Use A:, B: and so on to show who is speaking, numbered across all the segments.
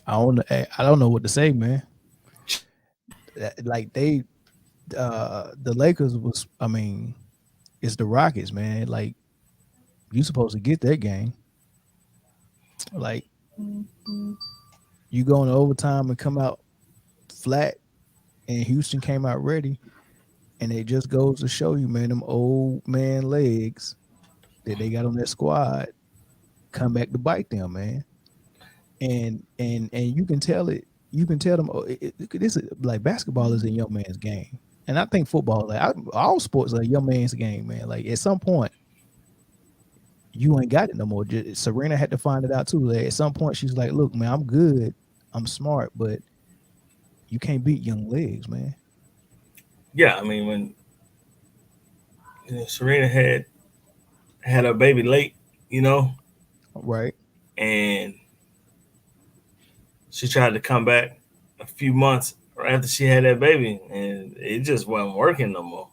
A: I don't know what to say, man. Like the Lakers was. I mean, it's the Rockets, man. Like you supposed to get that game. Like you go into overtime and come out flat, and Houston came out ready, and it just goes to show you, man, them old man legs that they got on that squad come back to bite them, man. And you can tell it. You can tell them this is like basketball is a young man's game, and I think football, all sports, are a young man's game, man. Like at some point, you ain't got it no more. Serena had to find it out too. Like, at some point, she's like, "Look, man, I'm good, I'm smart, but you can't beat young legs, man."
B: Yeah, I mean when Serena had her baby late, you know,
A: Right?
B: and she tried to come back a few months right after she had that baby, and it just wasn't working no more.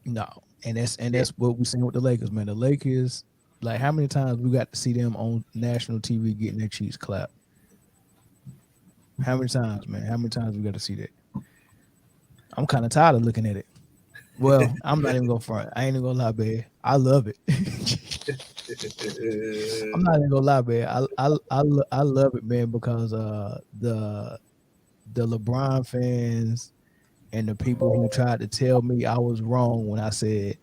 A: No, and
B: Yeah.
A: that's what we seen with the Lakers, man. The Lakers, like, how many times we got to see them on national TV getting their cheeks clapped? How many times, man? How many times we got to see that? I'm kind of tired of looking at it. Well, I'm not even gonna front. I ain't even gonna lie, babe. I love it. I'm not even gonna lie, man. I love it, man, because the LeBron fans and the people who tried to tell me I was wrong when I said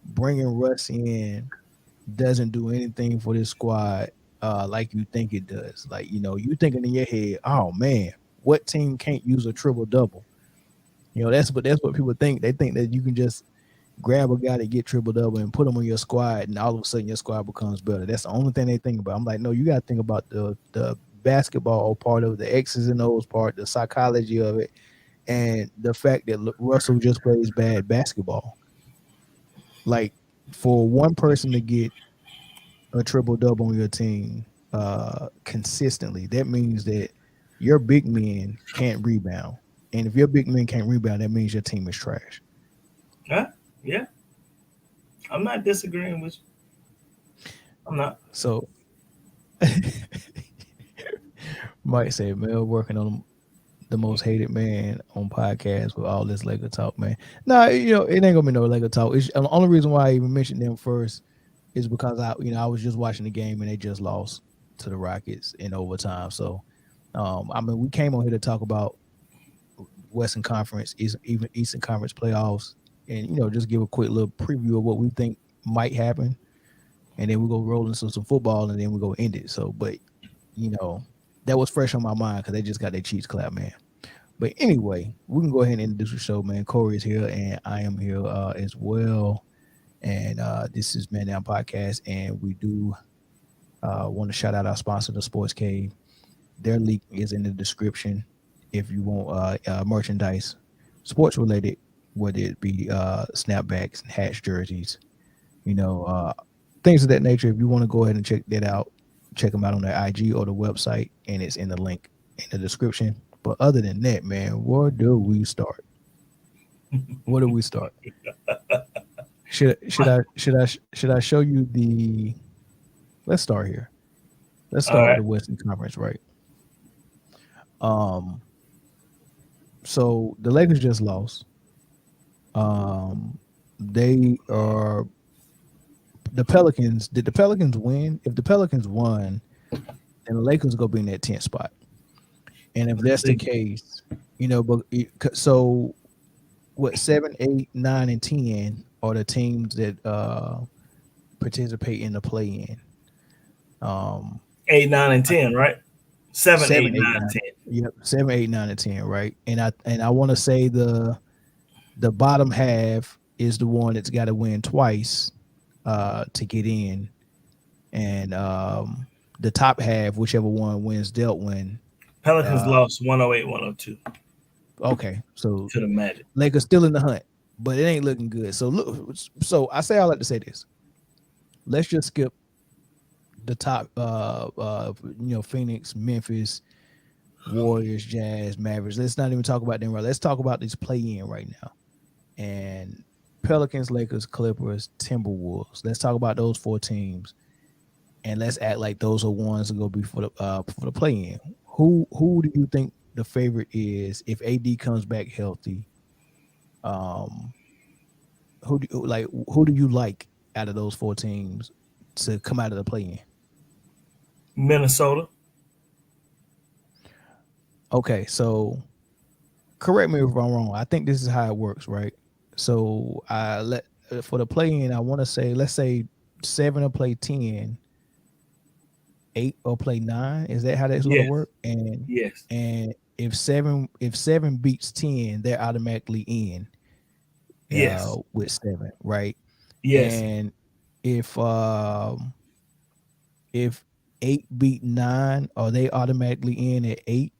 A: bringing Russ in doesn't do anything for this squad like you think it does. Like, you thinking in your head, oh man, what team can't use a triple double? That's what people think. They think that you can just grab a guy to get triple double and put him on your squad, and all of a sudden your squad becomes better. That's the only thing they think about. I'm like, no, you got to think about the basketball part of the X's and O's part, the psychology of it, and the fact that Russell just plays bad basketball. Like, for one person to get a triple double on your team consistently, that means that your big men can't rebound. And if your big men can't rebound, that means your team is trash.
B: Huh? Yeah, I'm not disagreeing with you. I'm not.
A: So Mike said Mel working on the most hated man on podcast with all this Laker talk, man. No, it ain't gonna be no Laker talk. The only reason why I even mentioned them first is because I was just watching the game and they just lost to the Rockets in overtime. So, I mean, we came on here to talk about Western Conference, even Eastern Conference playoffs, and just give a quick little preview of what we think might happen, and then we go roll into some football, and then we go end it. So, but you know, that was fresh on my mind because they just got their cheeks clap, man. But anyway, we can go ahead and introduce the show, man. Corey is here, and I am here as well. And this is Man Down Podcast, and we do want to shout out our sponsor, the Sports Cave. Their link is in the description if you want merchandise, sports related, whether it be snapbacks and hats, jerseys, you know, uh, things of that nature. If you want to go ahead and check that out, check them out on their IG or the website, and it's in the link in the description. But other than that, man, where do we start? Where do we start? Should I show you the? Let's start here. Let's
B: All
A: start with
B: right.
A: the Western Conference, right? Um, so the Lakers just lost. They are the Pelicans. Did the Pelicans win? If the Pelicans won, then the Lakers go be in that 10th spot. And if
B: Let's
A: that's the
B: see.
A: case, but so what? 7, 8, 9, and 10 are the teams that participate in the play-in. Um,
B: 8, 9, and 10, right? 7, 8,
A: 7, 8,
B: 9,
A: 9.
B: 10.
A: Yep, 7, 8, 9, and 10. Right, and I want to say the bottom half is the one that's got to win twice to get in, and the top half, whichever one wins, dealt win.
B: Pelicans
A: Uh,
B: lost 108, 102
A: okay, so
B: to the Magic.
A: Lakers still in the hunt, but it ain't looking good. So look, so I like to say this. Let's just skip the top. Phoenix, Memphis, Warriors, Jazz, Mavericks. Let's not even talk about them. Right, let's talk about this play in right now. And Pelicans, Lakers, Clippers, Timberwolves. Let's talk about those four teams, and let's act like those are ones that go be for the play in. who do you think the favorite is if AD comes back healthy? Um, who do you like out of those four teams to come out of the play-in?
B: Minnesota.
A: Okay, so correct me if I'm wrong. I think this is how it works, right? So I let for the play-in, I want to say let's say seven will play 10, eight will play nine. Is that how that's going to
B: Yes.
A: work?
B: Yes.
A: And if seven beats 10, they're automatically in
B: Yes.
A: with seven, right?
B: Yes.
A: And if um if eight beat nine, are they automatically in at eight?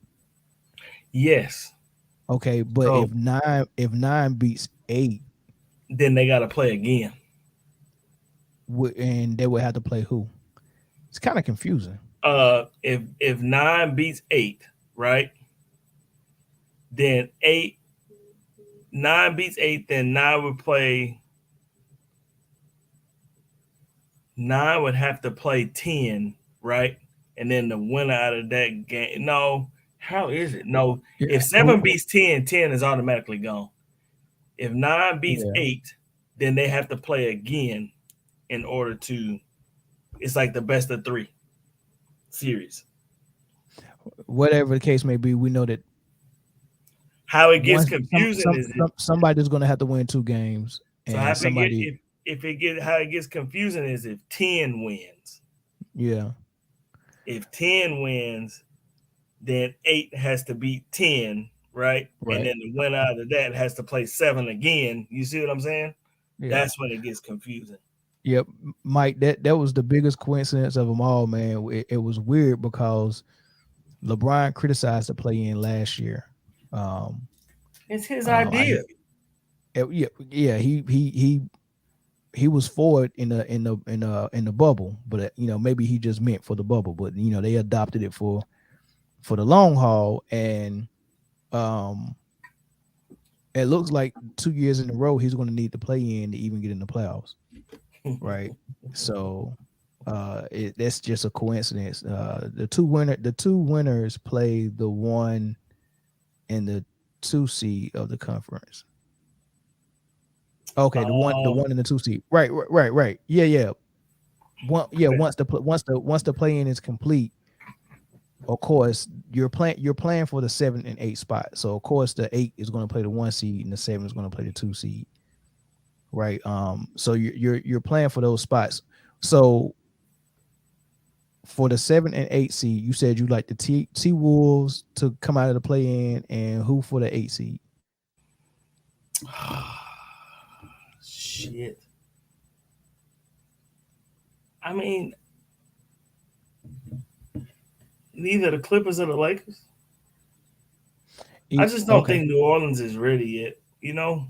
B: Yes.
A: Okay, but
B: So
A: if nine beats eight,
B: then they got to play again.
A: and they would have to play who? It's kind of confusing.
B: If nine beats eight, right? Then eight nine beats eight. Then nine would have to play 10, right? And then the winner out of that game. No, how is it? No,
A: Yeah.
B: if seven beats 10, 10 is automatically gone. If nine beats
A: Yeah.
B: eight, then they have to play again in order to. It's like the best of three series.
A: Whatever the case may be, we know that
B: How it gets
A: once
B: confusing is if
A: somebody's going to have to win two games,
B: so how
A: and
B: it get
A: somebody,
B: if it get how it gets confusing is if 10 wins.
A: yeah,
B: If 10 wins, then 8 has to beat 10, right? And
A: right,
B: then the winner out of that has to play 7 again. You see what I'm saying?
A: yeah,
B: That's when it gets confusing.
A: yep, Mike. That was the biggest coincidence of them all, man. It was weird because LeBron criticized the play in last year. Um,
B: It's his
A: I
B: idea.
A: yeah, yeah, he was for it in the bubble, but maybe he just meant for the bubble, but they adopted it for the long haul, and um, it looks like 2 years in a row he's going to need to play in to even get in the playoffs, right? So that's just a coincidence. The two winners play the one and the two seed of the conference. Okay, the
B: um,
A: one and the two seed. Right, right, right, right. Yeah, yeah. Once the play in is complete, of course you're playing for the 7 and 8 spot. So of course the 8 is going to play the one seed and the 7 is going to play the two seed, right? So you're playing for those spots. So for the 7 and 8 seed, you said you like the T Wolves to come out of the play in, and who for the 8 seed?
B: shit. I mean, neither the Clippers or the Lakers. I just don't
A: Okay,
B: think New Orleans is ready yet, you know?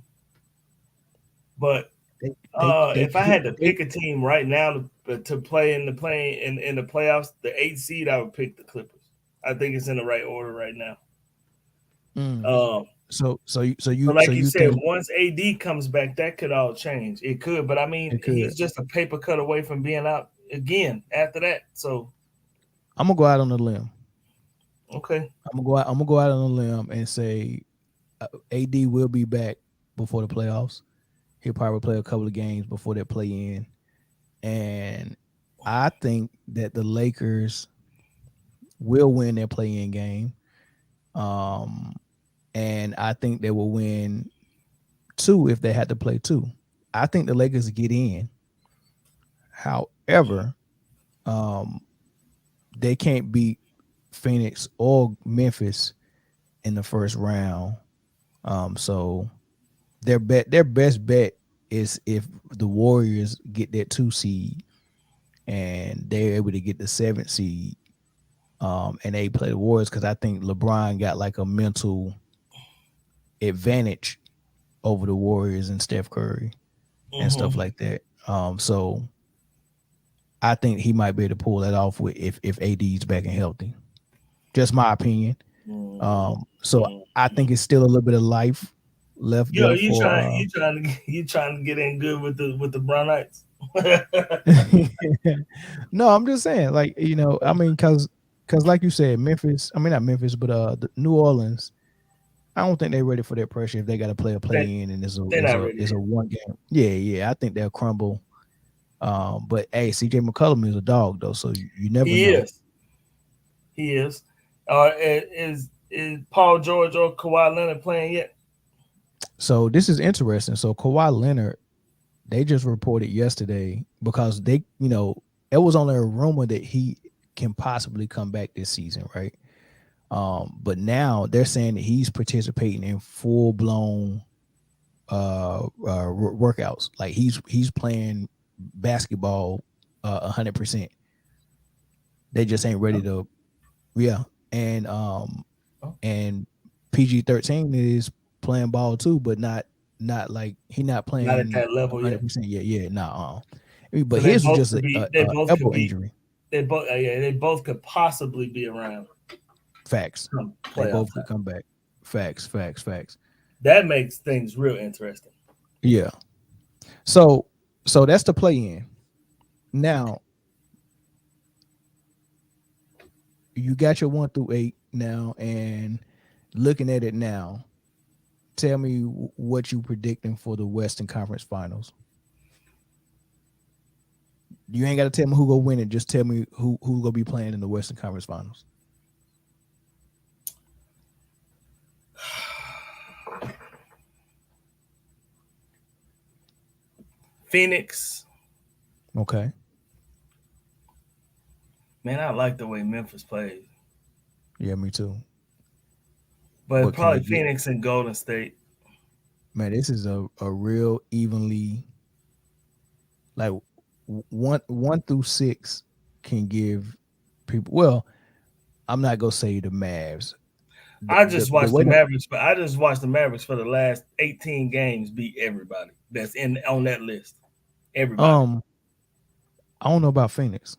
B: But
A: they they they
B: if I had to
A: they
B: pick a team right now to play in the playoffs, the 8th seed, I would pick the Clippers. I think it's in the right order right now.
A: mm.
B: Um,
A: So
B: like you
A: you
B: said,
A: think
B: once AD comes back, that could all change. It could, but I mean,
A: it could?
B: he's just a paper cut away from being out again after that. So
A: I'm gonna go out on a limb.
B: okay,
A: I'm gonna go out on a limb and say AD will be back before the playoffs. He'll probably play a couple of games before they play in, and I think that the Lakers will win their play-in game. Um, and I think they will win two if they had to play two. I think the Lakers get in. However, um, they can't beat Phoenix or Memphis in the first round. So their best bet is if the Warriors get that two seed and they're able to get the seventh seed, and they play the Warriors because I think LeBron got like a mental advantage over the Warriors and Steph Curry and stuff
B: mm-hmm.
A: like that. So I think he might be able to pull that off with if AD's back and healthy. Just my opinion. So I think it's still a little bit of life left
B: Yo,
A: there for
B: you trying to get in good with the Brownites.
A: no, I'm just saying, like, I mean, because because like you said, Memphis. I mean, not Memphis, but New Orleans. I don't think they're ready for that pressure if they got to play a
B: They
A: play in and
B: they're not ready
A: it's a
B: yet.
A: one game. Yeah, yeah. I think they'll crumble. But hey, CJ McCollum is a dog though, so you never
B: He
A: know.
B: is. He is. Is Paul George or Kawhi Leonard playing yet?
A: So this is interesting. So Kawhi Leonard, they just reported yesterday because they, it was only a rumor that he can possibly come back this season, right? But now they're saying that he's participating in full blown workouts. Like he's playing basketball 100%. They just ain't ready to, yeah. And
B: Oh,
A: and PG-13 is playing ball too, but not like he not
B: not at
A: playing
B: that level yet.
A: 100%. Yeah, yeah, nah.
B: So
A: But
B: they
A: his was
B: both
A: just
B: could be.
A: a
B: They both could
A: elbow
B: be.
A: injury.
B: They both. Yeah, they both could possibly be around
A: Facts.
B: come
A: They
B: playoff
A: both could
B: time.
A: come back. Facts.
B: That makes things real interesting.
A: Yeah. So that's the play in. Now you got your 1 through 8 now, and looking at it now, tell me what you predicting for the Western Conference Finals. You ain't got to tell me who gonna win it. Just tell me who gonna be playing in the Western Conference Finals.
B: Phoenix,
A: Okay.
B: man, I like the way Memphis plays,
A: Yeah, me too.
B: but
A: But can they
B: probably
A: get,
B: Phoenix and Golden State.
A: man? This is a real evenly, like, 1 through 6 can give people. Well, I'm not gonna say the Mavs.
B: I just
A: The
B: watched the
A: way the
B: Mavericks, but I just watched the Mavericks for the last 18 games beat everybody that's in on that list. Everybody.
A: um I don't know about Phoenix.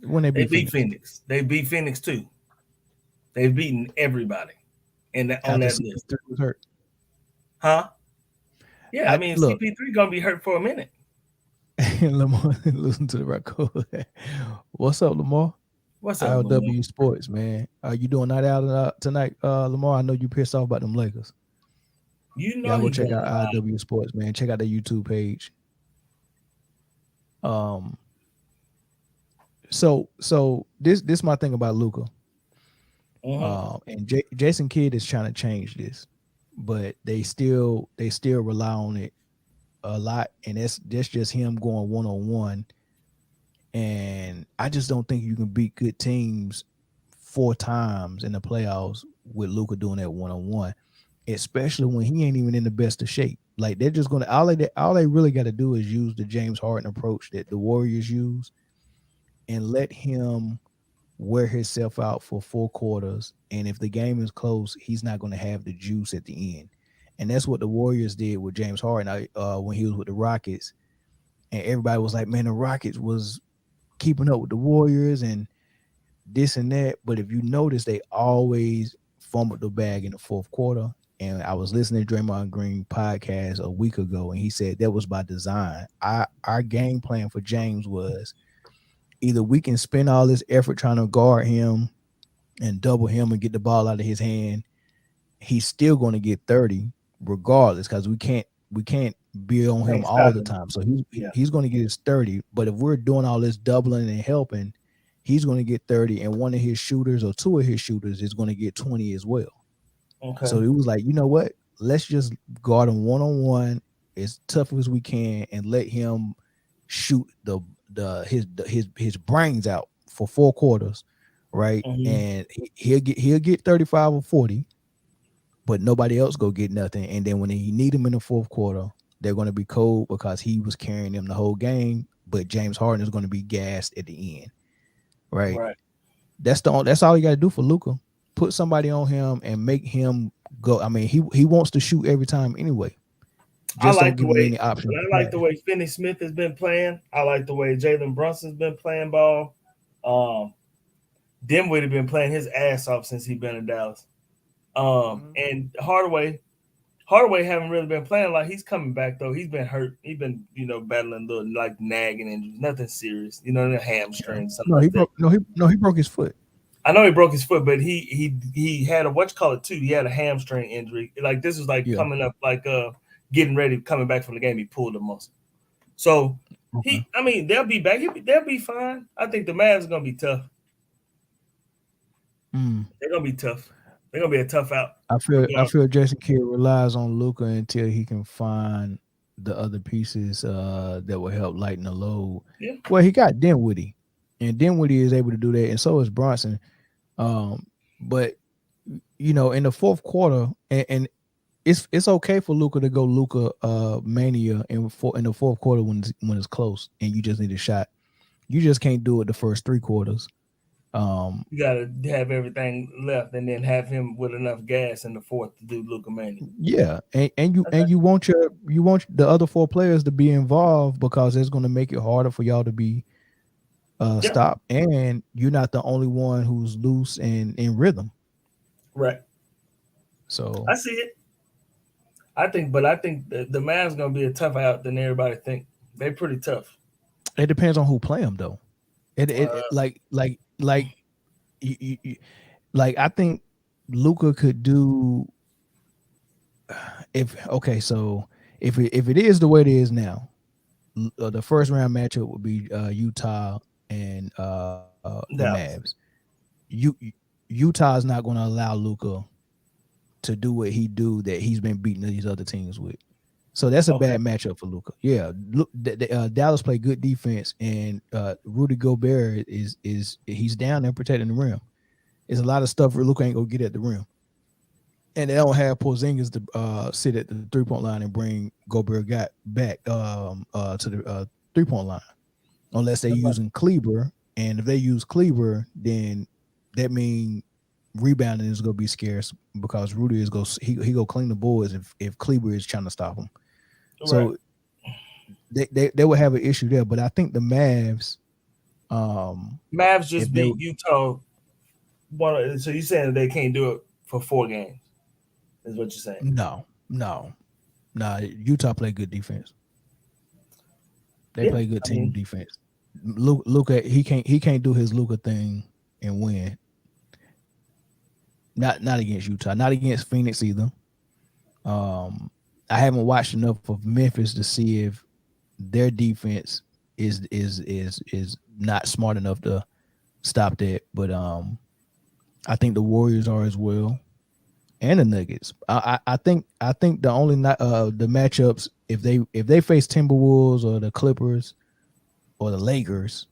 A: When they
B: They
A: beat
B: beat
A: Phoenix
B: Phoenix. They beat Phoenix too. They've beaten everybody in that on
A: after
B: that list.
A: CP3 was hurt.
B: Huh? Yeah, I
A: I
B: mean
A: look,
B: CP3 gonna be hurt for a minute.
A: Lamar, listen to the record. What's up, Lamar?
B: What's up, Lamar?
A: ILW Sports, man. Are you doing night out tonight, Lamar? I know you pissed off about them Lakers.
B: You know
A: Y'all go
B: he
A: check
B: going
A: out
B: live.
A: ILW Sports, man. Check out the YouTube page. Um, so this my thing about Luca.
B: Mm-hmm.
A: And Jason Kidd is trying to change this, but they still rely on it a lot, and that's just him going 1-on-1. And I just don't think you can beat good teams 4 times in the playoffs with Luca doing that 1-on-1, especially when he ain't even in the best of shape. Like they're just gonna all they really got to do is use the James Harden approach that the Warriors use, and let him wear himself out for 4 quarters. And if the game is close, he's not going to have the juice at the end. And that's what the Warriors did with James Harden when he was with the Rockets. And everybody was like, man, the Rockets was keeping up with the Warriors and this and that. But if you notice, they always fumbled the bag in the 4th quarter. And I was listening to Draymond Green podcast a week ago, and he said that was by design. Our game plan for James was either we can spend all this effort trying to guard him and double him and get the ball out of his hand. He's still going to get 30 regardless, because we can't be on him
B: Can't
A: all
B: stop
A: the
B: him.
A: time. So
B: Yeah.
A: he's going to get his 30. But if we're doing all this doubling and helping, he's going to get 30, and one of his shooters or 2 of his shooters is going to get 20 as well.
B: Okay.
A: So it was like, you know what? Let's just guard him 1-on-1 as tough as we can and let him shoot his brains out for 4 quarters, right?
B: Mm-hmm.
A: And he'll get 35 or 40, but nobody else go get nothing. And then when he need him in the 4th quarter, they're going to be cold because he was carrying them the whole game. But James Harden is going to be gassed at the end, right?
B: Right.
A: That's all you got to do for Luka. Put somebody on him and make him go. I mean, he wants to shoot every time anyway.
B: I
A: Just don't
B: like the
A: give him
B: way
A: any options to
B: I like the
A: pass.
B: way Finney Smith has been playing. I like the way Jalen Brunson's been playing ball. Um, Dinwiddie been playing his ass off since he been in Dallas.
A: Mhm.
B: And Hardaway haven't really been playing like he's coming back though. He's been hurt. He's been battling little like nagging injuries, nothing serious. The
A: Yeah.
B: hamstring, something
A: No, he
B: like that.
A: broke. No, he broke his foot.
B: I know he broke his foot, but he had a what you call it too. He had a hamstring injury. Like this was like
A: Yeah.
B: coming up, like getting ready, coming back from the game. He pulled the muscle. So
A: Okay.
B: I mean, they'll be back. They'll be fine. I think the Mavs are gonna be tough.
A: Mm.
B: They're gonna be tough. They're gonna be a tough out.
A: I
B: Regardless.
A: feel Jason Kidd relies on Luca until he can find the other pieces that will help lighten the load.
B: Yeah,
A: Well, he got Dinwiddie, and Dinwiddie is able to do that, and so is Bronson. But in the fourth quarter, and it's okay for Luca to go Luca mania in the fourth quarter when it's close, and you just need a shot. You just can't do it the first three quarters. Um,
B: you gotta have everything left, and then have him with enough gas in the fourth to do Luka Mania.
A: Yeah, and
B: Okay.
A: you want the other four players to be involved because it's going to make it harder for y'all to be
B: Yeah,
A: stopped, and you're not the only one who's loose and in rhythm.
B: right.
A: So
B: I see it. I think the Mavs gonna be a tough out than everybody think. They're pretty tough.
A: it depends on who play them though. It
B: Uh,
A: you, like I think Luca could do if okay. So if it is the way it is now, the first round matchup would be Utah and the Mavs.
B: Dallas.
A: You Utah's not going to allow Luca to do what he do that he's been beating these other teams with. So that's a
B: Okay.
A: bad matchup for Luca. Yeah, look, Dallas play good defense, and Rudy Gobert is he's down there protecting the rim. There's a lot of stuff where Luca ain't gonna get at the rim, and they don't have Porzingis to sit at the 3 point line and bring Gobert got back to the 3 point line unless they're
B: Okay.
A: using Kleber. And if they use Kleber, then that means rebounding is gonna be scarce because Rudy is he go clean the boards if Kleber is trying to stop him.
B: Right.
A: So they would have an issue there. But I think the Mavs,
B: Mavs
A: if
B: just
A: they
B: beat Utah. One. So you saying they can't do it for 4 games? Is what you're saying?
A: no, Utah play good defense. They
B: Yeah.
A: play good
B: I
A: team
B: mean,
A: defense. Luca he can't do his Luca thing and win. Not against Utah, not against Phoenix either. Um, I haven't watched enough of Memphis to see if their defense is not smart enough to stop that. But I think the Warriors are as well, and the Nuggets. I think the only the matchups if they face Timberwolves or the Clippers or the Lakers,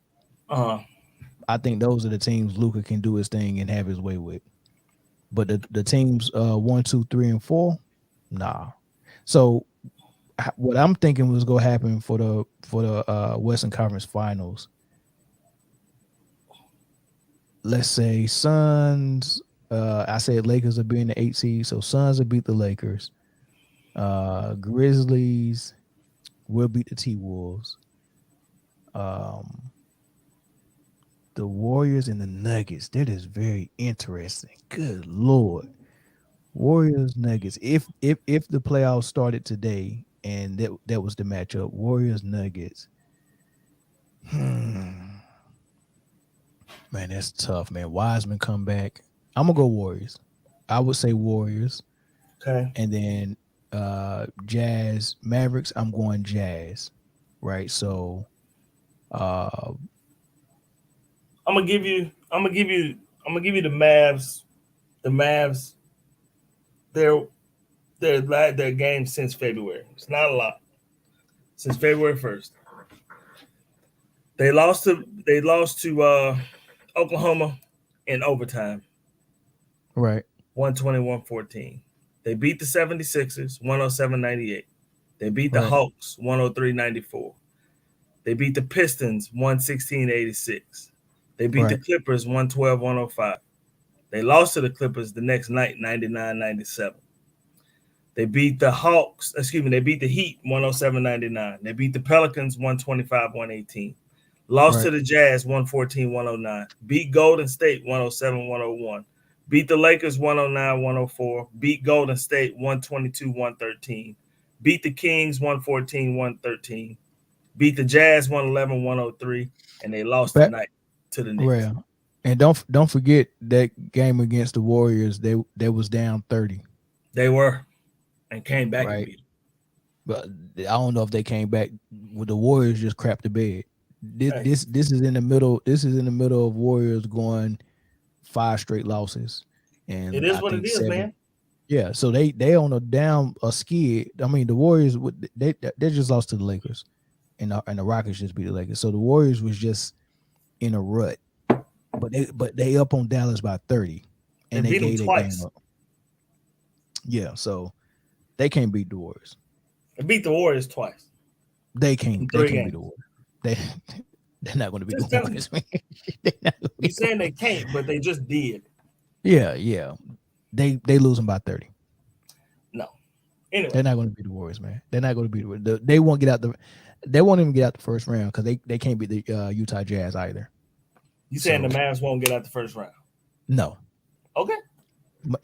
B: uh,
A: I think those are the teams Luca can do his thing and have his way with. But the teams 1, 2, 3, and 4, nah. So what I'm thinking was going to happen for the Western Conference Finals. Let's say Suns. I said Lakers will be in the 8 seed, so Suns will beat the Lakers. Grizzlies will beat the T Wolves. Um, the Warriors and the Nuggets. That is very interesting. Good lord, Warriors Nuggets. If the playoffs started today and that was the matchup, Warriors Nuggets. Hmm. Man, that's tough, man. Wiseman come back. I'm gonna go Warriors. I would say Warriors,
B: okay.
A: and then Jazz Mavericks. I'm going Jazz, right? So, uh,
B: I'm gonna give you. I'm gonna give you. I'm gonna give you the Mavs. The Mavs. Their their game since February. It's not a lot. Since February 1st, they lost to Oklahoma in overtime,
A: right,
B: 121-14. They beat the 76ers 107-98. They beat the
A: right,
B: Hawks 103-94. They beat the Pistons 116-86. They beat the
A: right,
B: Clippers 112-105. They lost to the Clippers the next night 99-97. They beat the Hawks, excuse me, they beat the Heat 107-99. They beat the Pelicans 125-118. Lost to
A: right,
B: the Jazz 114-109. Beat Golden State 107-101. Beat the Lakers 109-104. Beat Golden State 122-113. Beat the Kings 114-113. Beat the Jazz 111-103. And they lost
A: back,
B: tonight to the Knicks.
A: right. And don't forget that game against the Warriors. They was down 30,
B: They were and came back and
A: right?
B: beat them.
A: But I don't know if they came back. With the Warriors just crapped the bed. This,
B: Hey,
A: this this is in the middle. This is in the middle of Warriors going 5 straight losses,
B: it
A: and
B: is
A: I
B: what it
A: think
B: is,
A: seven.
B: man.
A: Yeah, so they on a down a skid. I mean, the Warriors they just lost to the Lakers, and the Rockets just beat the Lakers. So the Warriors was just in a rut, but they up on Dallas by 30,
B: They
A: and they
B: beat them
A: gave that game
B: twice.
A: up. Yeah, so they can't beat the Warriors.
B: They beat the Warriors twice
A: They
B: in
A: can't they
B: three
A: can't beat the
B: games.
A: Warriors. They they're not going to beat the
B: Just telling you.
A: Warriors, man. They're not gonna
B: You
A: beat the
B: saying they
A: Warriors.
B: can't, but they just did.
A: Yeah. They losing by 30.
B: No. Anyway,
A: They're not going to beat the Warriors, man. They're not going to beat they won't get out the. They won't even get out the first round because they can't beat the Utah Jazz either.
B: you saying the
A: So
B: Mavs won't get out the first round?
A: no,
B: Okay.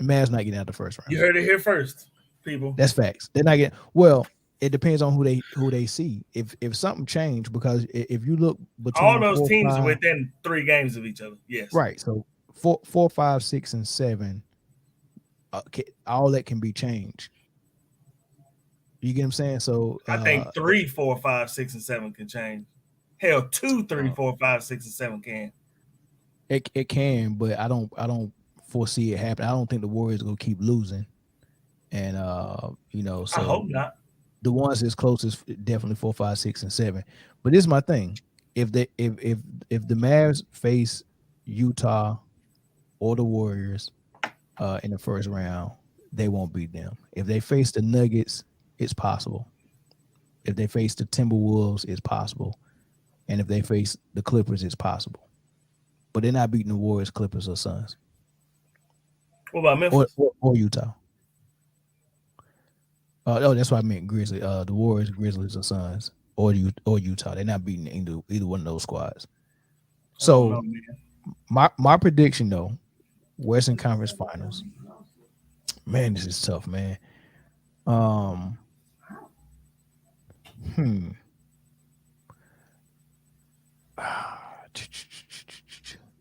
A: Mavs not getting out the first
B: You
A: round.
B: heard it here first, people.
A: That's facts. They're not getting. Well, it depends on who they see. If something changed because if you look
B: All
A: between
B: those
A: four,
B: teams are
A: five,
B: within 3 games of each other. Yes.
A: right? So four, 5, 6, and 7, all that can be changed. You get what I'm saying? So
B: I think 3, 4, 5, 6, and 7 can change. Hell, 2, 3,
A: uh,
B: 4, 5, 6, and 7 can.
A: it can, but I don't foresee it happening. I don't think the Warriors gonna keep losing, and
B: I
A: so
B: hope not.
A: the ones that's closest definitely 4, 5, 6, and 7. But this is my thing: if the Mavs face Utah or the Warriors in the first round, they won't beat them. If they face the Nuggets, it's possible. If they face the Timberwolves, it's possible. And if they face the Clippers, it's possible. But they're not beating the Warriors, Clippers, or Suns,
B: What about
A: or
B: Memphis?
A: or Utah. Oh, that's what I meant. Grizzly, the Warriors, Grizzlies, or Suns, or Utah. They're not beating either one of those squads.
B: I don't know,
A: So
B: man.
A: my prediction though, Western Conference Finals. Man, this is tough, man. Um, hmm.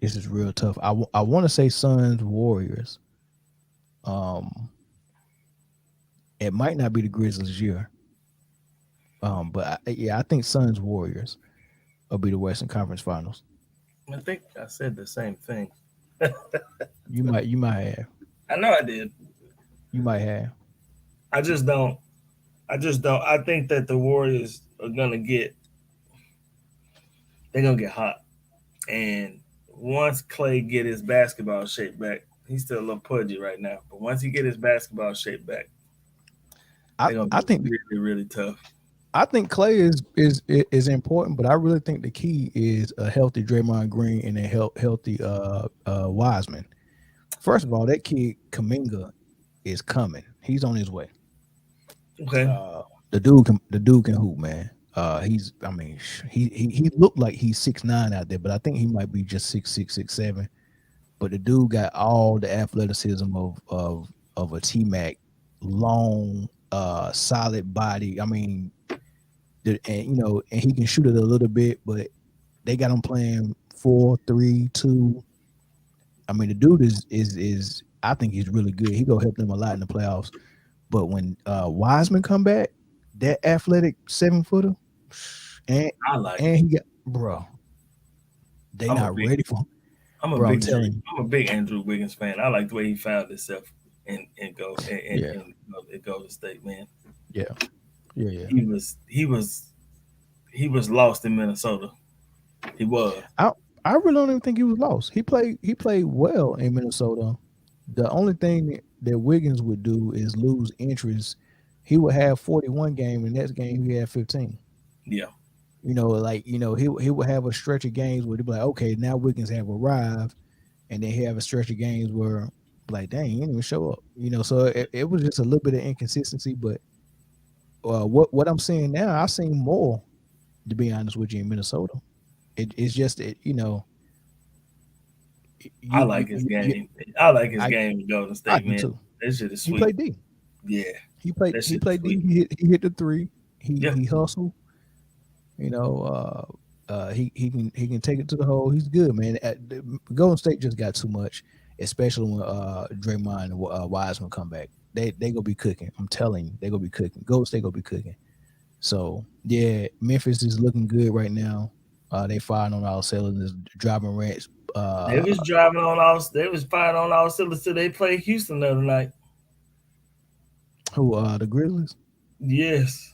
A: This is real tough. I want to say Suns Warriors. Um, it might not be the Grizzlies year. But I think Suns Warriors will be the Western Conference Finals.
B: I think I said the same thing.
A: You might have.
B: I know I did.
A: You might have.
B: I just don't. I just don't. I think that the Warriors are gonna get. They're gonna get hot, and once Clay get his basketball shape back, he's still a little pudgy right now. But once he get his basketball shape back,
A: I
B: they're gonna
A: I
B: be
A: think
B: really, really tough.
A: I think Clay is important, but I really think the key is a healthy Draymond Green and a healthy Wiseman. First of all, that kid Kaminga is coming. He's on his way.
B: Okay,
A: The dude can hoop, man. He's I mean he looked like he's 6'9" out there, but I think he might be just 6'6", 6'7". But the dude got all the athleticism of a T Mac, long, solid body. I mean, and he can shoot it a little bit, but they got him playing 4-3-2. I mean, the dude is I think he's really good. He gonna help them a lot in the playoffs. But when Wiseman come back, that athletic 7-footer, and
B: I like
A: and
B: him.
A: he got bro, they
B: I'm a
A: not
B: big,
A: ready for him.
B: I'm a
A: Bro. I'm
B: big,
A: telling you,
B: I'm a big Andrew Wiggins fan. I like the way he found himself and go
A: yeah,
B: and Golden State, man.
A: yeah, yeah.
B: He was lost in Minnesota. He was.
A: I I really don't even think he was lost. He played well in Minnesota. The only thing that Wiggins would do is lose interest. He would have 41 game, and next game he had 15.
B: Yeah.
A: He would have a stretch of games where he'd be like, okay, now Wiggins have arrived, and then he have a stretch of games where like, dang, he didn't even show up. So it was just a little bit of inconsistency. But what I'm seeing now, I've seen more, to be honest with you, in Minnesota. It's just that
B: I
A: you you,
B: like his
A: you
B: game. I like his
A: I
B: game in Golden
A: I
B: State,
A: do
B: man.
A: too.
B: That shit is
A: He
B: sweet.
A: played D.
B: Yeah.
A: He played
B: That
A: he
B: shit is
A: played D.
B: sweet.
A: He hit the three. He
B: Yeah.
A: he hustled. You know, He can take it to the hole. He's good, man. Golden State just got too much, especially when Draymond and Wiseman come back. They gonna be cooking. I'm telling you, they gonna be cooking. Golden State gonna be cooking. So yeah, Memphis is looking good right now. They firing on all cylinders, driving rents.
B: They was driving on all. They was firing on all cylinders till they played Houston the other night.
A: Who the Grizzlies?
B: Yes.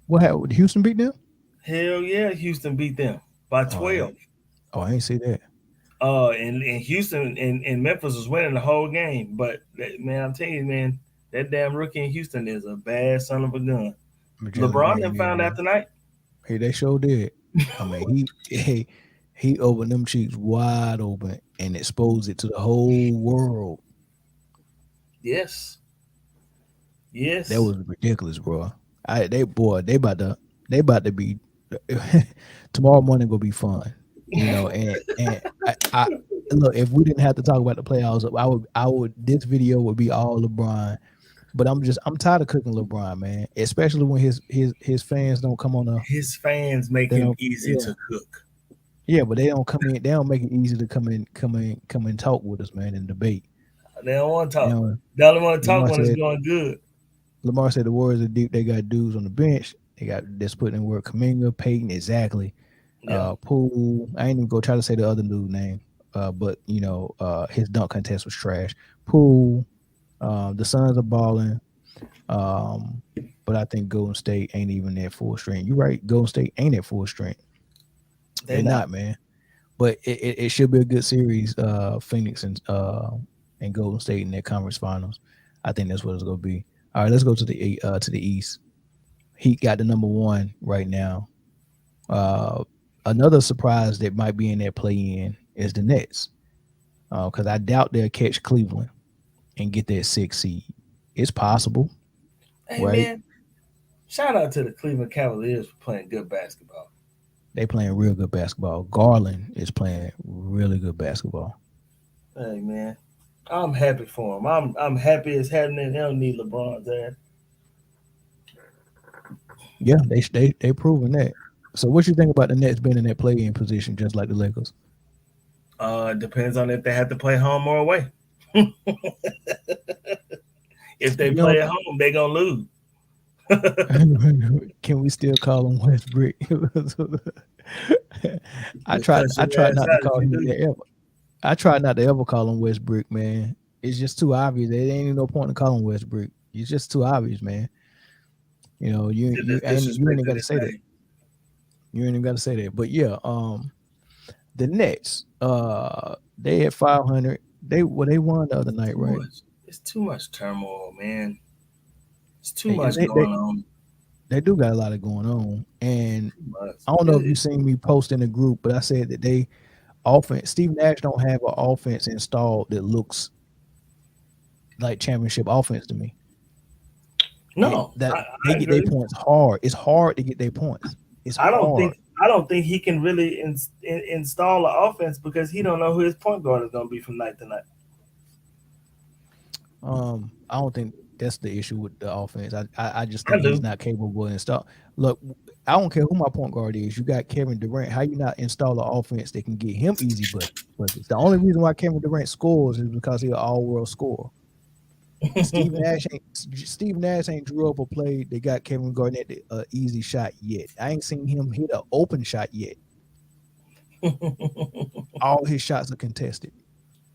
A: What happened? Houston beat them?
B: Hell yeah, Houston beat them by
A: Oh,
B: 12.
A: I ain't see that.
B: And Houston and Memphis was winning the whole game. But man, I'm telling you, man, that damn rookie in Houston is a bad son of a gun.
A: Magellan
B: LeBron
A: Green,
B: them found out tonight.
A: Hey, they sure did. I mean, he opened them cheeks wide open and exposed it to the whole world.
B: Yes. Yes.
A: That was ridiculous, bro. They about to be tomorrow morning gonna be fun, and I look, if we didn't have to talk about the playoffs, I would this video would be all LeBron. But I'm tired of cooking LeBron, man. Especially when his fans don't come on
B: his fans make
A: they
B: him
A: don't
B: easy to cook.
A: yeah, but they don't come in. They don't make it easy to come and talk with us, man, and debate.
B: They don't want to talk.
A: You know,
B: They only want to talk
A: Lamar
B: when it's
A: said
B: going good.
A: Lamar said the Warriors are deep. They got dudes on the bench. They got that's putting in work. Kaminga, Peyton, exactly.
B: Yeah.
A: Poole. I ain't even go try to say the other dude name. But his dunk contest was trash. Poole. The Suns are balling. But I think Golden State ain't even at full strength. You're right. Golden State ain't at full strength. They're not, man. But it should be a good series. Phoenix and Golden State in their conference finals. I think that's what it's gonna be. All right, let's go to the East. Heat got the number one right now. Another surprise that might be in their play-in is the Nets, because I doubt they'll catch Cleveland and get that 6th seed. It's possible.
B: Hey
A: right?
B: man, shout out to the Cleveland Cavaliers for playing good basketball.
A: They playing real good basketball. Garland is playing really good basketball.
B: Hey man, I'm happy for him. I'm happy as hell. They don't need LeBron's ass.
A: Yeah, they proven that. So what you think about the Nets being in that play-in position, just like the Lakers?
B: Depends on if they have to play home or away. If they
A: You
B: play
A: know,
B: at home, they gonna lose.
A: can we still call him Westbrook? I tried
B: Cuss your
A: not
B: ass
A: to
B: out if
A: call
B: you
A: him
B: do.
A: that ever. I tried not to ever call him Westbrook, man. It's just too obvious. There ain't even no point in calling him Westbrook. It's just too obvious, man. You ain't even got to say that. You ain't even got to say that. But yeah, the Nets, they at 500. They won the other night, right?
B: It's too much turmoil, man. It's too
A: They,
B: much
A: they,
B: going on.
A: they do got a lot of going on, and
B: Too much.
A: I don't know if you seen me post in the group, but I said that they offense. Steve Nash don't have an offense installed that looks like championship offense to me.
B: No,
A: that
B: I
A: they get their
B: agree.
A: points hard. It's hard to get their points. It's hard.
B: I don't think he can really install an offense because he don't know who his point guard is going to be from night to night.
A: I don't think that's the issue with the offense. I just think
B: I do.
A: he's not capable of install. Look, I don't care who my point guard is. You got Kevin Durant. How you not install an offense that can get him easy buckets? The only reason why Kevin Durant scores is because he's an all-world scorer. Steve Nash ain't drew up a play. They got Kevin Garnett an easy shot yet. I ain't seen him hit an open shot yet. All his shots are contested.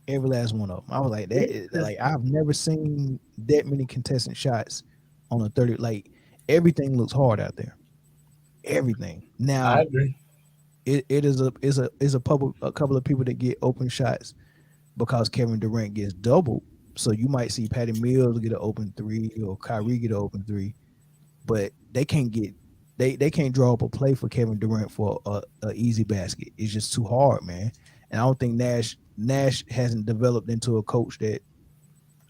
A: Every last one of them. I was like that. Like I've never seen that many contested shots on a 30. Like everything looks hard out there. Everything. Now
B: I agree.
A: it is a couple of people that get open shots because Kevin Durant gets doubled. So you might see Patty Mills get an open 3 or Kyrie get an open 3, but they can't draw up a play for Kevin Durant for a easy basket. It's just too hard, man. And I don't think Nash hasn't developed into a coach that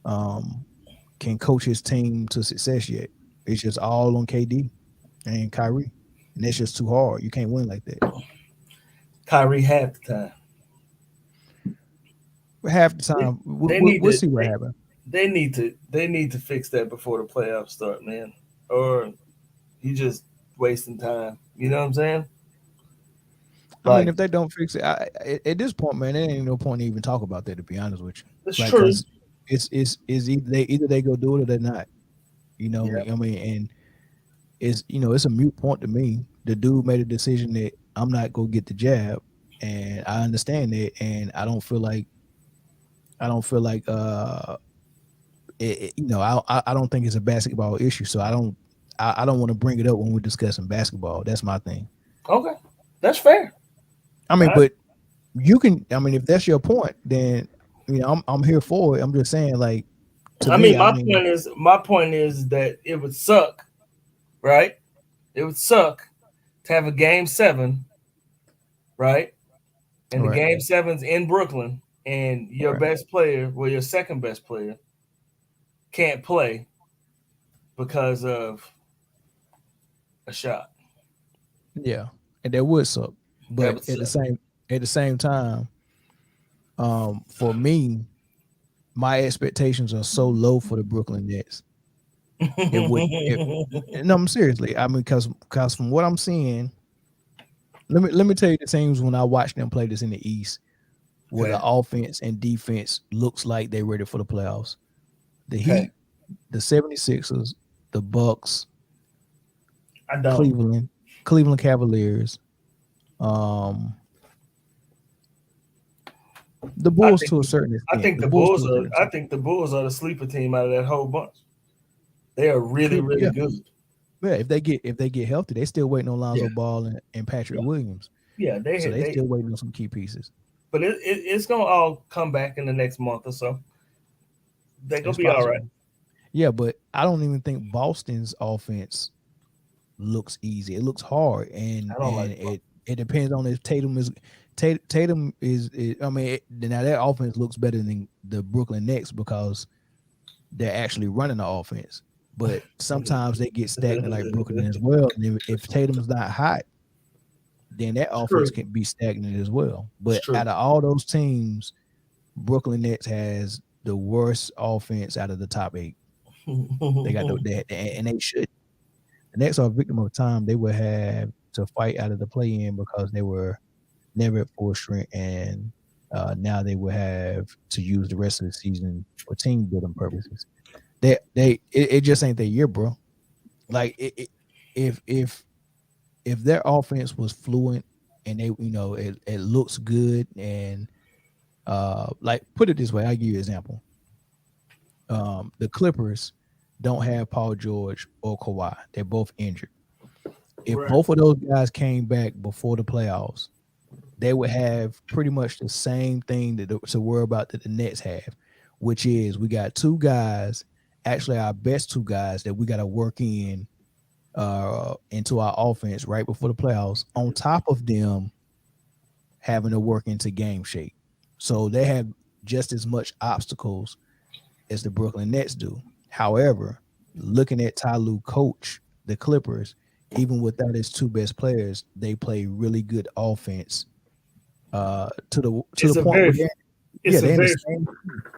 A: can coach his team to success yet. It's just all on KD and Kyrie, and that's just too hard. You can't win like that.
B: Kyrie half the time.
A: Half the time, we'll see what happens.
B: They need to fix that before the playoffs start, man. Or you just wasting time. You know what I'm saying?
A: I mean,
B: Like
A: if they don't fix it, at this point, man, there ain't no point to even talk about that. To be honest with you,
B: it's
A: like,
B: true.
A: cause it's either they go do it or they're not. You know,
B: Yeah.
A: I mean, and it's a mute point to me. The dude made a decision that I'm not gonna get the jab, and I understand that, and I don't feel like I don't think it's a basketball issue, so I don't want to bring it up when we're discussing basketball. That's my thing.
B: Okay. That's fair.
A: I mean,
B: I,
A: but you can. I mean, if that's your point, then I'm here for it. I'm just saying, like, to
B: I
A: me,
B: mean,
A: I mean,
B: my point is that it would suck, right? It would suck to have a game 7, right? And the
A: right,
B: game 7's in Brooklyn, and your
A: right,
B: best player, well, your second best player, can't play because of a shot.
A: yeah, and that would suck.
B: That
A: But
B: would
A: at the
B: suck.
A: same time, for me, my expectations are so low for the Brooklyn Nets. It would. It, no, I'm seriously. I mean, because from what I'm seeing, let me tell you the teams when I watch them play this in the East, where the
B: Okay.
A: offense and defense looks like they're ready for the playoffs. The
B: Okay.
A: Heat, the 76ers, the Bucks,
B: I don't.
A: Cleveland, Cleveland Cavaliers, um, the
B: I
A: Bulls
B: think
A: to a certain
B: I
A: extent.
B: think
A: The
B: the
A: Bulls
B: Bulls
A: to a
B: are
A: certain
B: I
A: extent.
B: think the Bulls are the sleeper team out of that whole bunch. They are really,
A: Could
B: really good.
A: yeah. If they get healthy, they still waiting on
B: Yeah.
A: Lonzo Ball and Patrick
B: Yeah.
A: Williams.
B: Yeah.
A: So they
B: They
A: still waiting on some key pieces.
B: but it's gonna all come back in the next month or so. They're gonna
A: It's
B: be all right.
A: possible. Yeah, but I don't even think Boston's offense looks easy. It looks hard, and
B: I don't
A: and
B: like
A: it depends on if Tatum is I mean, now their offense looks better than the Brooklyn Nets because they're actually running the offense. But sometimes they get stagnant like Brooklyn as well. And if Tatum's not hot, then that
B: It's
A: offense
B: true.
A: can be stagnant as well.
B: It's
A: But
B: true.
A: out of all those teams, Brooklyn Nets has the worst offense out of the top 8. They got and they should. The Nets are a victim of time. They would have to fight out of the play-in because they were never at full strength, and now they will have to use the rest of the season for team building purposes. It just ain't their year, bro. Like if their offense was fluent and they it looks good and like put it this way, I'll give you an example. The Clippers don't have Paul George or Kawhi. They're both injured. If
B: Right.
A: both of those guys came back before the playoffs, they would have pretty much the same thing to worry about that the Nets have, which is we got two guys, actually our best two guys that we got to work into our offense right before the playoffs. On top of them having to work into game shape, so they have just as much obstacles as the Brooklyn Nets do. However, looking at Ty Lue coach the Clippers, even without his two best players, they play really good offense to the
B: It's a
A: point
B: very
A: where
B: it's a
A: they're in the
B: very
A: same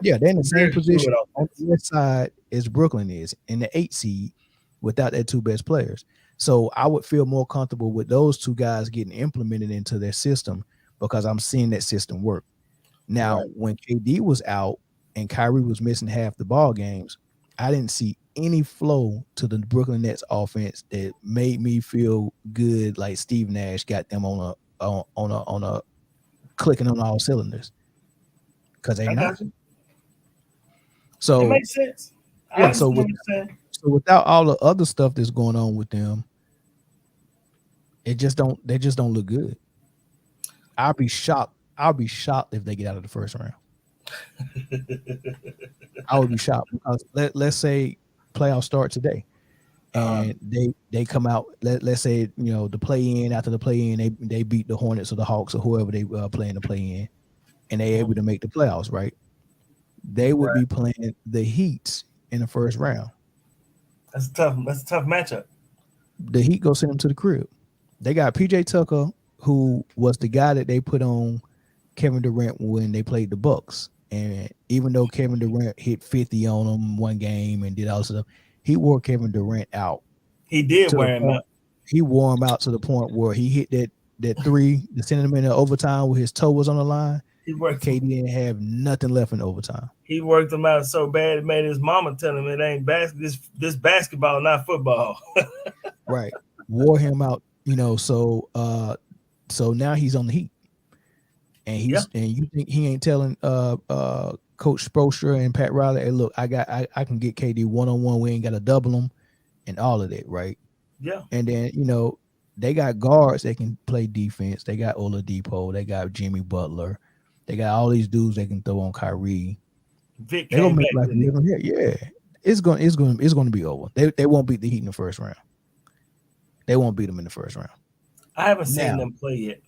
A: they're in the same
B: very fluid
A: position on
B: offense.
A: the west side as Brooklyn is in the 8 seed without their two best players. So I would feel more comfortable with those two guys getting implemented into their system because I'm seeing that system work. Now,
B: Right.
A: when KD was out and Kyrie was missing half the ball games, I didn't see any flow to the Brooklyn Nets offense that made me feel good like Steve Nash got them on a clicking on all cylinders because they
B: I
A: not.
B: got you. It
A: So
B: makes sense. I
A: yeah, so
B: understand what you're saying.
A: without all the other stuff that's going on with them, they just don't look good. I'll be shocked. I'll be shocked if they get out of the first round. I would be shocked because let's say playoffs start today
B: Uh-huh.
A: and they come out. Let's say the play in after the play in they beat the Hornets or the Hawks or whoever they play in the play in and they able to make the playoffs. Right? They would
B: Right.
A: be playing the Heat in the first round.
B: That's a tough matchup.
A: The Heat go send them to the crib. They got PJ Tucker, who was the guy that they put on Kevin Durant when they played the Bucks. And even though Kevin Durant hit 50 on him one game and did all this stuff, he wore Kevin Durant out
B: He did
A: to the
B: wear him
A: point.
B: out.
A: He wore him out to the point where he hit that three, the sending him in overtime with his toe was on the line.
B: He worked.
A: KD didn't have nothing left in overtime.
B: He worked him out so bad it made his mama tell him it ain't this basketball, not football.
A: Right, wore him out. So now he's on the Heat, and you think he ain't telling Coach Spoelstra and Pat Riley, hey, look, I can get KD 1-on-1. We ain't got to double him, and all of that, right?
B: Yeah.
A: And then they got guards that can play defense. They got Oladipo. They got Jimmy Butler. They got all these dudes they can throw on Kyrie.
B: Vic
A: They're gonna
B: came
A: make
B: back.
A: like yeah. It's going to be over. They won't beat the Heat in the first round. They won't beat them in the first round.
B: I haven't seen them play yet.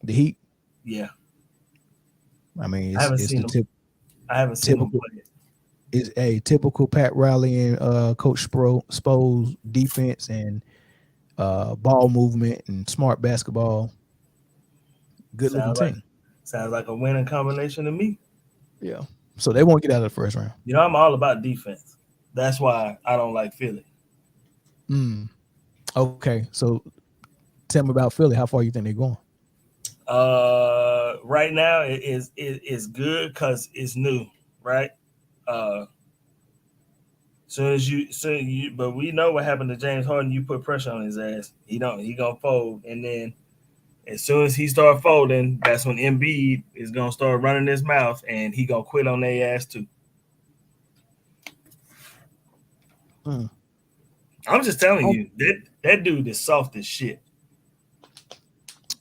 A: The Heat.
B: Yeah.
A: I mean,
B: I haven't seen them play yet.
A: It's a typical Pat Riley and Coach Sproles defense and ball movement and smart basketball. Good looking team.
B: Sounds like a winning combination to me.
A: Yeah. So they won't get out of the first round.
B: I'm all about defense. That's why I don't like Philly.
A: Okay. So tell me about Philly. How far you think they're going?
B: Right now it's good because it's new, right? But we know what happened to James Harden. You put pressure on his ass. He gonna fold, and then as soon as he start folding, that's when Embiid is gonna start running his mouth, and he gonna quit on their ass too. I'm just telling you that dude is soft as shit.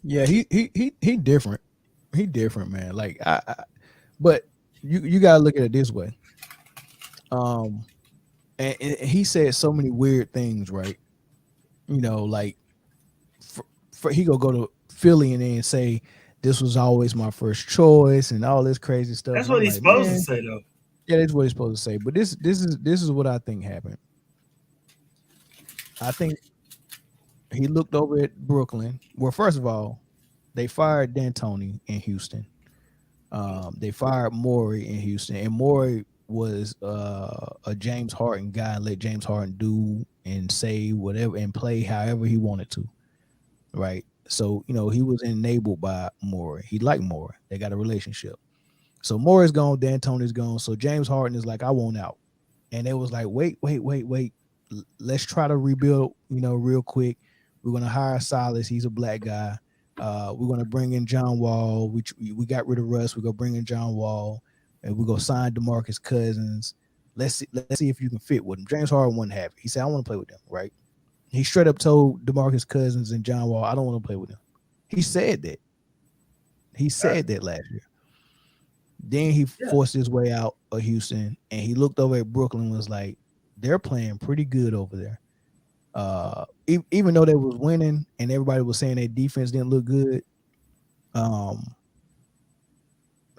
A: Yeah, he different. He different, man. Like but you gotta look at it this way. And he said so many weird things, right? Like he go to Philly and then say this was always my first choice and all this crazy stuff.
B: That's what he's supposed to say, though.
A: Yeah, that's what he's supposed to say. But this is what I think happened. I think he looked over at Brooklyn. Well, first of all, they fired D'Antoni in Houston. They fired Morey in Houston, and Morey was a James Harden guy and let James Harden do and say whatever and play however he wanted to, right? So, he was enabled by Morey. He liked Morey. They got a relationship. So Morey's gone, D'Antoni's gone. So James Harden is like, I want out. And it was like, wait. Let's try to rebuild, real quick. We're going to hire Silas. He's a black guy. We're going to bring in John Wall. We got rid of Russ. We're going to bring in John Wall. And we're going to sign DeMarcus Cousins. Let's see if you can fit with him. James Harden wouldn't have it. He said, I want to play with them, right? He straight up told DeMarcus Cousins and John Wall, I don't want to play with them. He said that. He said that last year. Then he forced his way out of Houston, and he looked over at Brooklyn and was like, they're playing pretty good over there. Even though they was winning and everybody was saying their defense didn't look good,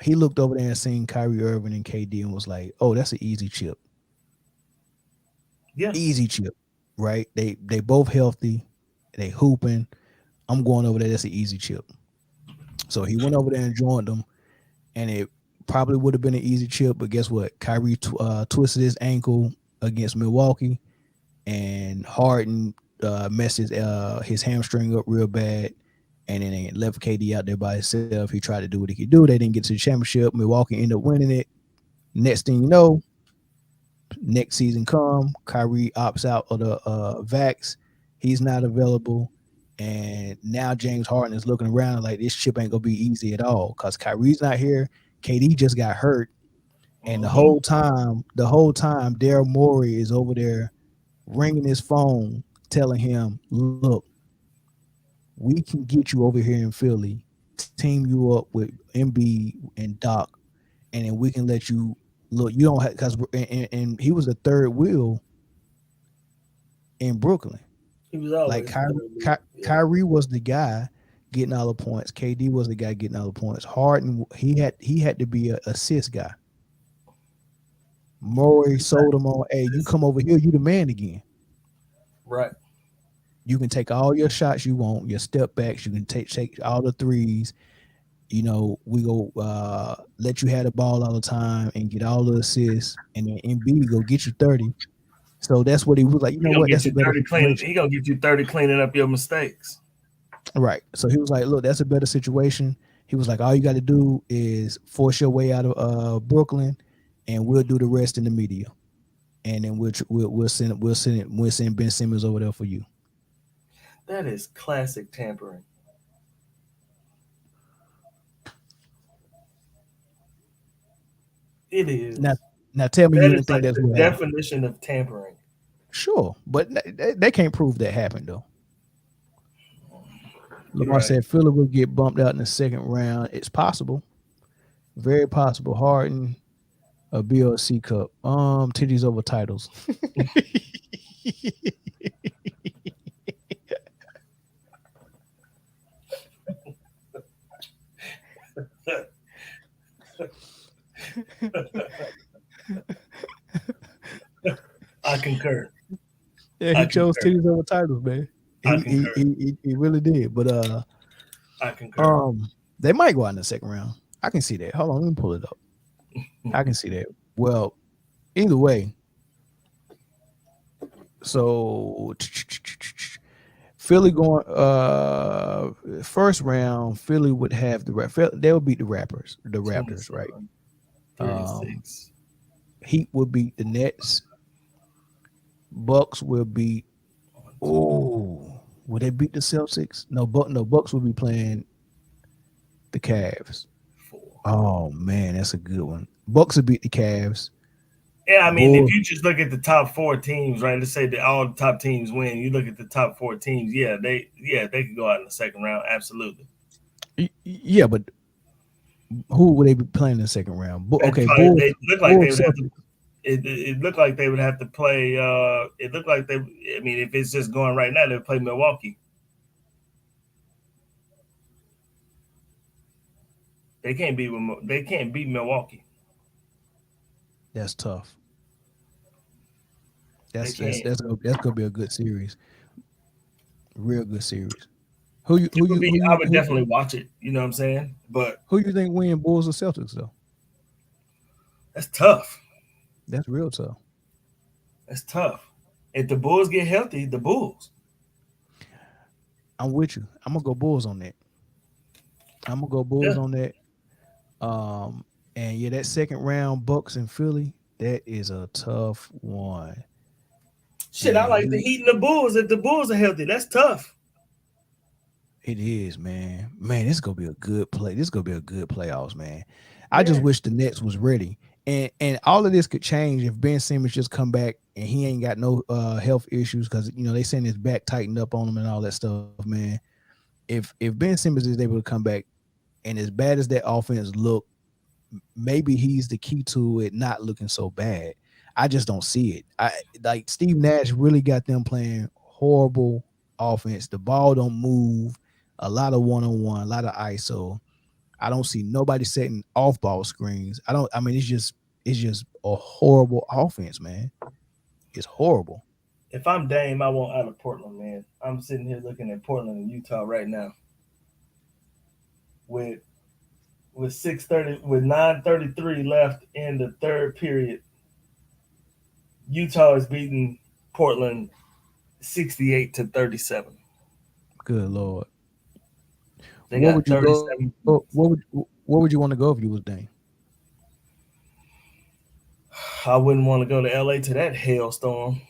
A: he looked over there and seen Kyrie Irving and KD and was like, oh, that's an easy chip.
B: Yeah.
A: Easy chip, right? They both healthy. They hooping. I'm going over there. That's an easy chip. So he went over there and joined them, and it probably would have been an easy chip, but guess what? Kyrie twisted his ankle against Milwaukee, and Harden messed his hamstring up real bad, and then they left KD out there by himself. He tried to do what he could do. They didn't get to the championship. Milwaukee ended up winning it. Next thing you know, next season come, Kyrie opts out of the vax. He's not available. And now James Harden is looking around like this chip ain't going to be easy at all because Kyrie's not here. KD just got hurt. And the whole time, Daryl Morey is over there ringing his phone, telling him, look, we can get you over here in Philly, team you up with Embiid and Doc, and then we can let you look. You don't have because and he was the third wheel in Brooklyn.
B: He was always
A: like Kyrie was the guy getting all the points. KD was the guy getting all the points. Harden, he had to be an assist guy. Morey sold him on, hey, you come over here, you the man again.
B: Right.
A: You can take all your shots you want, your step backs, you can take all the threes. We go let you have the ball all the time and get all the assists, and then Embiid go get you 30. So that's what he was like. You know what? That's a better.
B: He gonna get you 30 cleaning up your mistakes.
A: Right. So he was like, "Look, that's a better situation." He was like, "All you got to do is force your way out of Brooklyn, and we'll do the rest in the media, and then we'll send Ben Simmons over there for you."
B: That is classic tampering. It
A: Now,
B: is.
A: now tell me you
B: That is
A: didn't think
B: like
A: that's
B: the
A: what happened.
B: definition of tampering.
A: Sure, but they can't prove that happened though.
B: You're
A: Lamar
B: right.
A: said Philly will get bumped out in the second round. It's possible, very possible. Harden, a BLC Cup, titties over titles.
B: I concur.
A: Yeah,
B: I
A: he chose
B: concur.
A: titties over titles, man.
B: I
A: He he
B: concur.
A: he, he really did. But
B: I concur.
A: um, they might go out in the second round. I can see that. Hold on, let me pull it up. I can see that. Well, either way, so Philly going first round, Philly would have they would beat the Raptors, right?
B: 27,
A: Um
B: 36.
A: Heat would beat the Nets, Bucks will beat
B: One, two,
A: oh would they beat the Celtics? No, Bucks will be playing the Cavs.
B: 4.
A: Oh man, that's a good one. Bucks will beat the Cavs.
B: Yeah, I mean, if
A: Bulls,
B: you just look at the top four teams, right? Let's say that all the top teams win. You look at the top four teams. Yeah, they could go out in the second round. Absolutely.
A: yeah, but who would they be playing in the second round?
B: And
A: Okay,
B: probably they look like they
A: Bulls,
B: would have to.
A: Celtics.
B: It looked like they would have to play. It looked like they. I mean, if it's just going right now, they would play Milwaukee. They can't beat Milwaukee.
A: That's tough.
B: They
A: That's that's
B: can't.
A: that's gonna, that's gonna be a good series, real good series.
B: It would be. I would definitely watch it. You know what I'm saying? But
A: Who you think win, Bulls or Celtics though?
B: that's tough.
A: That's real tough.
B: That's tough. If the Bulls get healthy, the Bulls.
A: I'm with you. I'm gonna go Bulls on that. I'm gonna go Bulls
B: Yeah.
A: on that. And yeah, that second round, Bucks and Philly, that is a tough one.
B: Shit, I
A: And
B: like the
A: who
B: Heat and the Bulls. If the Bulls are healthy, that's tough.
A: it is, man. Man, this is gonna be a good play. This is gonna be a good playoffs, man. I just
B: Yeah.
A: wish the Nets was ready. And all of this could change if Ben Simmons just come back and he ain't got no health issues because they saying his back tightened up on him and all that stuff, man. If Ben Simmons is able to come back and as bad as that offense look, maybe he's the key to it not looking so bad. I just don't see it. I like Steve Nash really got them playing horrible offense. The ball don't move. A lot of one-on-one, a lot of ISO. I don't see nobody setting off-ball screens. I don't. I mean, it's just a horrible offense, man. It's horrible.
B: If I'm Dame, I want out of Portland, man. I'm sitting here looking at Portland and Utah right now with 6:30 with 9:33 left in the third period. Utah is beating Portland 68-37.
A: Good lord.
B: They
A: What
B: got
A: would you go?
B: 37.
A: What would you want to go if you was Dane?
B: I wouldn't want to go to LA to that hailstorm,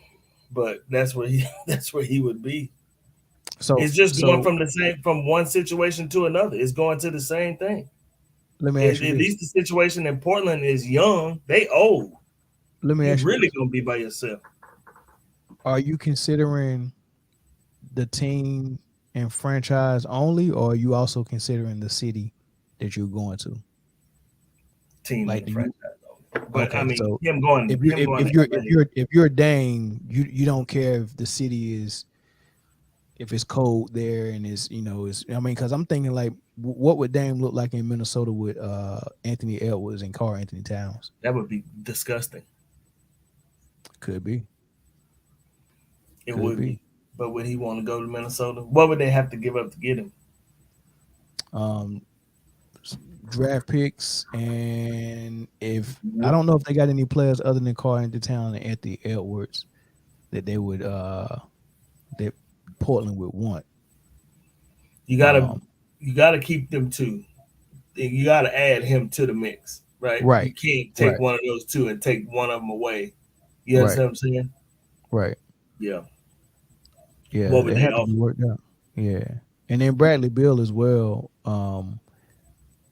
B: but that's where he that's where he would be.
A: So
B: It's just going
A: so
B: from the same from one situation to another. It's going to the same thing.
A: let me
B: At
A: ask you this.
B: least the situation in Portland is young. They old.
A: Let me
B: You
A: ask you
B: really
A: this.
B: gonna be by yourself.
A: Are you considering the team and franchise only, or are you also considering the city that you're going to?
B: Team
A: Like,
B: and
A: do you?
B: franchise. But I
A: Okay,
B: mean,
A: so
B: him going
A: if you
B: him going
A: if
B: to
A: you're if
B: LA.
A: you're if you're Dane, you don't care if the city is if it's cold there and it's it's I mean because I'm thinking like what would Dame look like in Minnesota with Anthony Edwards and Carl Anthony Towns?
B: That would be disgusting.
A: Could be,
B: It
A: could
B: would
A: be.
B: be. But would he want to go to Minnesota? What would they have to give up to get him?
A: Um, Draft picks and if I don't know if they got any players other than Carl Anthony Towns and Anthony Edwards that they would that Portland would want.
B: You gotta
A: Um,
B: you gotta keep them two. You gotta add him to the mix, right? You
A: right,
B: can't take
A: right,
B: one of those two and take one of them away. You
A: right,
B: understand what I'm saying?
A: right.
B: Yeah.
A: Yeah,
B: What would
A: it
B: they
A: had to be
B: offer?
A: worked out. Yeah, and then Bradley Bill as well.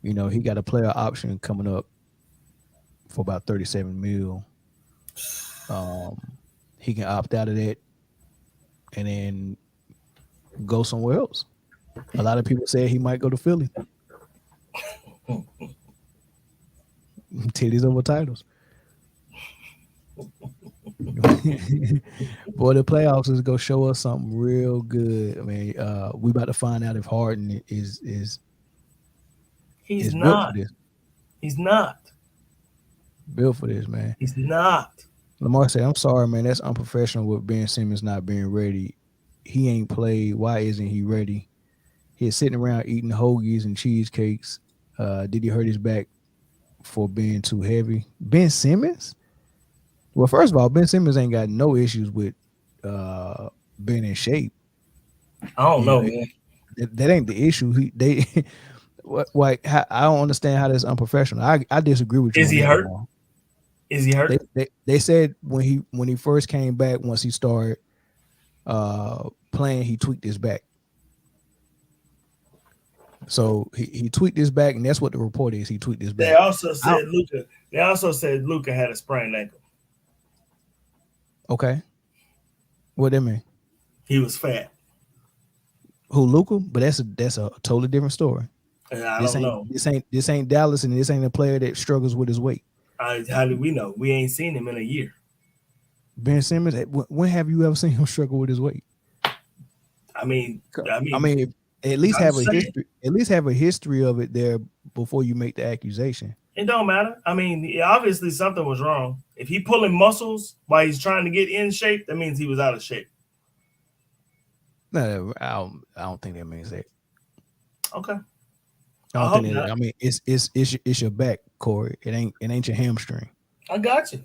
A: He got a player option coming up for about 37 mil. He can opt out of that and then go somewhere else. A lot of people say he might go to Philly. Titties over titles. Boy, the playoffs is gonna show us something real good. I mean, we about to find out if Harden
B: He's
A: is built for
B: not.
A: this.
B: He's not.
A: Built for this, man.
B: He's not.
A: Lamar said, "I'm sorry, man. That's unprofessional with Ben Simmons not being ready. He ain't played. Why isn't he ready? He's sitting around eating hoagies and cheesecakes. Did he hurt his back for being too heavy? Ben Simmons? Well, first of all, Ben Simmons ain't got no issues with being in shape.
B: I don't
A: You
B: know,
A: know,
B: man.
A: that ain't the issue. They like I don't understand how that's unprofessional. I disagree with you
B: Is
A: on
B: he
A: that,
B: hurt?
A: Lamar.
B: Is he hurt?
A: They said when he first came back, once he started playing, he tweaked his back. So he tweaked his back, and that's what the report is. He tweaked his
B: They
A: back.
B: also said Luca. They also said Luca had a sprained ankle.
A: Okay, what that mean?
B: He was fat.
A: Who Luca? But that's a totally different story.
B: And I
A: This
B: don't
A: ain't
B: know.
A: this ain't Dallas, and this ain't a player that struggles with his weight.
B: How do we know? We ain't seen him in a year.
A: Ben Simmons, when have you ever seen him struggle with his weight?
B: I mean,
A: I mean, at least
B: I'm
A: have a
B: saying
A: history. At least have a history of it there before you make the accusation.
B: it don't matter. I mean, obviously something was wrong. If he pulling muscles while he's trying to get in shape, that means he was out of shape.
A: No, I don't think that means that.
B: Okay.
A: I
B: I
A: don't
B: hope
A: think that.
B: not.
A: I mean, it's your back, Corey. It ain't your hamstring,
B: I got you.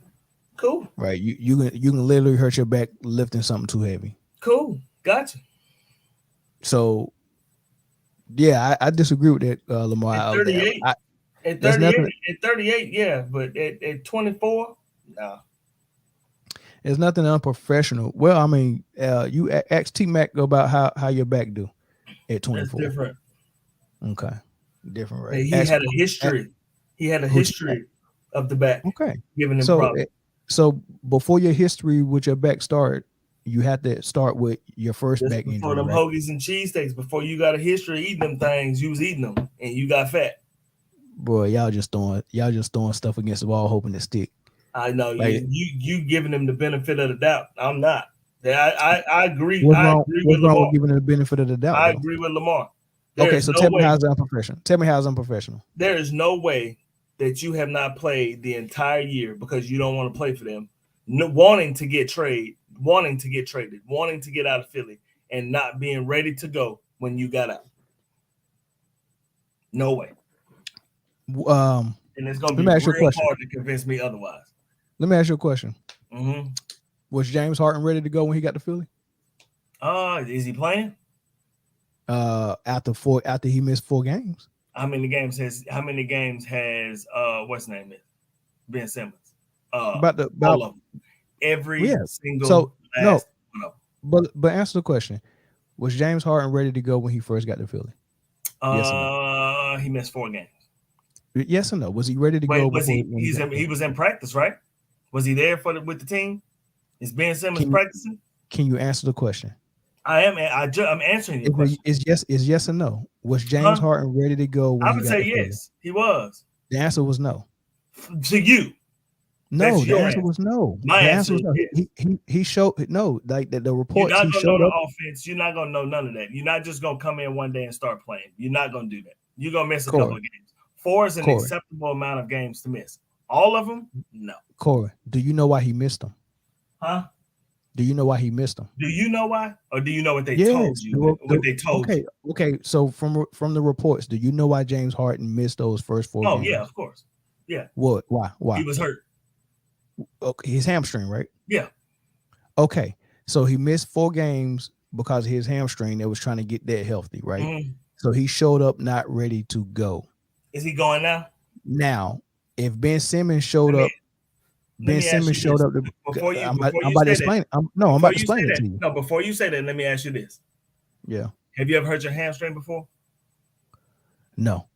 B: Cool.
A: right? You can literally hurt your back lifting something too heavy.
B: Cool. Got you.
A: So yeah, I disagree with that, Lamar.
B: At 38. At
A: There's
B: 38.
A: nothing.
B: At 38, yeah. But at 24, no.
A: There's nothing unprofessional. Well, I mean, you ask T Mac about how your back do at
B: That's
A: 24.
B: different.
A: Okay, different, right?
B: He
A: Ask,
B: had a history. He had a
A: who T-Mac.
B: history of the back
A: Okay,
B: giving him
A: so
B: problems.
A: so before your history with your back started, you had to start with your first
B: Just
A: back
B: before
A: injury,
B: them
A: right?
B: hoagies and cheesesteaks, before you got a history of eating them things, you was eating them and you got fat.
A: Boy, y'all just throwing stuff against the wall, hoping to stick.
B: I know
A: Like,
B: you giving them the benefit of the doubt. I'm not. I agree.
A: what's
B: I
A: wrong?
B: agree with
A: What's wrong
B: Lamar.
A: with giving it the benefit of the doubt,
B: I
A: though?
B: agree with Lamar. There
A: Okay,
B: is
A: so
B: no way.
A: Tell me how it's unprofessional.
B: There is no way that you have not played the entire year because you don't want to play for them, wanting to get traded, wanting to get out of Philly, and not being ready to go when you got out. No way. And it's going to
A: Let
B: be
A: me ask you a
B: real
A: question.
B: hard to convince me otherwise.
A: Let me ask you a question.
B: Mm-hmm.
A: Was James Harden ready to go when he got to Philly?
B: Is he playing?
A: After he missed 4 games.
B: How many games has what's his name is? Ben Simmons? All
A: About
B: of them. Every
A: yeah.
B: single
A: So no,
B: last one of them.
A: but answer the question. Was James Harden ready to go when he first got to Philly? Yes or no?
B: He missed 4 games.
A: Yes or no? Was he ready to
B: Wait,
A: go
B: was
A: before
B: he?
A: when he got
B: He was in practice, right? Was he there with the team? Is Ben Simmons practicing?
A: Can you answer the question?
B: I am. I'm answering your question.
A: Is yes or no? Was James Harden ready to go when
B: I
A: he
B: would
A: got
B: say
A: to Philly?
B: yes. He was.
A: The answer was no.
B: To you,
A: No,
B: that's
A: the
B: your
A: answer was no.
B: My
A: the
B: answer
A: was no.
B: is yes.
A: He showed no, like the
B: You're
A: reports
B: not
A: he
B: gonna
A: showed
B: know
A: up.
B: the offense. You're not gonna know none of that. You're not just gonna come in one day and start playing. You're not gonna do that. You're gonna miss a couple of games. 4 is an acceptable amount of games to miss. All of them, no.
A: Corey, do you know why he missed them?
B: Huh?
A: Do you know why he missed them?
B: Do you know why, or do you know what they told you? What they told you?
A: Okay. So from the reports, do you know why James Harden missed those first 4 games?
B: Oh yeah, of course. Yeah.
A: What? Why?
B: He was hurt.
A: Okay, his hamstring, right?
B: Yeah.
A: Okay, so he missed 4 games because of his hamstring that was trying to get that healthy, right?
B: Mm-hmm.
A: So he showed up not ready to go.
B: Is he going now?
A: Now, if Ben Simmons showed
B: Let me
A: up,
B: let
A: Ben
B: me ask
A: Simmons
B: you
A: showed
B: this.
A: up.
B: Before
A: I'm
B: you
A: about to
B: say that,
A: explain it. I'm about to explain it to you.
B: before you say that, let me ask you this.
A: Yeah.
B: Have you ever hurt your hamstring before?
A: No.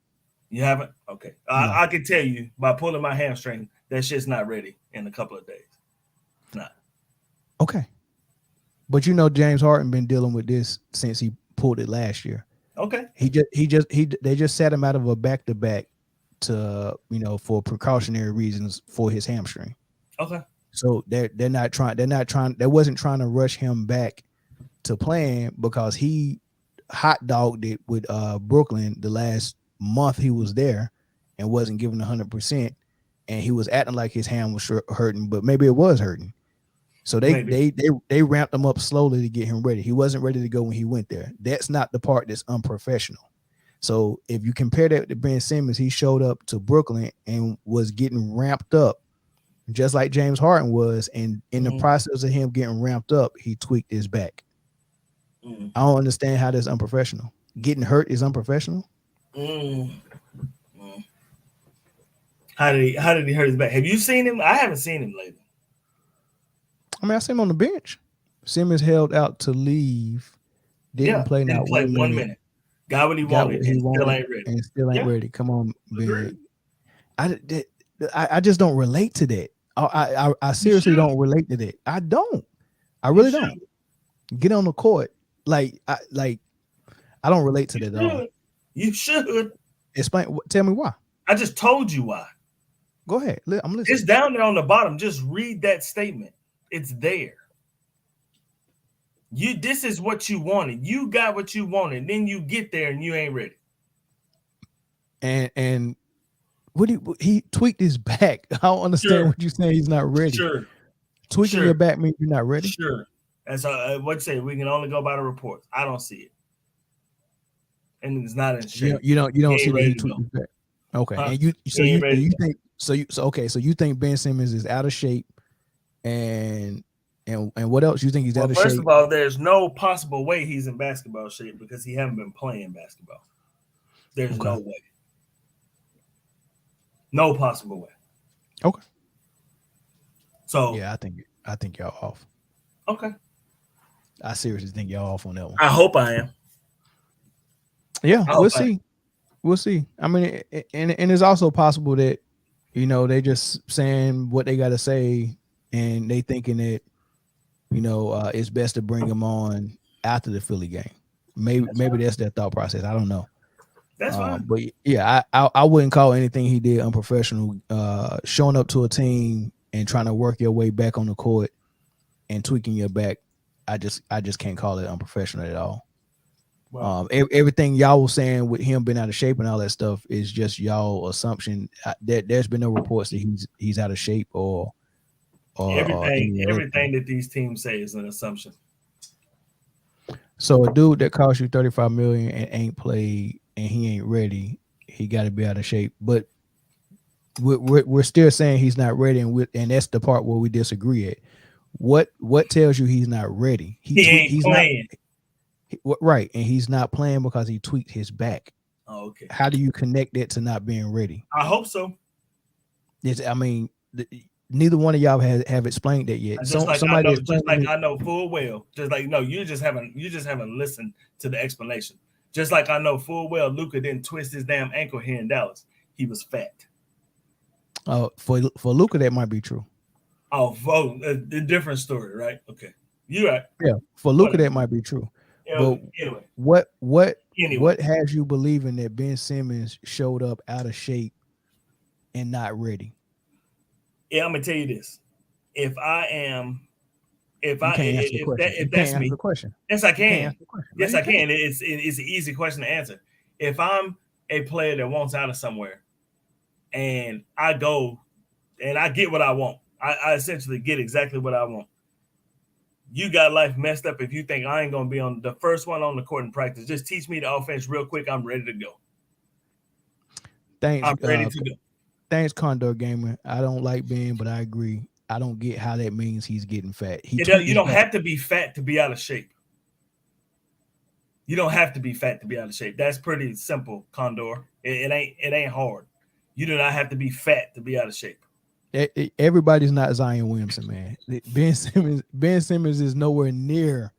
B: You haven't? Okay.
A: No.
B: I can tell you by pulling my hamstring, that shit's not ready in a couple of days. It's not.
A: Okay. But you know, James Harden been dealing with this since he pulled it last year.
B: Okay.
A: They just set him out of a back to back to for precautionary reasons for his hamstring.
B: Okay.
A: So they wasn't trying to rush him back to playing because he hot dogged it with Brooklyn the last month he was there and wasn't giving 100%, and he was acting like his hand was hurting, but maybe it was hurting. So
B: Maybe.
A: they ramped him up slowly to get him ready. He wasn't ready to go when he went there. That's not the part that's unprofessional. So if you compare that to Ben Simmons, he showed up to Brooklyn and was getting ramped up just like James Harden was. And in the process of him getting ramped up, he tweaked his back. I don't understand how that's unprofessional. Getting hurt is unprofessional.
B: Mm. Mm. How did he hurt his back? Have you seen him? I haven't seen him lately.
A: I mean, I see him on the bench. Simmons held out to leave. Didn't play
B: Didn't
A: not
B: play
A: 1 minute.
B: Got what he wanted and still ain't ready.
A: And still ain't ready. Come on, Ben.
B: Agreed.
A: I just don't relate to that. I seriously don't relate to that. I don't. I really don't. Get on the court. I don't relate to that at all.
B: You should.
A: Explain. Tell me why.
B: I just told you why.
A: Go ahead. I'm listening.
B: It's down there on the bottom. Just read that statement. It's there. This is what you wanted. You got what you wanted. Then you get there and you ain't ready.
A: And what he tweaked his back. I don't understand what you're saying. He's not ready.
B: Sure.
A: Tweaking your back means you're not ready.
B: Sure. And so what you say? We can only go by the reports. I don't see it, and it's not in shape.
A: You don't see that he tweaked his back. Okay, and you think Ben Simmons is out of shape, and what else you think he's out of shape?
B: First of all, there's no possible way he's in basketball shape because he haven't been playing basketball. There's no way. No possible way.
A: Okay.
B: So
A: yeah, I think y'all off.
B: Okay.
A: I seriously think y'all off on that one.
B: I hope I am.
A: Yeah, we'll see. We'll see. I mean, and it's also possible that they just saying what they got to say, and they thinking that it's best to bring him on after the Philly game. Maybe that's their thought process. I don't know.
B: That's fine.
A: But yeah, I wouldn't call anything he did unprofessional. Showing up to a team and trying to work your way back on the court and tweaking your back, I just can't call it unprofessional at all. Wow. Everything y'all was saying with him being out of shape and all that stuff is just y'all assumption. There's been no reports that he's out of shape or
B: everything that these teams say is an assumption.
A: So a dude that cost you $35 million and ain't played and he ain't ready, he got to be out of shape. But we're still saying he's not ready, and that's the part where we disagree at. What tells you he's not ready?
B: He's playing.
A: Right, and he's not playing because he tweaked his back.
B: Oh, okay.
A: How do you connect that to not being ready?
B: I hope so.
A: Neither one of y'all have explained that yet.
B: I know full well. You just haven't listened to the explanation. Just like I know full well, Luka didn't twist his damn ankle here in Dallas. He was fat.
A: For Luka, that might be true.
B: A different story, right? Okay, you're right.
A: Yeah, for Luka, that might be true. But
B: anyway,
A: what has you believing that Ben Simmons showed up out of shape and not ready?
B: Yeah, I'm gonna tell you this. If that's me, yes, I can. Yes, I can. It's an easy question to answer. If I'm a player that wants out of somewhere, and I go and I get what I want, I essentially get exactly what I want. You got life messed up if you think I ain't gonna be on the first one on the court in practice. Just teach me the offense real quick. I'm ready to go.
A: I'm
B: ready to go.
A: Thanks, Condor Gamer. I don't like Ben, but I agree. I don't get how that means he's getting fat.
B: You don't have to be fat to be out of shape. You don't have to be fat to be out of shape. That's pretty simple, Condor. It ain't hard. You do not have to be fat to be out of shape.
A: Everybody's not Zion Williamson, man. Ben Simmons is nowhere near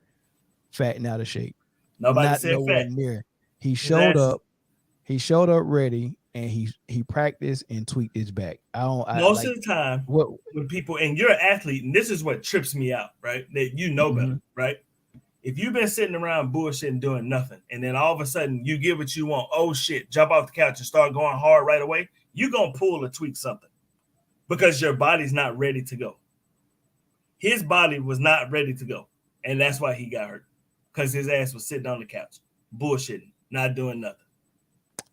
A: fat and out of shape.
B: Nobody
A: Not
B: said
A: nowhere
B: fat.
A: near. He
B: His
A: showed
B: ass is
A: up. He showed up ready, and he practiced and tweaked his back. I
B: most
A: like
B: of the time
A: what.
B: when people, and you're an athlete, and this is what trips me out, right? That you know better, right? If you've been sitting around bullshitting doing nothing, and then all of a sudden you get what you want, oh shit, jump off the couch and start going hard right away, you're gonna pull or tweak something because your body's not ready to go. His body was not ready to go, and that's why he got hurt because his ass was sitting on the couch, bullshitting, not doing nothing.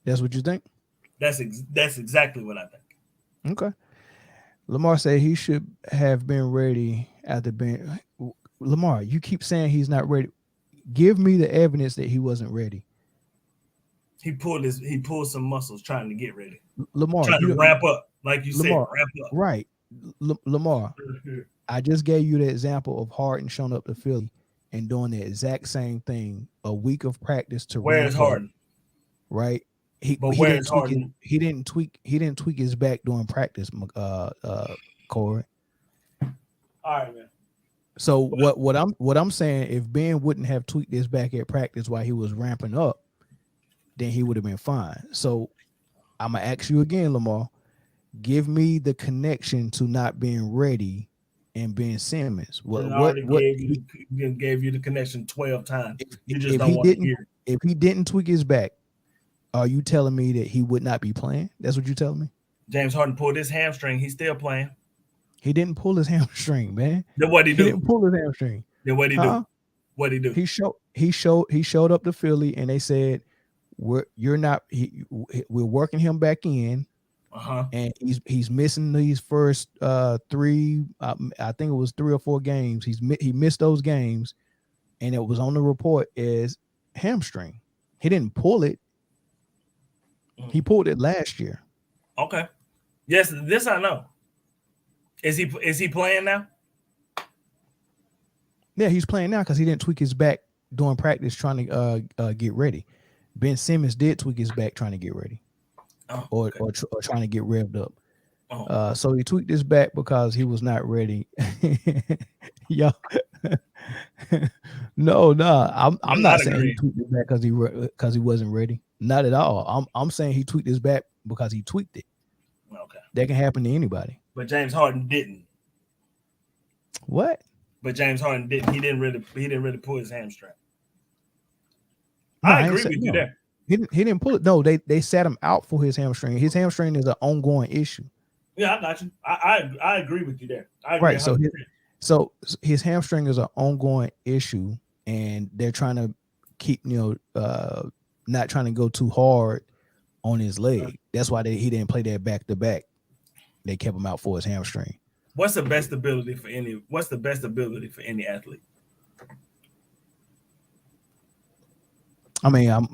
A: That's what you think?
B: That's exactly what I think.
A: Okay. Lamar said he should have been ready at the bench. Lamar, you keep saying he's not ready. Give me the evidence that he wasn't ready.
B: He pulled some muscles trying to get ready.
A: Lamar,
B: Trying to ramp up, like you
A: Lamar,
B: said, ramp up.
A: Right. Lamar, I just gave you the example of Harden showing up to Philly and doing the exact same thing. A week of practice to
B: Where is Harden?
A: Right. He didn't tweak his back during practice, Corey.
B: All right, man.
A: So what I'm saying, if Ben wouldn't have tweaked his back at practice while he was ramping up, then he would have been fine. So I'm gonna ask you again, Lamar. Give me the connection to not being ready and Ben Simmons.
B: Gave you the connection 12 times. You just
A: if
B: don't
A: he
B: want to
A: didn't
B: hear it.
A: if he didn't tweak his back, are you telling me that he would not be playing? That's what you're telling me?
B: James Harden pulled his hamstring. He's still playing.
A: He didn't pull his hamstring, man.
B: Then what he do?
A: He didn't pull his hamstring.
B: Then what he do? What he do?
A: He showed up to Philly and they said, we're working him back in. And he's missing these first three. I think it was 3 or 4 games. He missed those games, and it was on the report as hamstring. He didn't pull it. He pulled it last year.
B: Okay. Yes, this I know. Is he playing now?
A: Yeah, he's playing now because he didn't tweak his back during practice trying to get ready. Ben Simmons did tweak his back trying to get ready. Or trying to get revved up. So he tweaked his back because he was not ready. Yo, no, I'm not saying he tweaked his back because he wasn't ready. Not at all. I'm saying he tweaked his back because he tweaked it.
B: Okay,
A: that can happen to anybody.
B: But James Harden didn't.
A: What?
B: But James Harden didn't. He didn't really pull his hamstring.
A: No,
B: I agree with you there.
A: He didn't pull it. No, they sat him out for his hamstring. His hamstring is an ongoing issue.
B: Yeah, I got you. I agree with you there. I agree.
A: Right. So his hamstring is an ongoing issue, and they're trying to keep not trying to go too hard on his leg. That's why he didn't play that back to back. They kept him out for his hamstring.
B: What's the best ability for any athlete?
A: I mean, I'm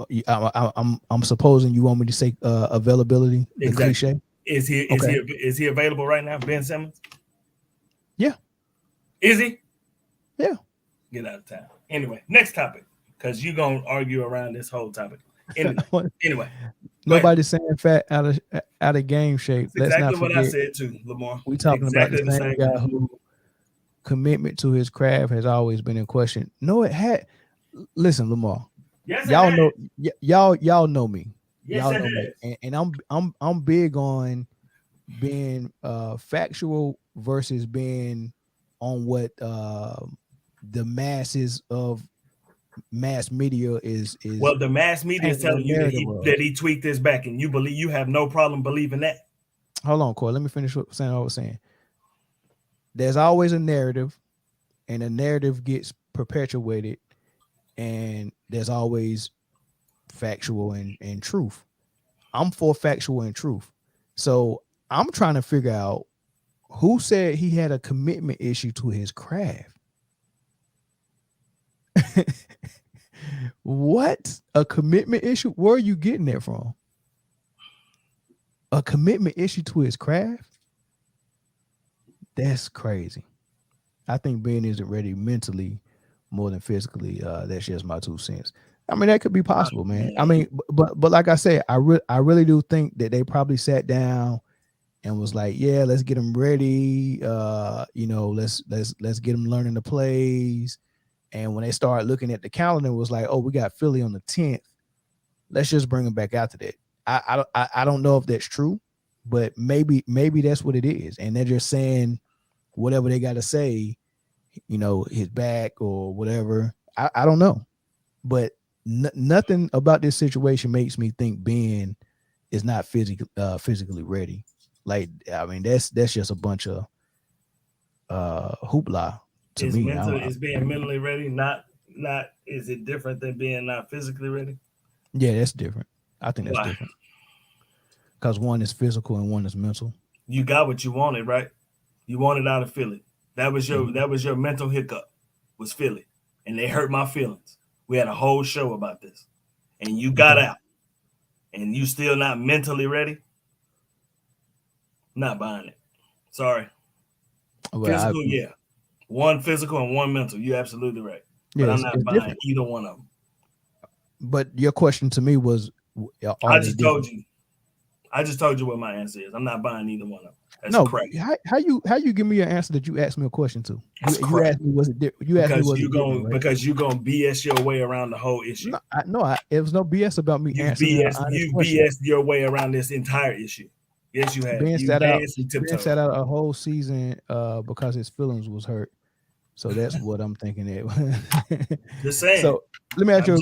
A: supposing you want me to say availability. The
B: exactly.
A: Cliche.
B: Is he available right now, Ben Simmons?
A: Yeah.
B: Is he?
A: Yeah.
B: Get out of town. Anyway, next topic, because you're gonna argue around this whole topic. Anyway.
A: Nobody's saying fat out of game shape.
B: That's exactly what I said too, Lamar.
A: We talking exactly about the same guy who commitment to his craft has always been in question. No, it had. Listen, Lamar.
B: Yes,
A: y'all know y'all know me.
B: Yes,
A: y'all know me. And I'm big on being factual versus being on what the masses of mass media is.
B: Well, the mass media is telling you that he tweaked his back, and you have no problem believing that.
A: Hold on, Corey. Let me finish what I was saying. There's always a narrative, and the narrative gets perpetuated, and there's always factual and truth. I'm for factual and truth. So I'm trying to figure out who said he had a commitment issue to his craft. What? A commitment issue? Where are you getting that from? A commitment issue to his craft? That's crazy. I think Ben isn't ready mentally more than physically. That's just my 2 cents. I mean, that could be possible, man. I mean, but like I said, I really do think that they probably sat down and was like, yeah, let's get them ready. Let's get them learning the plays. And when they started looking at the calendar, it was like, oh, we got Philly on the 10th. Let's just bring them back after that. I don't know if that's true, but maybe that's what it is. And they're just saying whatever they got to say, his back or whatever. I don't know, but nothing about this situation makes me think Ben is not physically ready. Like, I mean, that's just a bunch of hoopla to me.
B: Is being mentally ready not is it different than being not physically ready?
A: Yeah, that's different. I think that's different because one is physical and one is mental.
B: You got what you wanted, right? You wanted out of Philly. That was your mental hiccup, was Philly, and they hurt my feelings. We had a whole show about this, and you got out, and you still not mentally ready. Not buying it. Sorry. Well, physical, yeah. One physical and one mental. You're absolutely right. But I'm not buying either one of them.
A: But your question to me was,
B: I just told you what my answer is. I'm not buying either one of them. That's crap.
A: How you give me an answer that you asked me a question to? You asked me was it
B: because you're gonna BS your way around the whole issue.
A: It was no BS about me answering.
B: You BS your way around this entire issue. Yes, you have.
A: Ben sat out a whole season because his feelings was hurt. So that's what I'm thinking.
B: Just saying.
A: So let me ask you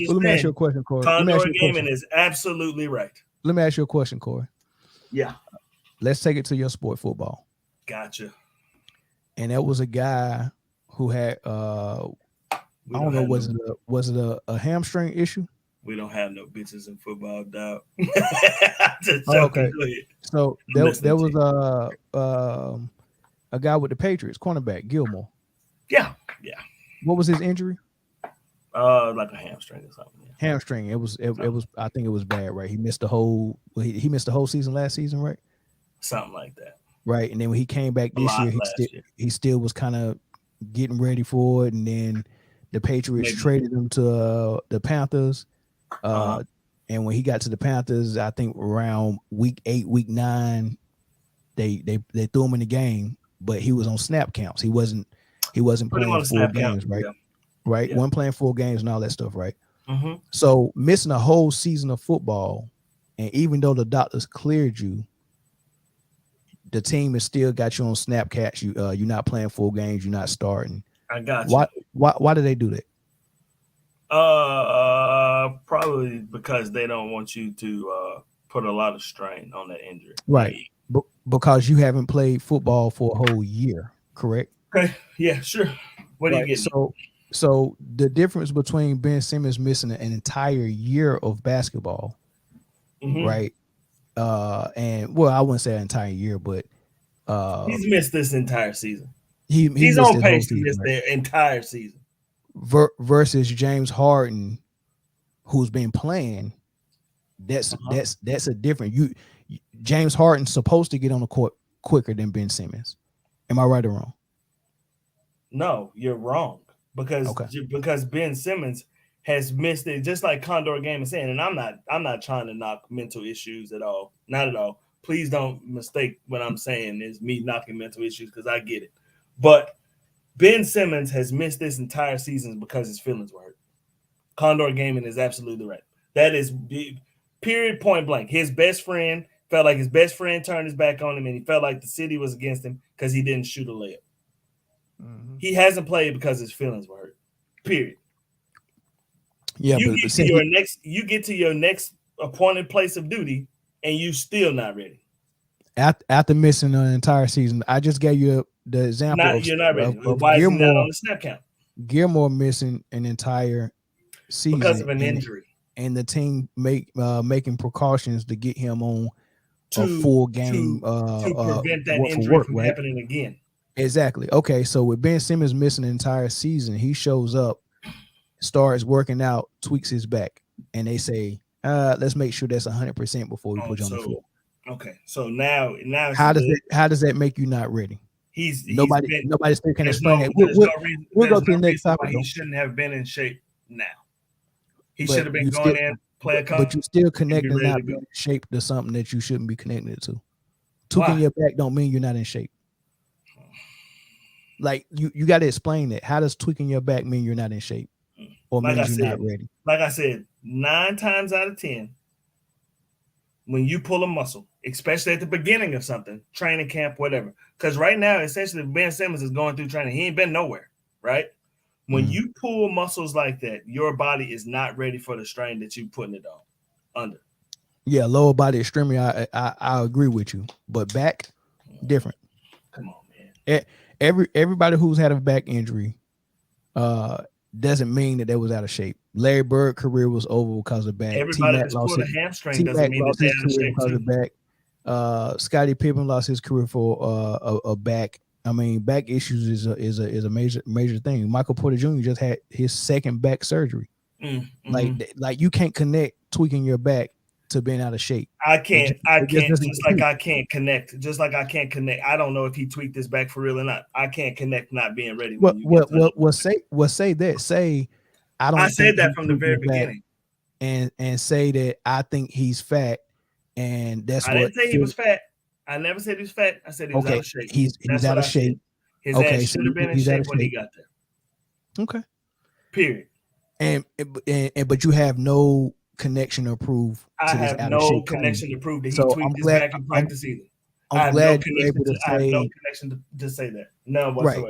A: a question, Corey.
B: Condor Gaming is absolutely right.
A: Let me ask you a question, Corey.
B: Yeah.
A: Let's take it to your sport, football.
B: Gotcha.
A: And that was a guy who had I don't know, was it a hamstring issue?
B: We don't have no bitches in football, dog.
A: Okay. So there was a guy with the Patriots, cornerback Gilmore.
B: Yeah.
A: What was his injury?
B: Like a hamstring or something. Yeah.
A: Hamstring. It was. I think it was bad, right? He missed the whole. He missed the whole season last season, right?
B: Something like that.
A: Right, and then when he came back this year, he still was kind of getting ready for it, and then the Patriots traded him to the Panthers. And when he got to the Panthers, I think around week 8, week 9, they threw him in the game, but he was on snap counts. He wasn't playing full games, right? Yeah. Right, yeah. Wasn't playing full games and all that stuff, right?
B: Mm-hmm.
A: So missing a whole season of football, and even though the doctors cleared you, the team has still got you on snap counts. You're not playing full games. You're not starting.
B: I got you.
A: Why do they do that?
B: Probably because they don't want you to put a lot of strain on that injury.
A: Right. Because you haven't played football for a whole year, correct?
B: Okay. Yeah, sure. What do you get?
A: So the difference between Ben Simmons missing an entire year of basketball,
B: mm-hmm.
A: right? And well, I wouldn't say an entire year, but
B: he's missed this entire season.
A: He's
B: on pace to miss the entire season.
A: Versus James Harden, who's been playing. That's a different. James Harden's supposed to get on the court quicker than Ben Simmons. Am I right or wrong?
B: No, you're wrong. Because Ben Simmons has missed it, just like Condor Game is saying, and I'm not trying to knock mental issues at all. Not at all. Please don't mistake what I'm saying is me knocking mental issues, because I get it. But Ben Simmons has missed this entire season because his feelings were hurt. Condor Gaming is absolutely right. That is period, point blank. His best friend felt like his best friend turned his back on him, and he felt like the city was against him because he didn't shoot a layup. Mm-hmm. He hasn't played because his feelings were hurt. Period.
A: Yeah,
B: you get to your next appointed place of duty, and you still not ready.
A: After missing an entire season, I just gave you the example.
B: You're not ready. Why is he not on the snap count?
A: Gilmore missing an entire season
B: because of an injury,
A: and the team making precautions to get him on a full game
B: to prevent that injury from happening again.
A: Exactly. Okay, so with Ben Simmons missing an entire season, he shows up, starts working out, tweaks his back, and they say, let's make sure that's 100% before we put you on the floor.
B: Okay, so now
A: how does that make you not ready? Nobody still can explain it. We'll go to the next topic.
B: He shouldn't have been in shape now. He should
A: but
B: have been
A: you still
B: going in, playing
A: but you
B: comfortable,
A: still
B: and be
A: connecting
B: ready to
A: not being
B: go.
A: in shape to something that you shouldn't be connected to. Tweaking
B: Why?
A: your back don't mean you're not in shape. Like you got to explain that. How does tweaking your back mean you're not in shape or
B: Like I
A: means you're not
B: said,
A: ready?
B: 9 times out of 10, when you pull a muscle, especially at the beginning of something, training camp, whatever. Because right now, essentially, Ben Simmons is going through training. He ain't been nowhere, right? When
A: Mm.
B: you pull muscles like that, your body is not ready for the strain that you're putting it on under.
A: Yeah, lower body extremity. I agree with you, but back different.
B: Come on, man.
A: Everybody who's had a back injury uh doesn't mean that they was out of shape. Larry Bird career was over because of back.
B: Everybody that's pulled a hamstring
A: T
B: doesn't
A: Mac
B: mean that
A: lost
B: they're
A: his
B: out of
A: career
B: shape
A: because
B: too.
A: of back. Scottie Pippen lost his career for a back. I mean, back issues is a major thing. Michael Porter Jr. just had his second back surgery. Like you can't connect tweaking your back to being out of shape.
B: I can't. I
A: It just
B: can't.
A: doesn't
B: Just like
A: compute.
B: I can't connect. Just like I can't connect. I don't know if he tweaked his back for real or not. I can't connect not being ready when you get touched.
A: Say that. Say I
B: I
A: don't
B: said
A: think
B: that
A: he
B: from the
A: tweaked
B: very
A: his back,
B: beginning.
A: and say that I think he's fat, and that's
B: I
A: what
B: didn't say he was fat. I never said he was fat. I said he was out
A: okay.
B: of shape.
A: He's
B: That's
A: out
B: what
A: of
B: I said.
A: shape.
B: His ass
A: Okay, so
B: should have been in
A: he's out
B: shape
A: of
B: when he
A: shape.
B: got there.
A: Okay,
B: Period.
A: and but you have no connection or proof
B: I
A: to this
B: have
A: out of
B: no
A: shape claim.
B: connection to prove that he
A: So
B: tweaked his back in practice either. I
A: I'm
B: have no
A: glad you're
B: connection
A: able to
B: to. I have no
A: say
B: connection to say that. None
A: right,
B: whatsoever.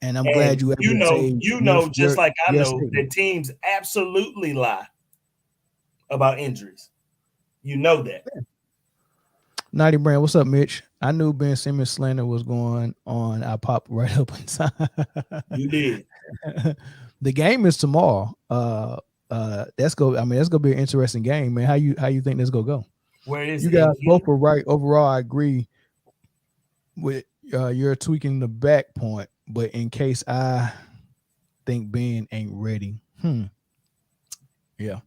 A: and I'm glad
B: And
A: you're able to say
B: just like I
A: your
B: know
A: statement.
B: that teams absolutely lie about injuries. You know that.
A: Naughty Brand, what's up, Mitch? I knew Ben Simmons slander was going on. I popped right up in time.
B: You did.
A: The game is tomorrow. That's go. I mean, that's gonna be an interesting game, man. How you think this gonna go?
B: Where is
A: You
B: it in
A: guys both
B: Philly?
A: were right. Overall, I agree with you're tweaking the back point, but in case I think Ben ain't ready, yeah,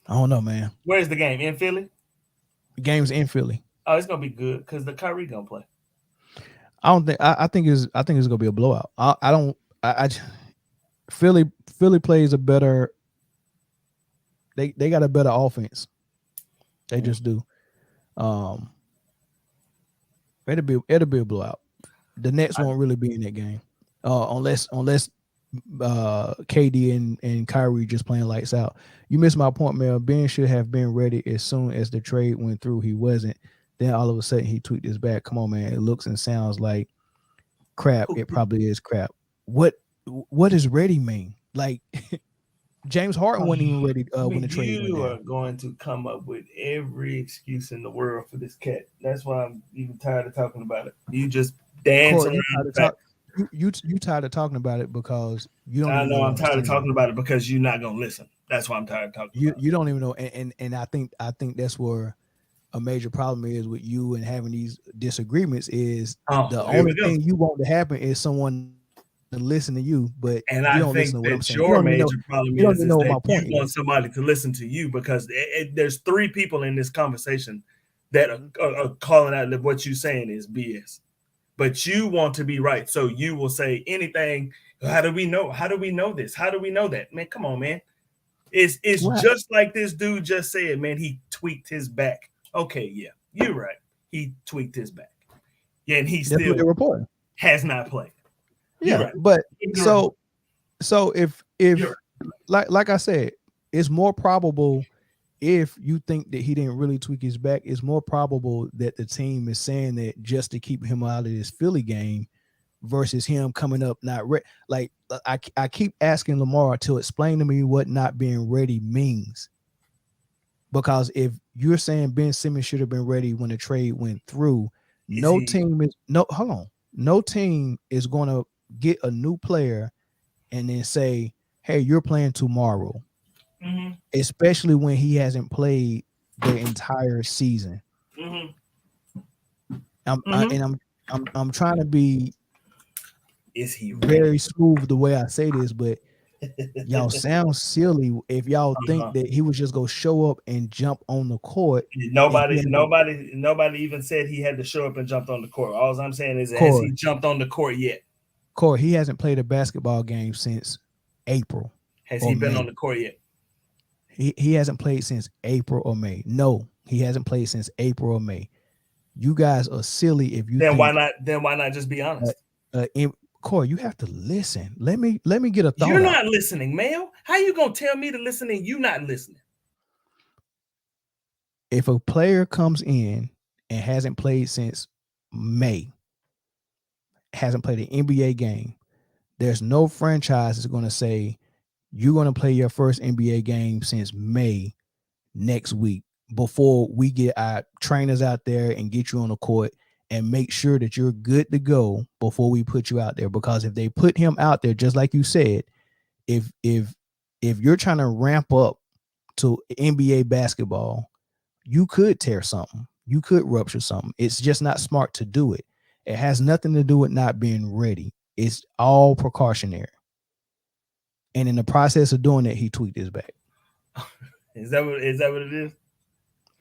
A: I don't know, man.
B: Where's the game in Philly?
A: The game's in Philly.
B: Oh, it's gonna be good because the Kyrie gonna play.
A: I don't think. I think it's gonna be a blowout. I don't. I Philly plays a better. They got a better offense. They just do. Um, it'll be a blowout. The Nets won't really be in that game, unless KD and Kyrie just playing lights out. You missed my point, man. Ben should have been ready as soon as the trade went through. He wasn't. Then all of a sudden he tweaked his back. Come on, man. It looks and sounds like crap. It probably is crap. What does ready mean? Like James Harden wasn't even ready when the trade went
B: You are
A: down.
B: going to come up with every excuse in the world for this cat. That's why I'm even tired of talking about it. You just dance
A: Corey,
B: around the fact.
A: you tired of talking about it because you don't
B: I
A: even know
B: know
A: what
B: I'm
A: I'm
B: tired of
A: saying.
B: talking about it because you're not gonna listen. That's why I'm tired of talking about
A: You don't even know, and I think that's where a major problem is with you and having these disagreements is
B: it. Oh,
A: the
B: well, here
A: only
B: we go.
A: thing you want to happen is someone to listen to you, but you don't
B: And
A: listen
B: I
A: to what I'm
B: think
A: saying.
B: that
A: You don't even
B: your
A: know.
B: major
A: You
B: problem
A: don't even know
B: is
A: what my
B: that
A: point
B: you
A: is.
B: want somebody to listen to you because there's 3 people in this conversation that are calling out that what you're saying is BS. But you want to be right, so you will say anything. How do we know? How do we know this? How do we know that? Man, come on, man. It's
A: Right.
B: just like this dude just said, man. He tweaked his back. Okay, yeah, you're right. He tweaked his back. Yeah, and he
A: That's what
B: still
A: they're reporting.
B: has not played. You're
A: Yeah,
B: right.
A: but
B: You're right.
A: so if
B: You're
A: like I said, it's more probable if you think that he didn't really tweak his back, it's more probable that the team is saying that just to keep him out of this Philly game versus him coming up not ready. Like I keep asking Lamar to explain to me what not being ready means. Because if you're saying Ben Simmons should have been ready when the trade went through,
B: Is he?
A: hold on. No team is going to get a new player and then say, "Hey, you're playing tomorrow."
B: Mm-hmm,
A: Especially when he hasn't played the entire season.
B: mm-hmm,
A: I'm I,
B: mm-hmm.
A: and I'm trying to be
B: Is he ready?
A: very smooth the way I say this, but y'all sound silly if y'all think
B: Uh-huh.
A: that he was just gonna show up and jump on the court and he
B: Nobody,
A: had to
B: nobody, nobody even said he had to show up and jumped on the court. All I'm saying is, has he
A: Corey.
B: jumped on the court yet?
A: Corey, he hasn't played a basketball game since April
B: Has
A: or
B: he been on
A: May.
B: the court yet?
A: He hasn't played since April or May. No, he hasn't played since April or May. You guys are silly if you
B: Then why
A: think.
B: not? Then why not just be honest?
A: Corey, you have to listen. Let me get a thought
B: You're
A: out.
B: not listening, Mel. How you gonna tell me to listen and you not listening?
A: If a player comes in and hasn't played since May, hasn't played an NBA game, there's no franchise that's going to say you're going to play your first NBA game since May next week before we get our trainers out there and get you on the court and make sure that you're good to go before we put you out there. Because if they put him out there, just like you said, if you're trying to ramp up to NBA basketball, you could tear something. You could rupture something. It's just not smart to do it. It has nothing to do with not being ready. It's all precautionary. And in the process of doing it, he tweaked his back.
B: Is that what it is?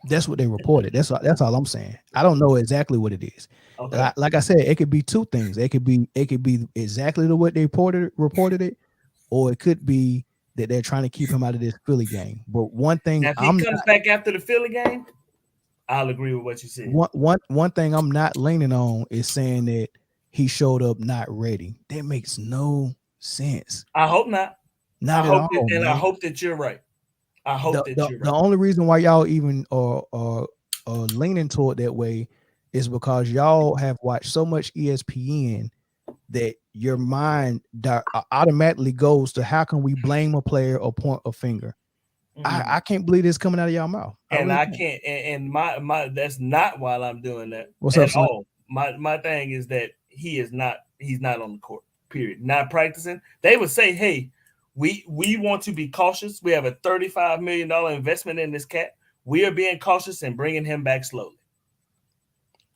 A: That's what they reported. That's all I'm saying. I don't know exactly what it is.
B: Okay.
A: Like I said, it could be two things. It could be exactly the what they reported it, or it could be that they're trying to keep him out of this Philly game. But one thing,
B: now, if he comes back after the Philly game, I'll agree with what you said.
A: One thing I'm not leaning on is saying that he showed up not ready. That makes no sense.
B: I hope not. I hope that you're right. I hope that you're right.
A: The only reason why y'all even are leaning toward that way is because y'all have watched so much ESPN that your mind automatically goes to how can we blame a player or point a finger. Mm-hmm. I can't believe this coming out of y'all mouth.
B: And I can't. And my that's not why I'm doing that.
A: What's up, son?
B: My thing is that he's not on the court. Period. Not practicing. They would say, hey, we want to be cautious. We have a $35 million investment in this cat. We are being cautious and bringing him back slowly.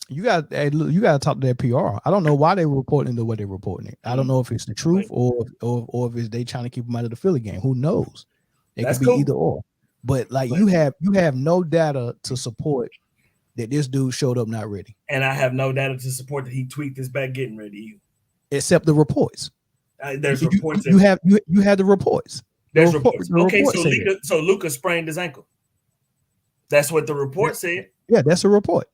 B: You got
A: to talk to their PR. I don't know why they're reporting the way they're reporting it. I don't know if it's the truth or if it's they trying to keep him out of the Philly game. Who knows? It could be either or. But you have no data to support that this dude showed up not ready.
B: And I have no data to support that he tweaked his back getting ready.
A: Except the reports.
B: There's reports.
A: You have the reports.
B: There's reports. Okay, so Luka sprained his ankle. That's what the report said.
A: Yeah, that's a report.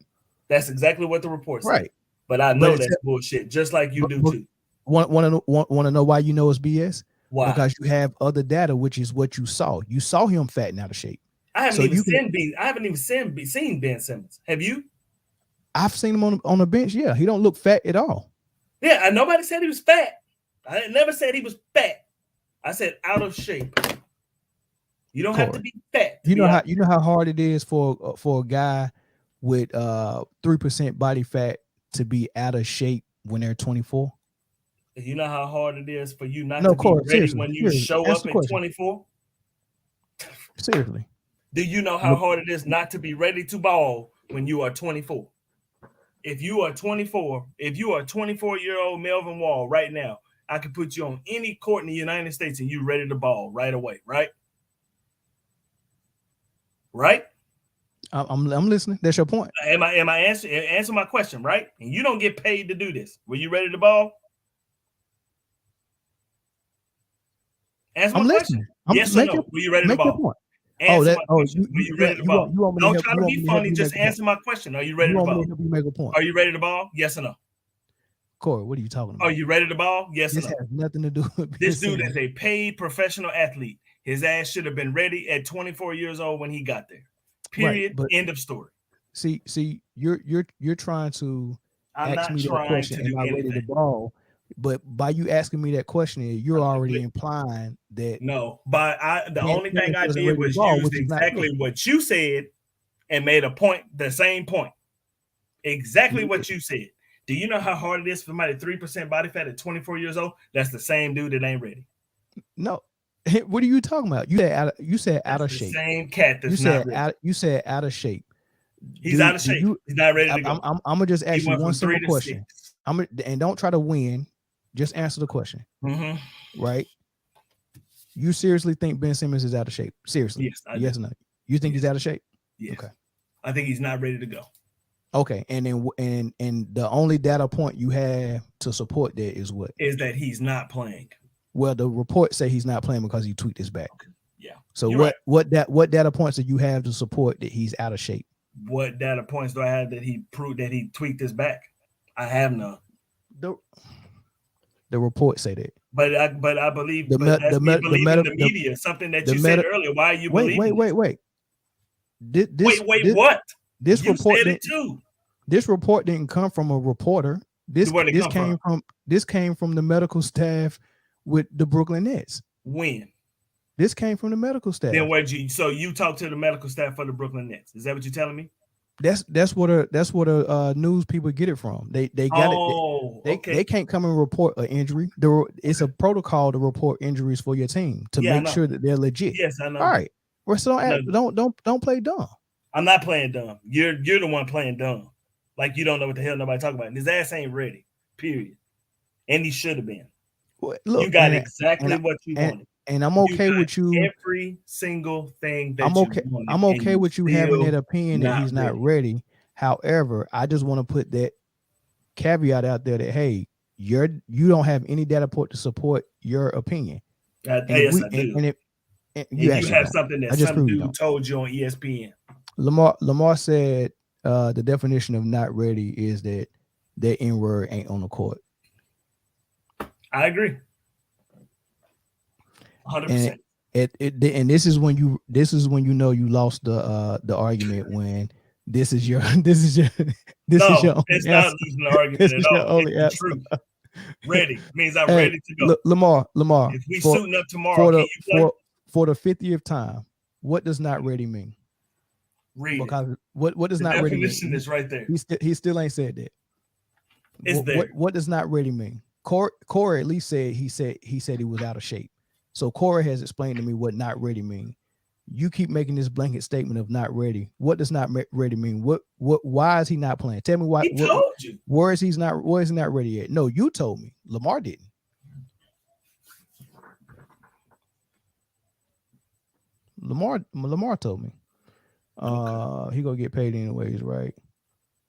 B: That's exactly what the report said.
A: Right.
B: But I know that's bullshit, just like you do too.
A: Want to know why you know it's BS?
B: Why?
A: Because you have other data, which is what you saw. You saw him fat and out of shape.
B: I haven't even seen Ben Simmons. Have you?
A: I've seen him on the bench. Yeah, he don't look fat at all.
B: Yeah, nobody said he was fat. I never said he was fat. I said out of shape. You don't have to be fat.
A: You know how hard it is for a guy with 3% body fat to be out of shape when they're 24.
B: You know how hard it is for you not to be ready when you show up at 24?
A: Seriously.
B: Do you know how hard it is not to be ready to ball when you are 24? If you are 24-year-old Melvin Wall right now, I could put you on any court in the United States and you ready to ball right away, right? Right?
A: I'm listening. That's your point.
B: Am I answer my question, right? And you don't get paid to do this. Were you ready to ball? Answer my question. Yes or no? Were you ready to ball? Answer my question. Were you ready to ball? Don't try to be funny. Just answer my question. Are you ready to ball?
A: Make a point.
B: Are you ready to ball? Yes or no?
A: Corey, what are you talking about?
B: Are you ready to ball? Yes or no?
A: This has nothing to do with
B: this dude is a paid professional athlete. His ass should have been ready at 24 years old when he got there. Period. Right, end of story.
A: See, you're trying to ask me that question. Am I ready to ball? But by you asking me that question, you're already implying that
B: no. But the only thing I did was use exactly what you said and made a point, the same point. Exactly what you said. Do you know how hard it is for somebody 3% body fat at 24 years old? That's the same dude that ain't ready.
A: No. What are you talking about? You said out of shape.
B: Same cat that's not ready.
A: You said out of shape.
B: He's out of shape. He's not ready to go.
A: I'm gonna just ask you one simple question. And don't try to win. Just answer the question.
B: Mm-hmm.
A: Right? You seriously think Ben Simmons is out of shape? Seriously? Yes or no? You think he's out of shape?
B: Yes. Okay. I think he's not ready to go.
A: Okay, and then and the only data point you have to support that is what?
B: Is that he's not playing.
A: Well, the reports say he's not playing because he tweaked his back.
B: Okay. Yeah,
A: So
B: you're right.
A: what data points do you have to support that he's out of shape?
B: What data points do I have that he proved that he tweaked his back? I have none.
A: The the reports say that.
B: But I believe, but that's me
A: The
B: believing
A: meta
B: the media. Something that
A: the
B: you said
A: meta
B: earlier. Why are you
A: wait
B: believing this?
A: This
B: Wait,
A: this
B: wait,
A: this,
B: what?
A: this
B: You
A: report
B: said it
A: didn't
B: too.
A: this report didn't come from a reporter.
B: Where'd it come from?
A: This came from the medical staff with the Brooklyn Nets.
B: When?
A: This came from the medical
B: Then
A: staff.
B: where'd you? So you talked to the medical staff for the Brooklyn Nets? Is that what you're telling me?
A: That's what news people get it from. They got it.
B: Oh,
A: They
B: okay.
A: can't come and report an injury. It's a protocol to report injuries for your team to
B: Yeah, I
A: make
B: know.
A: sure that they're legit.
B: Yes, I know.
A: All right. Well, so
B: I know.
A: don't play dumb.
B: I'm not playing dumb. You're the one playing dumb. Like you don't know what the hell nobody talking about. And his ass ain't ready. Period. And he should have been.
A: Look,
B: you got exactly what you
A: and,
B: wanted.
A: and I'm okay
B: you
A: with you.
B: Every single thing that
A: I'm okay.
B: you wanted.
A: I'm okay with you having that opinion that he's not
B: ready.
A: ready. However, I just want to put that caveat out there that hey, you don't have any data point to support your opinion.
B: Yes, I do.
A: And
B: you
A: actually
B: have
A: don't.
B: something that
A: some
B: dude told you on ESPN.
A: Lamar said the definition of not ready is that their N-word ain't on the court.
B: I agree. 100%.
A: And this is when you know you lost the argument when this is your
B: it's not losing the argument at all. It's the truth. Ready means I'm ready to go.
A: Lamar,
B: if we suiting up tomorrow, can you play?
A: For the 50th time, what does not ready mean?
B: Read
A: because
B: it.
A: What does
B: the
A: not ready mean?
B: Definition is right there.
A: He still ain't said that.
B: It's there.
A: What does not ready mean? Corey at least said he said he was out of shape. So Corey has explained to me what not ready mean. You keep making this blanket statement of not ready. What does not ready mean? Why is he not playing? Tell me why.
B: He told you.
A: Where is he not ready yet? No, you told me. Lamar didn't. Lamar told me. Okay. He gonna get paid anyways, right?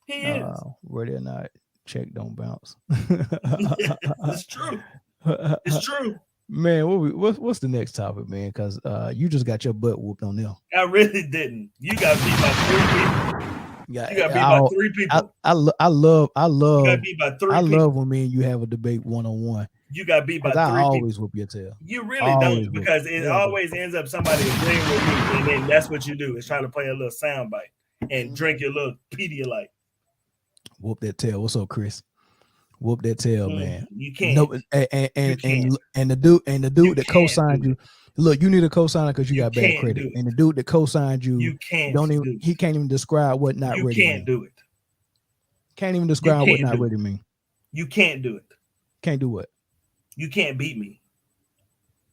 B: He is.
A: Ready or not, check don't bounce.
B: It's true. It's true.
A: Man, what's the next topic, man? Because you just got your butt whooped on them.
B: I really didn't. You got beat by 3 people. You got beat by 3 people.
A: I love.
B: You got beat by 3 people.
A: I love when me and you have a debate 1-on-1.
B: You got beat by 3 people.
A: I always whoop your tail.
B: You really don't, because it always ends up somebody agreeing with me, and then that's what you do is try to play a little sound bite and drink your little Pedialyte.
A: Whoop that tail. What's up, Chris? Whoop that tail, man.
B: You can't.
A: No, and the dude that co-signed you. Look, you need a co-signer because you got bad credit. And the dude that co-signed you
B: can't
A: he can't even describe what not ready mean.
B: You can't do it.
A: Can't even describe what not ready mean.
B: You can't do it.
A: Can't do what?
B: You can't beat me.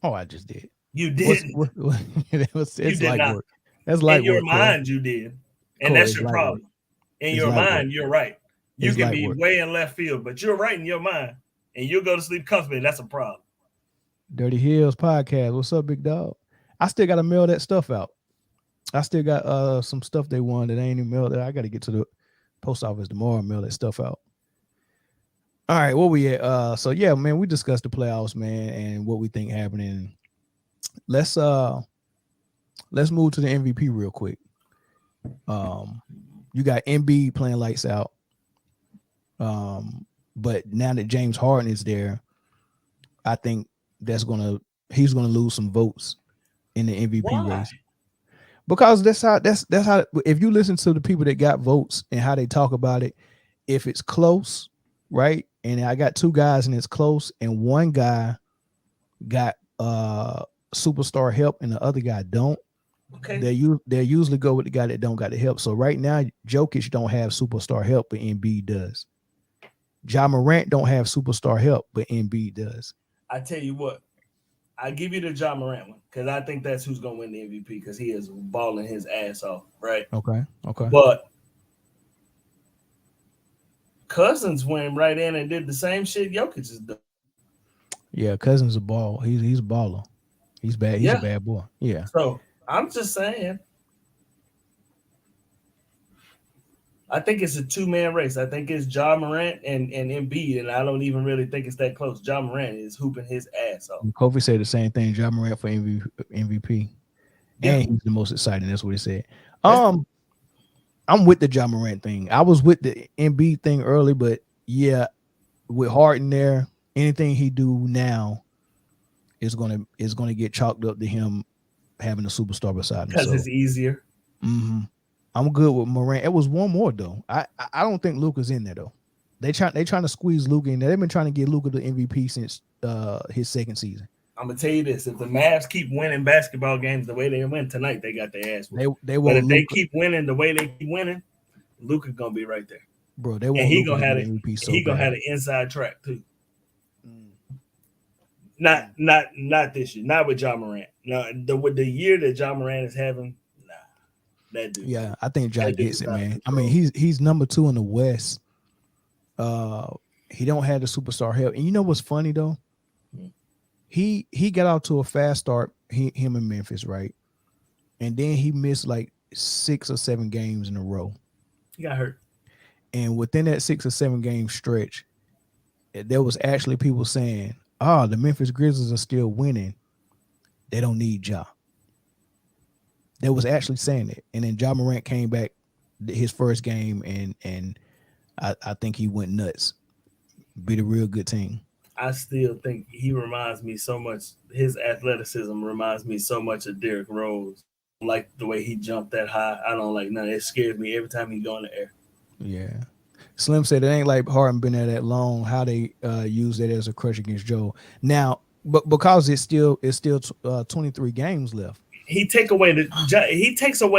A: Oh, I just did.
B: You did.
A: It's light work. That's light work.
B: In your mind, you did. And that's your problem. In your mind, you're right. You can be way in left field, but you're right in your mind, and you'll go to sleep comfortably. That's a problem.
A: Dirty Hills podcast. What's up, big dog? I still got to mail that stuff out. I still got some stuff they won that ain't even mailed. I got to get to the post office tomorrow and mail that stuff out. All right, where we at? So yeah, man, we discussed the playoffs, man, and what we think happening. Let's move to the MVP real quick. You got Embiid playing lights out. But now that James Harden is there, I think he's gonna lose some votes in the MVP race. Because that's how if you listen to the people that got votes and how they talk about it, if it's close, right? And I got 2 guys and it's close, and one guy got superstar help and the other guy don't.
B: Okay.
A: They usually go with the guy that don't got the help. So right now, Jokic don't have superstar help, but Embiid does. Ja Morant don't have superstar help, but Embiid does.
B: I tell you what, I give you the Ja Morant one because I think that's who's gonna win the MVP because he is balling his ass off, right?
A: Okay.
B: But Cousins went right in and did the same shit Jokic is doing.
A: Yeah, Cousins a ball. He's a baller. He's bad. He's a bad boy. Yeah.
B: So I'm just saying. I think it's a 2-man race. I think it's Ja Morant and Embiid, and I don't even really think it's that close. Ja Morant is hooping his ass off.
A: Kofi said the same thing. Ja Morant for MVP.
B: Yeah.
A: and he's the most exciting. That's what he said.
B: That's
A: I'm with the Ja Morant thing. I was with the Embiid thing early, but yeah, with Harden there, anything he do now is gonna get chalked up to him having a superstar beside him.
B: because
A: So
B: it's easier.
A: I'm good with Morant. It was one more though. I don't think Luka's in there though. They trying to squeeze Luka in there. They've been trying to get Luka the MVP since his second season.
B: I'm gonna tell you this: if the Mavs keep winning basketball games the way they win tonight, they got their ass
A: They
B: whooped.
A: they
B: But
A: want
B: if they
A: Luka,
B: keep winning the way they keep winning, Luka gonna be right there,
A: bro. They
B: and
A: want Luka to be the MVP so
B: he gonna
A: bad.
B: have an inside track too.
A: Mm,
B: Not this year, not with John Morant. No, with the year that John Morant is having, nah, that dude,
A: Yeah, I think Ja
B: that dude
A: gets
B: is
A: it,
B: out of
A: man. I mean,
B: control.
A: he's number 2 in the West. He don't have the superstar help. And you know what's funny though?
B: Hmm.
A: He got out to a fast start. Him in Memphis, right? And then he missed like 6 or 7 games in a row.
B: He got hurt.
A: And within that 6 or 7 game stretch, there was actually people saying, "Ah, the Memphis Grizzlies are still winning. They don't need Ja." They was actually saying it. And then Ja Morant came back his first game, and I think he went nuts. Beat a real good team.
B: I still think he reminds me so much. His athleticism reminds me so much of Derrick Rose. Like the way he jumped that high. I don't like none. It scares me every time he go in the air.
A: Yeah. Slim said it ain't like Harden been there that long. How they use that as a crush against Joe now, but because it's still 23 games left.
B: He takes away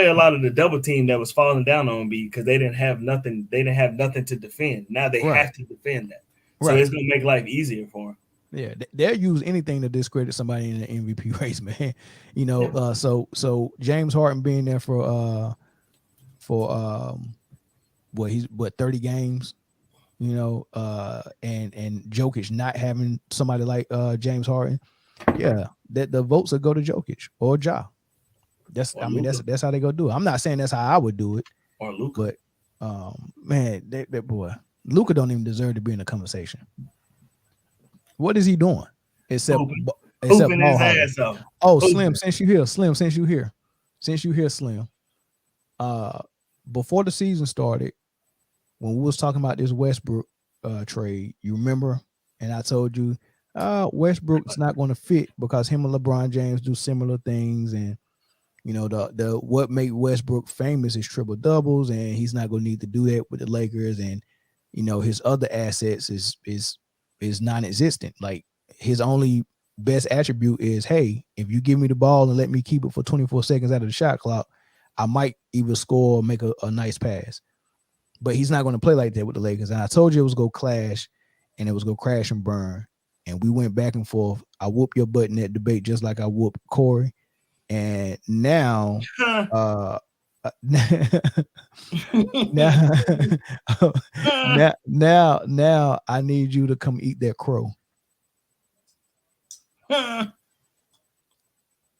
B: a lot of the double team that was falling down on me because they didn't have nothing. They didn't have nothing to defend. Now they
A: Right,
B: have to defend that. So
A: right.
B: it's gonna make life easier for him.
A: Yeah, they'll use anything to discredit somebody in the MVP race, man.
B: Yeah.
A: So James Harden being there for what 30 games, and Jokic not having somebody like James Harden, yeah, that the votes will go to Jokic or Ja.
B: Or Luca.
A: That's how they go do it. I'm not saying that's how I would do it,
B: Or Luca.
A: but man, that boy Luka don't even deserve to be in the conversation. What is he doing except
B: Hooping.
A: except
B: Hooping
A: ball
B: his
A: hollering?
B: ass off.
A: Oh, Slim,
B: Hooping.
A: since you here, Slim. Uh, before the season started, when we was talking about this Westbrook trade, you remember? And I told you, Westbrook's not going to fit because him and LeBron James do similar things, and the what made Westbrook famous is triple doubles, and he's not going to need to do that with the Lakers, and his other assets is non-existent. Like his only best attribute is, hey, if you give me the ball and let me keep it for 24 seconds out of the shot clock, I might either score or make a nice pass. But he's not going to play like that with the Lakers. And I told you it was going to clash and it was going to crash and burn. And we went back and forth. I whooped your butt in that debate just like I whooped Corey. And now, now, now I need you to come eat that crow.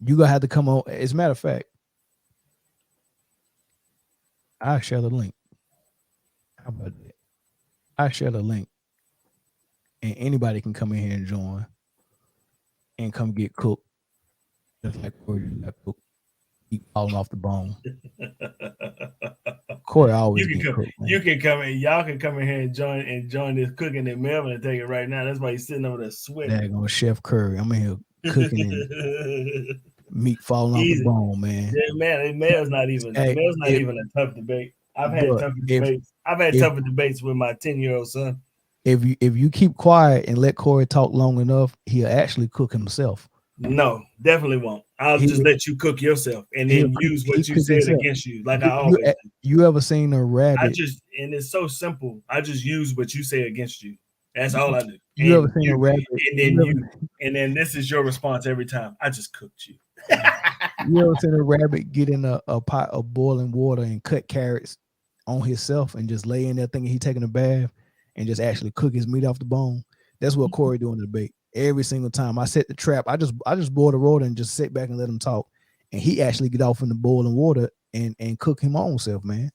A: You gonna have to come on. As a matter of fact, I'll share the link. How about that? I share the link, and anybody can come in here and join and come get cooked, just like Corey got cooked. Keep falling off the bone. Corey always get cooked, man.
B: You can come in. Y'all can come in here and join this cooking that Melvin and take it right now. That's why he's sitting over there sweating.
A: Daggone Chef Curry. I'm in here cooking and meat falling off the
B: Easy.
A: bone, man.
B: Yeah, man. Mel's not even a tough debate. I've had tougher debates. I've had tougher debates with my 10-year-old son.
A: If you keep quiet and let Corey talk long enough, he'll actually cook himself.
B: No, definitely won't. I'll just let you cook yourself and then use what you said against you, like I always do.
A: You ever seen a rabbit?
B: And it's so simple. I just use what you say against you. That's all I do.
A: You ever seen a rabbit?
B: And then this is your response every time. I just cooked you.
A: You ever seen a rabbit get in a pot of boiling water and cut carrots on himself and just lay in there thinking he's taking a bath and just actually cook his meat off the bone? That's what Corey do in the debate. Every single time I set the trap, I just boil the water and just sit back and let him talk. And he actually get off in the boiling water and cook him own self, man.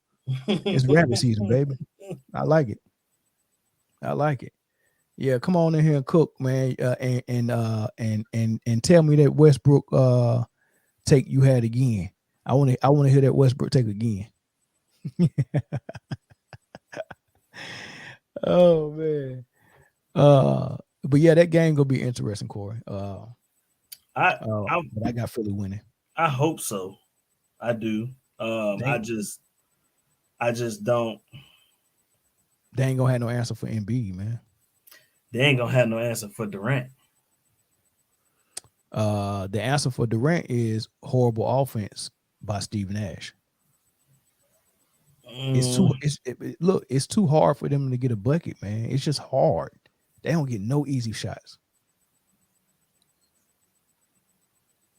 A: It's rabbit season, baby. I like it. Yeah, come on in here and cook, man. And tell me that Westbrook take you had again. I want to hear that Westbrook take again. Oh man. But yeah, that game gonna be interesting, Corey.
B: I I
A: But I got Philly winning.
B: I hope so. I do.
A: They
B: I just don't.
A: they ain't gonna have no answer for Embiid, man.
B: They ain't gonna have no answer for Durant.
A: The answer for Durant is horrible offense by Steve Nash. It's too
B: Mm,
A: look, it's too hard for them to get a bucket, man. It's just hard. They don't get no easy shots.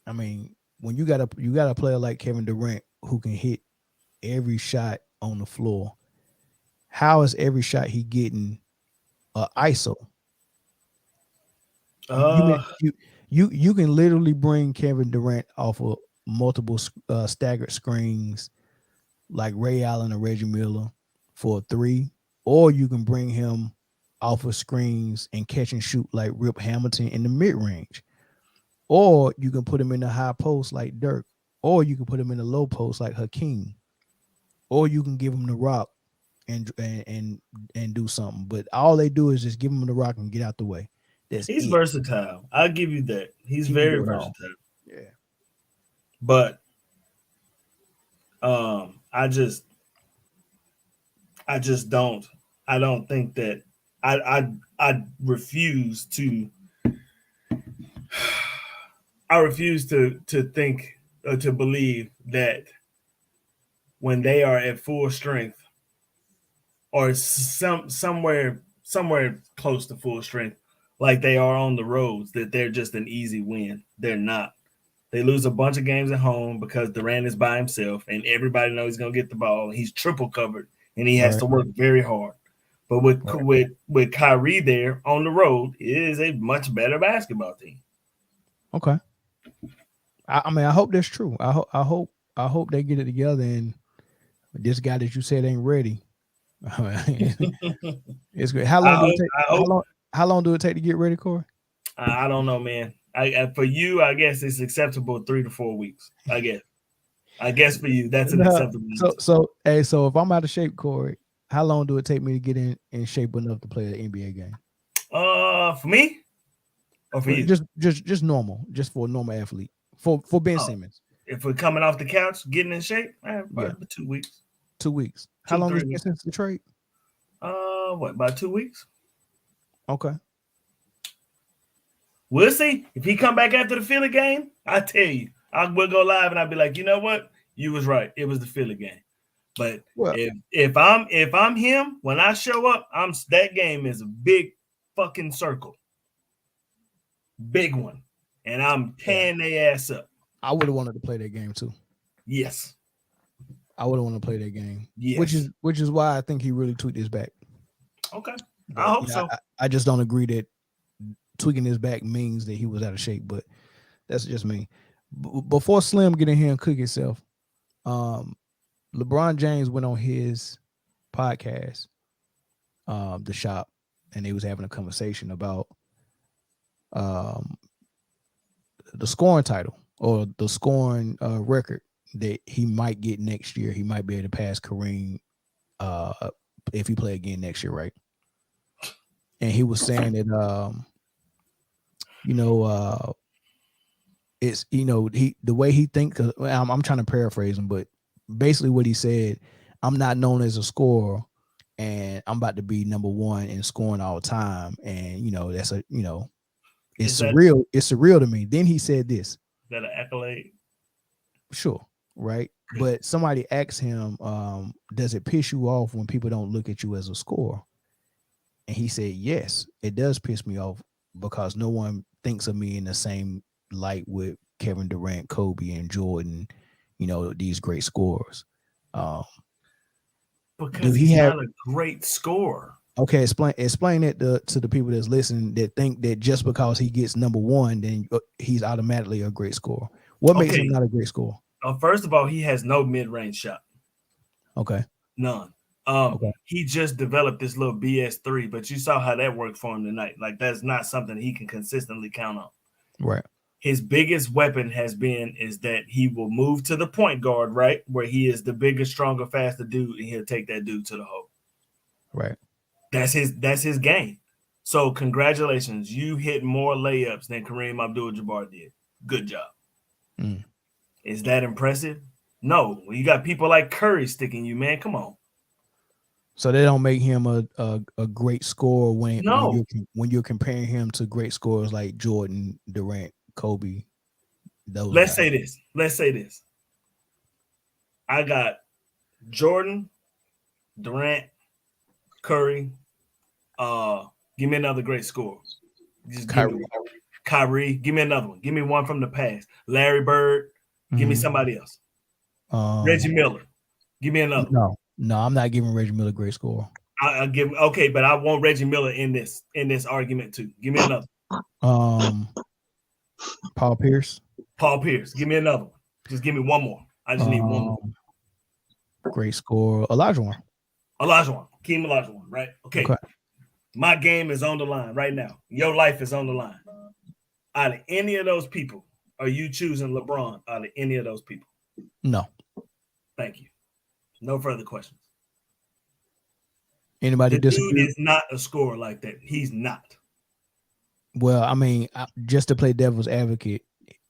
A: I mean, when you got a player like Kevin Durant who can hit every shot on the floor, how is every shot he getting ISO? You
B: uh,
A: mean you can literally bring Kevin Durant off of multiple staggered screens like Ray Allen or Reggie Miller for a three, or you can bring him off of screens and catch and shoot like Rip Hamilton in the mid range, or you can put him in the high post like Dirk, or you can put him in the low post like Hakeem, or you can give him the rock and do something. But all they do is just give him the rock and get out the way. That's
B: he's
A: it.
B: versatile. I'll give you that. He's
A: He can
B: very
A: do it all.
B: versatile.
A: Yeah.
B: But I just don't. I don't think that. I refuse to. I refuse to think or to believe that when they are at full strength or somewhere close to full strength, like they are on the roads, that they're just an easy win. They're not. They lose a bunch of games at home because Durant is by himself, and everybody knows he's gonna get the ball. He's triple covered, and he has
A: Right.
B: to work very hard. But with
A: Right.
B: with Kyrie there on the road, it is a much better basketball team.
A: Okay. I mean, I hope that's true. I hope they get it together. And this guy that you said ain't ready. It's great. How
B: I
A: long do it
B: hope.
A: take?
B: I
A: How
B: hope.
A: long? How long do it take to get ready, Corey?
B: I don't know, man. For you, I guess it's acceptable 3 to 4 weeks. I guess. I guess for you, that's an
A: No.
B: acceptable
A: So
B: answer.
A: so hey, so if I'm out of shape, Corey, how long do it take me to get in shape enough to play an NBA game?
B: For me or for
A: For
B: you?
A: just normal, just for a normal athlete. For Ben
B: Oh,
A: Simmons.
B: if we're coming off the couch, getting in shape,
A: Yeah,
B: about 2 weeks,
A: 2 weeks. How
B: two
A: long has
B: three
A: it been
B: weeks.
A: since the trade?
B: What about 2 weeks?
A: Okay.
B: We'll see. If he come back after the Philly game, I tell you, I will go live and I'll be like, you know what? You was right. It was the Philly game. But
A: Well,
B: if I'm him, when I show up, that game is a big fucking circle, big one, and I'm
A: yeah,
B: tearing their ass up.
A: I would have wanted to play that game too.
B: Yes,
A: I would have wanted to play that game, which
B: yes.
A: is why I think he really tweaked his back.
B: Okay, I
A: But
B: hope so.
A: I just don't agree that tweaking his back means that he was out of shape. But that's just me. Before Slim get in here and cook himself, um, LeBron James went on his podcast, The Shop, and they was having a conversation about um, the scoring title or the scoring record that he might get next year. He might be able to pass Kareem if he play again next year, right? And he was saying that you know it's he the way he thinks. I'm trying to paraphrase him, but basically what he said, I'm not known as a scorer, and I'm about to be number one in scoring all time, and that's a
B: Is
A: it's
B: that
A: surreal. It's surreal to me. Then he said this,
B: an accolade?
A: sure, right? But somebody asked him, does it piss you off when people don't look at you as a scorer? And he said, yes, it does piss me off because no one thinks of me in the same light with Kevin Durant, Kobe, and Jordan, these great scorers. Um, do
B: Because
A: he
B: he's
A: have
B: not a great scorer.
A: okay? Explain it to the people that's listening that think that just because he gets number one, then he's automatically a great scorer. What makes him
B: Okay.
A: not a great scorer?
B: First of all, he has no mid-range shot.
A: Okay.
B: None.
A: Okay.
B: He just developed this little BS3, but you saw how that worked for him tonight. Like that's not something he can consistently count on.
A: Right.
B: his biggest weapon is that he will move to the point guard, right, where he is the bigger, stronger, faster dude, and he'll take that dude to the hole.
A: Right.
B: That's his game. So congratulations, you hit more layups than Kareem Abdul-Jabbar did. Good job.
A: Mm.
B: Is that impressive? No. You got people like Curry sticking you, man. Come on.
A: So they don't make him a great scorer when
B: No.
A: you're comparing him to great scorers like Jordan, Durant, Kobe. Those
B: Let's
A: guys.
B: say this. I got Jordan, Durant, Curry. Give me another great scorer. Just give me Kyrie. Give me another one. Give me one from the past. Larry Bird. Give me somebody else. Reggie Miller. Give me another.
A: No, I'm not giving Reggie Miller a great score.
B: I'll give but I want Reggie Miller in this argument too. Give me another.
A: Paul Pierce.
B: Give me another one. Just give me one more. I just need one more.
A: Great score. Olajuwon.
B: Keem Olajuwon, right? Okay. My game is on the line right now. Your life is on the line. Out of any of those people, are you choosing LeBron out of any of those people?
A: No.
B: Thank you. No further questions.
A: Anybody
B: the
A: disagree?
B: Dude is not a scorer like that. He's not.
A: Well, I mean, just to play devil's advocate,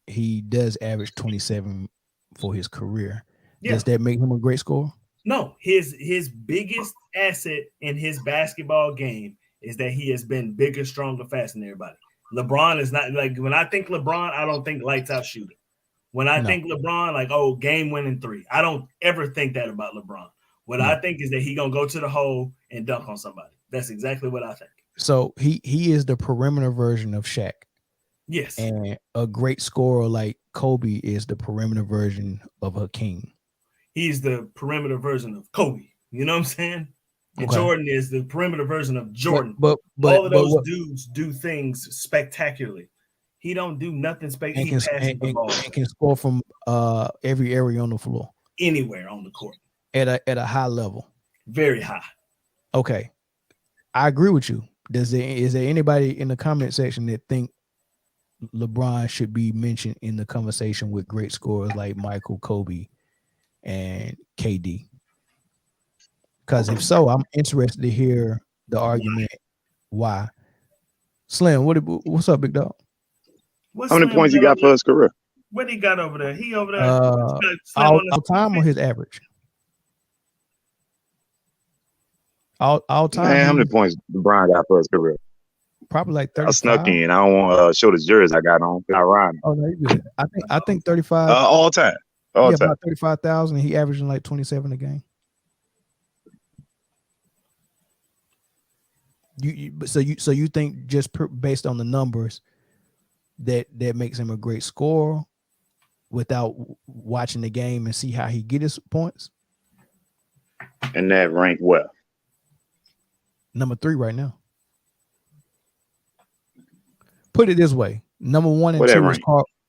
A: he does average 27 for his career. Yeah. Does that make him a great scorer?
B: No. His biggest asset in his basketball game is that he has been bigger, stronger, faster than everybody. LeBron is not like, when I think LeBron, I don't think lights out shooter. When I think LeBron, like, oh, game winning three, I don't ever think that about LeBron. What I think is that he gonna go to the hole and dunk on somebody. That's exactly what I think.
A: So he is the perimeter version of Shaq.
B: Yes.
A: And a great scorer like Kobe is the perimeter version of Hakeem.
B: He's the perimeter version of Kobe. You know what I'm saying? And Jordan is the perimeter version of Jordan. But all of those dudes do things spectacularly. He don't do nothing spectacular. He passes the ball.
A: And can score from every area on the floor.
B: Anywhere on the court.
A: At a high level.
B: Very high.
A: Okay. I agree with you. Is there anybody in the comment section that think LeBron should be mentioned in the conversation with great scorers like Michael, Kobe, and KD? Because if so, I'm interested to hear the argument why. Slim, what's up, big dog?
C: How many points he got for his career?
B: What he got over there? He over there.
A: All time or his average? All time.
C: Man, how many points LeBron got for his career?
A: Probably like 35.
C: I snuck in. I don't want to show the jersey I got on. I ride.
A: Oh no, you good. I think 35.
C: All time. All time.
A: About 35,000. He averaging like 27 a game. So you think just based on the numbers that makes him a great scorer without watching the game and see how he get his points?
C: And that rank well.
A: Number 3 right now. Put it this way: number 1 and 2 is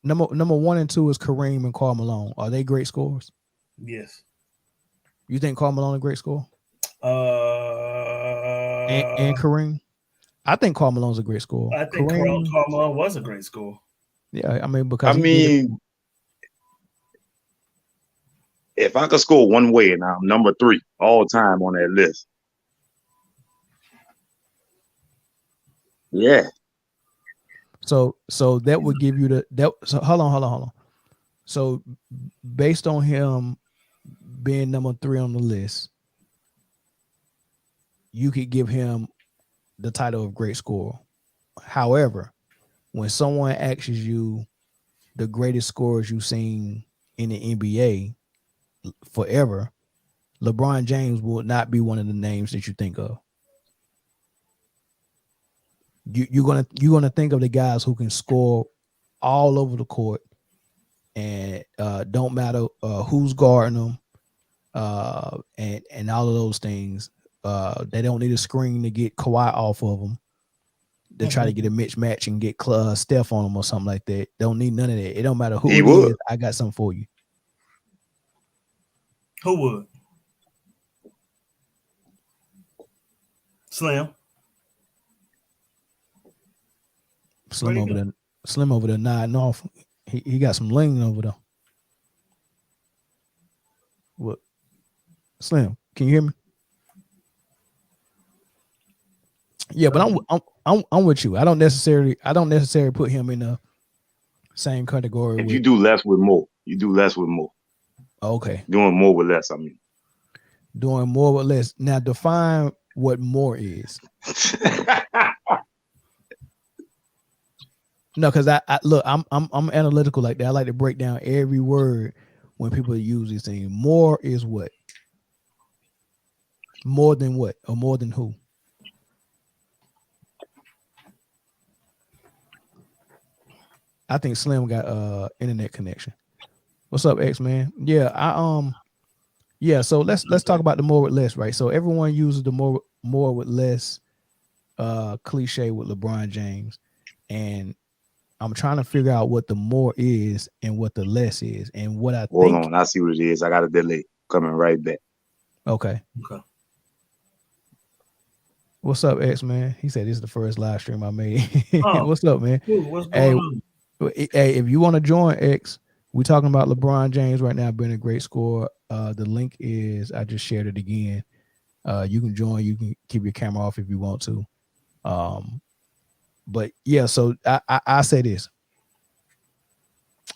A: number 1 and 2 is Kareem and Karl Malone. Are they great scorers?
B: Yes.
A: You think Karl Malone a great scorer? And Kareem? I think Karl Malone's a great scorer.
B: I think Karl Malone was a great scorer.
A: Yeah, I mean, because
C: if I could score one way and I'm number 3 all time on that list. Yeah.
A: So that would give you so hold on. So based on him being number 3 on the list, you could give him the title of great scorer. However, when someone asks you the greatest scorers you've seen in the NBA forever, LeBron James will not be one of the names that you think of. You're gonna think of the guys who can score all over the court, and don't matter who's guarding them, and all of those things. They don't need a screen to get Kawhi off of them. They try to get a mismatch and get Steph on them or something like that. Don't need none of that. It don't matter who it is. I got something for you.
B: Who would? Slim
A: over there. Slim over there nodding off. He got some lean over there. What? Slim, can you hear me? Yeah, but I'm with you. I don't necessarily put him in the same category
C: If you
A: with.
C: do less with more, you do less with more.
A: Okay,
C: Doing more with less, I mean.
A: doing more with less. Now define what more is. No, because I look, I'm analytical like that. I like to break down every word when people use these things. More is what? More than what? Or more than who? I think Slim got internet connection. What's up, X man? Yeah, so let's talk about the more with less, right? So everyone uses the more with less cliche with LeBron James. And I'm trying to figure out what the more is and what the less is. And what I
C: Hold
A: think.
C: on, I see what it is. I got a delay. Coming right back.
A: Okay. What's up, X man? He said this is the first live stream I made. What's up, man?
B: What's going on?
A: Hey, if you want to join X, we're talking about LeBron James right now being a great scorer. The link is, I just shared it again. You can join. You can keep your camera off if you want to. But yeah, so I say this.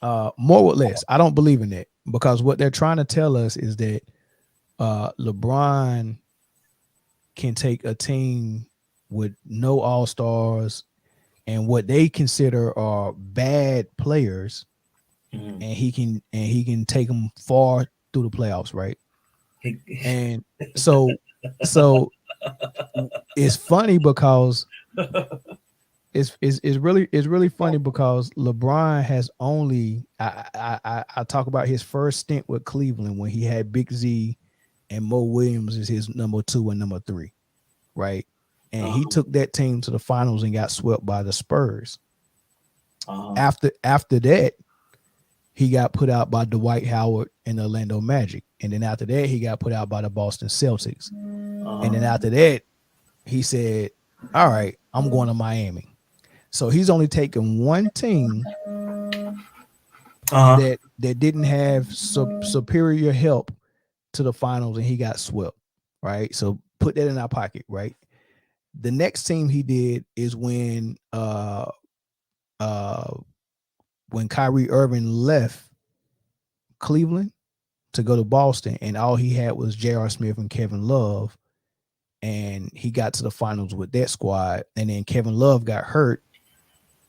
A: More with less. I don't believe in that, because what they're trying to tell us is that LeBron can take a team with no all-stars and what they consider are bad players, and he can take them far through the playoffs, right? And so it's funny because it's really funny because LeBron has only I talk about his first stint with Cleveland when he had Big Z and Mo Williams as his number 2 and number 3, right? And he took that team to the finals and got swept by the Spurs. After that, he got put out by Dwight Howard and the Orlando Magic. And then after that, he got put out by the Boston Celtics. And then after that, he said, all right, I'm going to Miami. So he's only taken one team that didn't have superior help to the finals, and he got swept, right? So put that in our pocket, right? The next team he did is when Kyrie Irving left Cleveland to go to Boston, and all he had was J.R. Smith and Kevin Love, and he got to the finals with that squad. And then Kevin Love got hurt,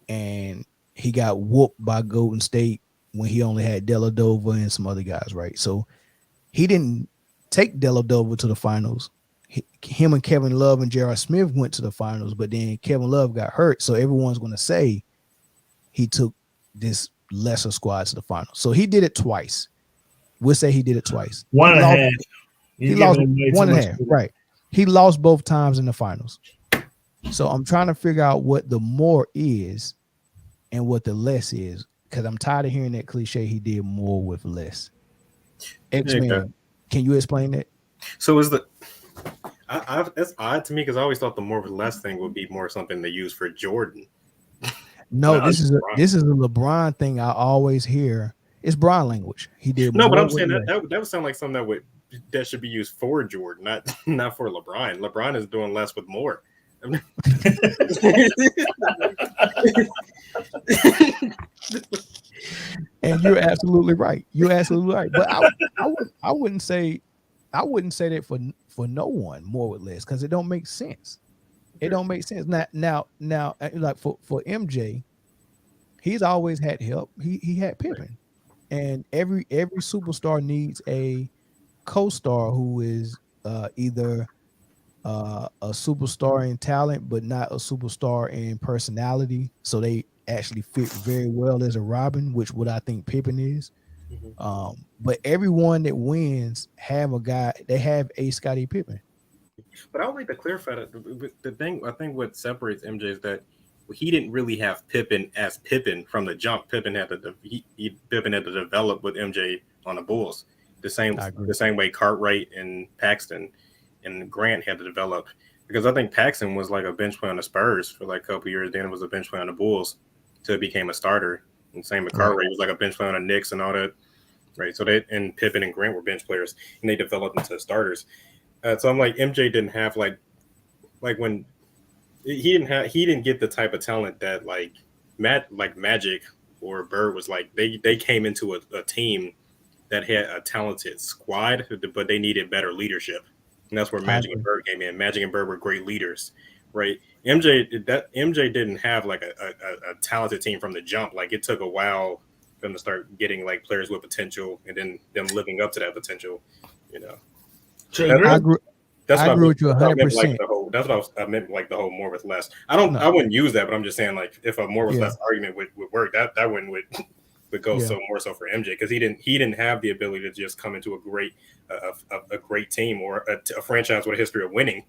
A: and he got whooped by Golden State when he only had Dellavedova and some other guys, right? So he didn't take Dellavedova to the finals. Him and Kevin Love and J.R. Smith went to the finals, but then Kevin Love got hurt, so everyone's going to say he took this lesser squad to the finals. So he did it twice. We'll say he did it twice.
B: One and a half.
A: He lost 1.5, right? He lost both times in the finals. So I'm trying to figure out what the more is and what the less is, because I'm tired of hearing that cliche. He did more with less. X-Men, can you explain that?
D: So is the that's odd to me, because I always thought the more with less thing would be more something they use for Jordan.
A: No, this is a LeBron thing. I always hear it's Bron language. He did
D: no, but I'm saying that would sound like something that should be used for Jordan, not for LeBron. LeBron is doing less with more.
A: And you're absolutely right. You're absolutely right. But I wouldn't say that for no one, more or less, because it don't make sense. It don't make sense. Now, like for MJ, he's always had help. He had Pippen, and every superstar needs a co-star who is either a superstar in talent, but not a superstar in personality. So they actually fit very well as a Robin, which what I think Pippen is. But everyone that wins have a guy. They have a Scottie Pippen.
D: But I would like to clarify that the thing. I think what separates MJ is that he didn't really have Pippen as Pippen from the jump. Pippen had to develop with MJ on the Bulls. The same way Cartwright and Paxton and Grant had to develop, because I think Paxton was like a bench player on the Spurs for like a couple years. Then it was a bench player on the Bulls. till he became a starter. And same with Cartwright, he was like a bench player on the Knicks and all that. Right. So and Pippen and Grant were bench players, and they developed into starters. So I'm like, MJ didn't have like when he didn't get the type of talent that like Magic or Bird was like. They came into a team that had a talented squad, but they needed better leadership, and that's where Magic and Bird came in. Magic and Bird were great leaders, right? MJ didn't have like a talented team from the jump. Like it took a while for them to start getting like players with potential, and then them living up to that potential. You know,
A: I agree with you 100%.
D: That's what I meant, like the whole more with less. I wouldn't use that, but I'm just saying like if a more with less argument would work, that wouldn't would go so more so for MJ because he didn't have the ability to just come into a great team or a franchise with a history of winning.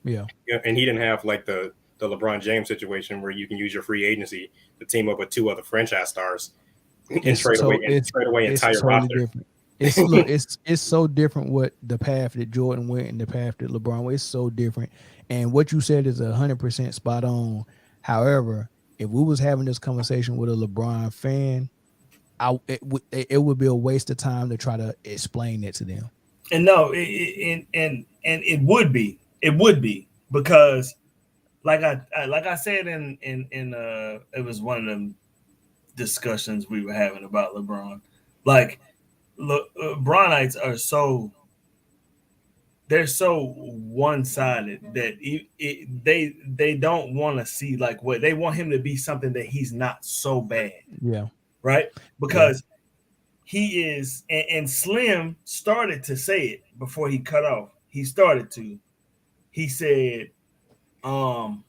A: Yeah,
D: and he didn't have like the LeBron James situation where you can use your free agency to team up with 2 other franchise stars and trade away entire
A: totally
D: roster.
A: Different. It's so different what the path that Jordan went and the path that LeBron went. It's so different. And what you said is 100% spot on. However, if we was having this conversation with a LeBron fan, it would be a waste of time to try to explain it to them.
B: And no, it would be because like I said in it was one of them discussions we were having about LeBron. Like LeBronites are so one-sided that they don't want to see like what they want him to be something that he's not so bad.
A: Yeah.
B: Right? Because he is, and Slim started to say it before he cut off. He started to. He said, well,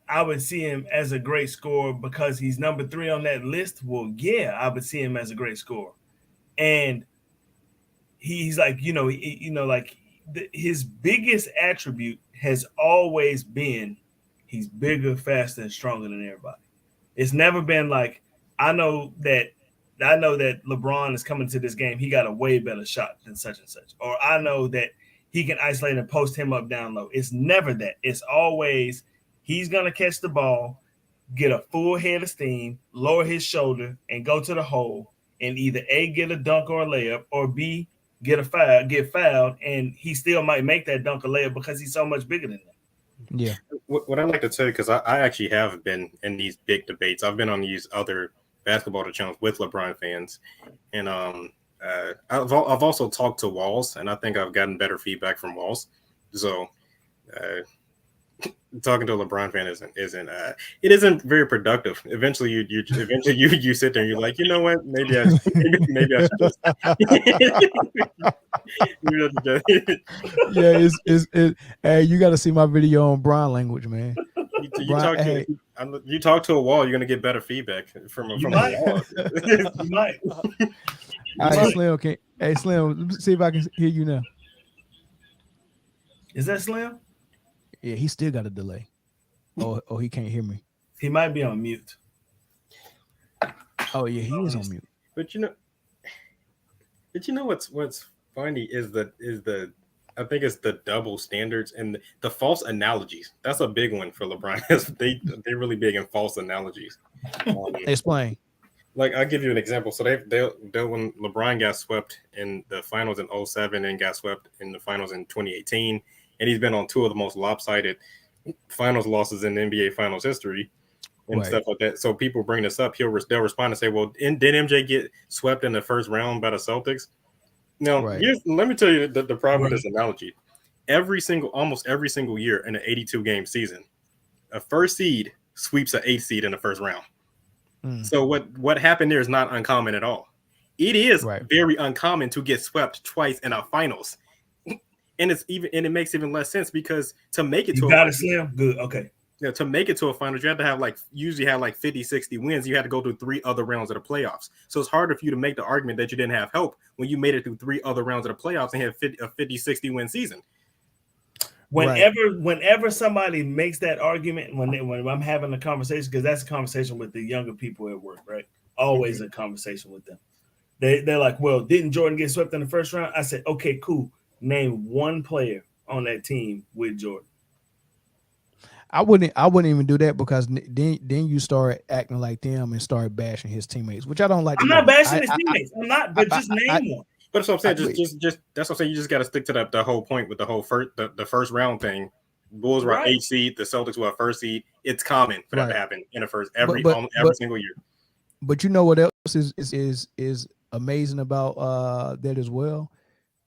B: I would see him as a great scorer because he's number 3 on that list. Well, yeah, I would see him as a great scorer. And he's like, his biggest attribute has always been he's bigger, faster, and stronger than everybody. It's never been like, I know that LeBron is coming to this game. He got a way better shot than such and such. Or I know that he can isolate and post him up down low. It's never that. It's always he's going to catch the ball, get a full head of steam, lower his shoulder, and go to the hole and either A, get a dunk or a layup, or B, get fouled, and he still might make that dunk or layup because he's so much bigger than that.
A: Yeah.
D: What I like to say, because I actually have been in these big debates. I've been on these other basketball channels with LeBron fans, and I've also talked to Walls, and I think I've gotten better feedback from Walls. So talking to a LeBron fan isn't very productive. Eventually you sit there and you're like, you know what? Maybe I should just
A: hey, you got to see my video on Bron language, man.
D: You talk to a wall, you're gonna get better feedback from a wall.
B: You might.
A: All right, Slim. Hey, Slim, let me see if I can hear you now.
B: Is that Slim?
A: Yeah, he still got a delay. Oh, he can't hear me.
B: He might be on mute.
A: Oh yeah, he is on mute.
D: But you know what's funny is the I think it's the double standards and the false analogies. That's a big one for LeBron. They're really big in false analogies.
A: Explain.
D: Like, I'll give you an example. So they when LeBron got swept in the finals in 2007 and got swept in the finals in 2018, and he's been on 2 of the most lopsided finals losses in NBA finals history and stuff like that. So people bring this up. They'll respond and say, well, did MJ get swept in the first round by the Celtics? Now, let me tell you the problem with this analogy. Almost every single year in an 82-game season, a first seed sweeps an 8th seed in the first round. So what happened there is not uncommon at all. It is very uncommon to get swept twice in a finals, and it makes even less sense because to make it to a
B: Slim good okay.
D: Yeah, to make it to a finals, you have to have usually have 50, 60 wins. You had to go through 3 other rounds of the playoffs. So it's harder for you to make the argument that you didn't have help when you made it through 3 other rounds of the playoffs and had a 50, 60 win season.
B: Whenever somebody makes that argument, when I'm having a conversation, because that's a conversation with the younger people at work, right? Always a conversation with them. They're like, well, didn't Jordan get swept in the first round? I said, okay, cool. Name one player on that team with Jordan.
A: I wouldn't even do that because then you start acting like them and start bashing his teammates, which I don't like.
B: I'm
A: to
B: not
A: do.
B: bashing his teammates. I'm not, but just
A: I,
B: name one.
D: But that's what I'm saying. Just that's what I'm saying. You just got to stick to the whole point with the whole the first round thing. Bulls were
B: Right.
D: 8th seed. The Celtics were a 1st seed. It's common for that to happen in the first every single year.
A: But you know what else is amazing about that as well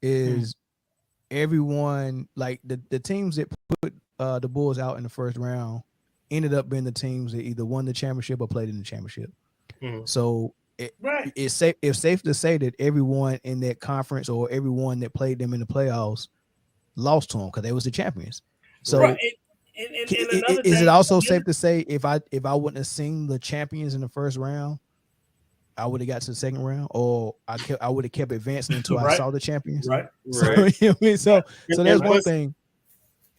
A: is everyone, like the teams that put the Bulls out in the first round ended up being the teams that either won the championship or played in the championship. So it's safe to say that everyone in that conference or everyone that played them in the playoffs lost to them because they was the champions. So is it also safe to say if I wouldn't have seen the champions in the first round, I would have got to the second round, or I would have kept advancing until I saw the champions.
B: Right.
A: So, you know what I mean? So that's one thing.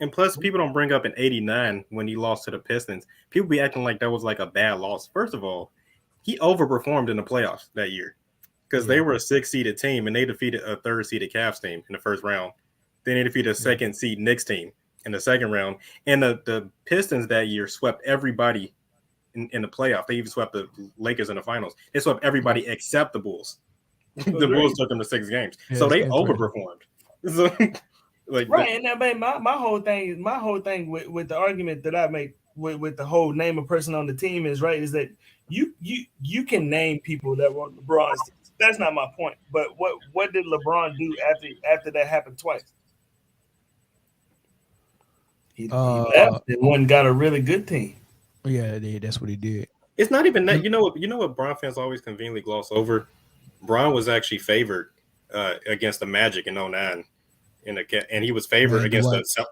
D: And plus, people don't bring up in '89 when he lost to the Pistons. People be acting like that was like a bad loss. First of all, he overperformed in the playoffs that year because they were a 6th-seeded team and they defeated a 3rd-seeded Cavs team in the first round. Then they defeated a 2nd-seed Knicks team in the second round. And the Pistons that year swept everybody in the playoff. They even swept the Lakers in the finals. They swept everybody except the Bulls. The Bulls took them to 6 games. So they overperformed. So,
B: and that made my whole thing with the argument that I make with the whole name a person on the team is that you can name people that were LeBron's. That's not my point. But what did LeBron do after that happened twice? He left and one got a really good team.
A: Yeah, that's what he did.
D: It's not even that. You know what Bron fans always conveniently gloss over? Bron was actually favored against the Magic in 09. And he was favored against the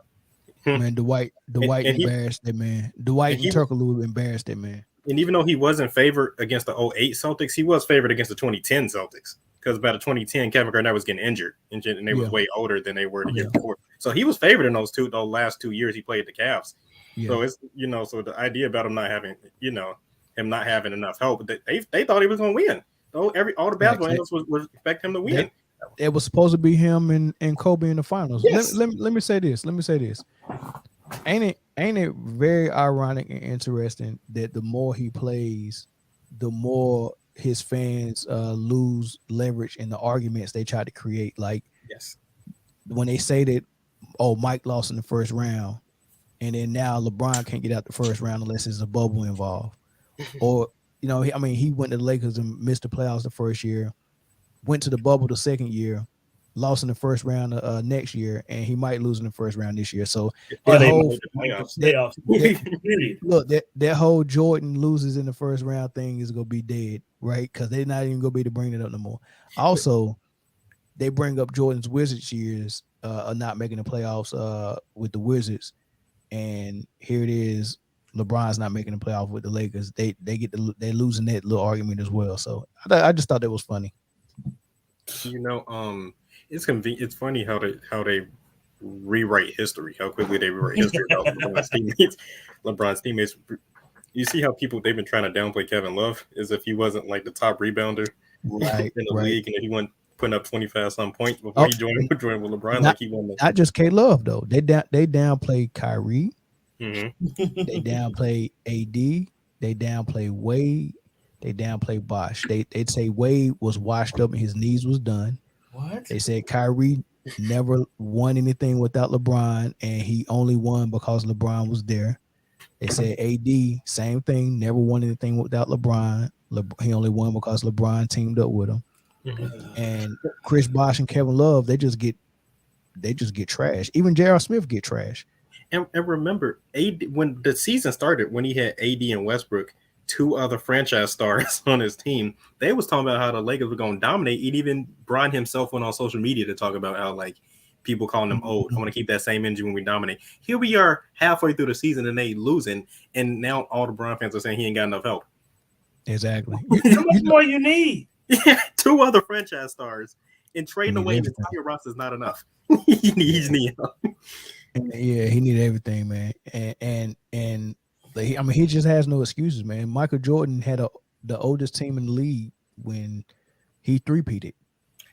A: man. Dwight embarrassed that man. Dwight and Turkoglu embarrassed that man.
D: And even though he wasn't favored against the 08 Celtics, he was favored against the 2010 Celtics because by the 2010 Kevin Garnett was getting injured and they was way older than they were the year before. So he was favored in those last 2 years he played the Cavs. Yeah. So it's so the idea about him not having enough help, they thought he was going to win. All the basketball analysts would expect him to win.
A: It was supposed to be him and Kobe in the finals.
D: Yes.
A: Let me say this. Ain't it very ironic and interesting that the more he plays, the more his fans lose leverage in the arguments they try to create. Like, when they say that, Mike lost in the first round, and then now LeBron can't get out the first round unless there's a bubble involved, or he went to the Lakers and missed the playoffs the first year. Went to the bubble the second year, lost in the first round next year, and he might lose in the first round this year. So that whole Jordan loses in the first round thing is gonna be dead, right? Because they're not even gonna be able to bring it up no more. Also, they bring up Jordan's Wizards years of not making the playoffs with the Wizards, and here it is. LeBron's not making the playoff with the Lakers. They're losing that little argument as well. So I just thought that was funny.
D: It's funny how they rewrite history, how quickly they rewrite history about LeBron's teammates. You see how they've been trying to downplay Kevin Love as if he wasn't like the top rebounder in the league, and he wasn't putting up 25-some points before he joined with LeBron. He won.
A: Not just K Love though. They downplay Kyrie.
D: Mm-hmm.
A: They downplay AD. They downplay Wade. They downplay Bosh. They'd say Wade was washed up and his knees was done.
B: What?
A: They said Kyrie never won anything without LeBron, and he only won because LeBron was there. They said AD, same thing, never won anything without LeBron. He only won because LeBron teamed up with him. Mm-hmm. And Chris Bosh and Kevin Love, they just get trash. Even J.R. Smith get trash.
D: And remember, AD, when the season started, when he had AD and Westbrook, 2 other franchise stars on his team, they was talking about how the Lakers were going to dominate. And even Bron himself went on social media to talk about how people calling them old. I want to keep that same energy when we dominate. Here we are halfway through the season and they losing, and now all the Bron fans are saying he ain't got enough help.
A: Exactly.
B: How much more you need?
D: 2 other franchise stars, and trading away his entire roster is not enough. He needs help.
A: Yeah, he needed everything, man, and he just has no excuses, man. Michael Jordan had the oldest team in the league when he three-peated.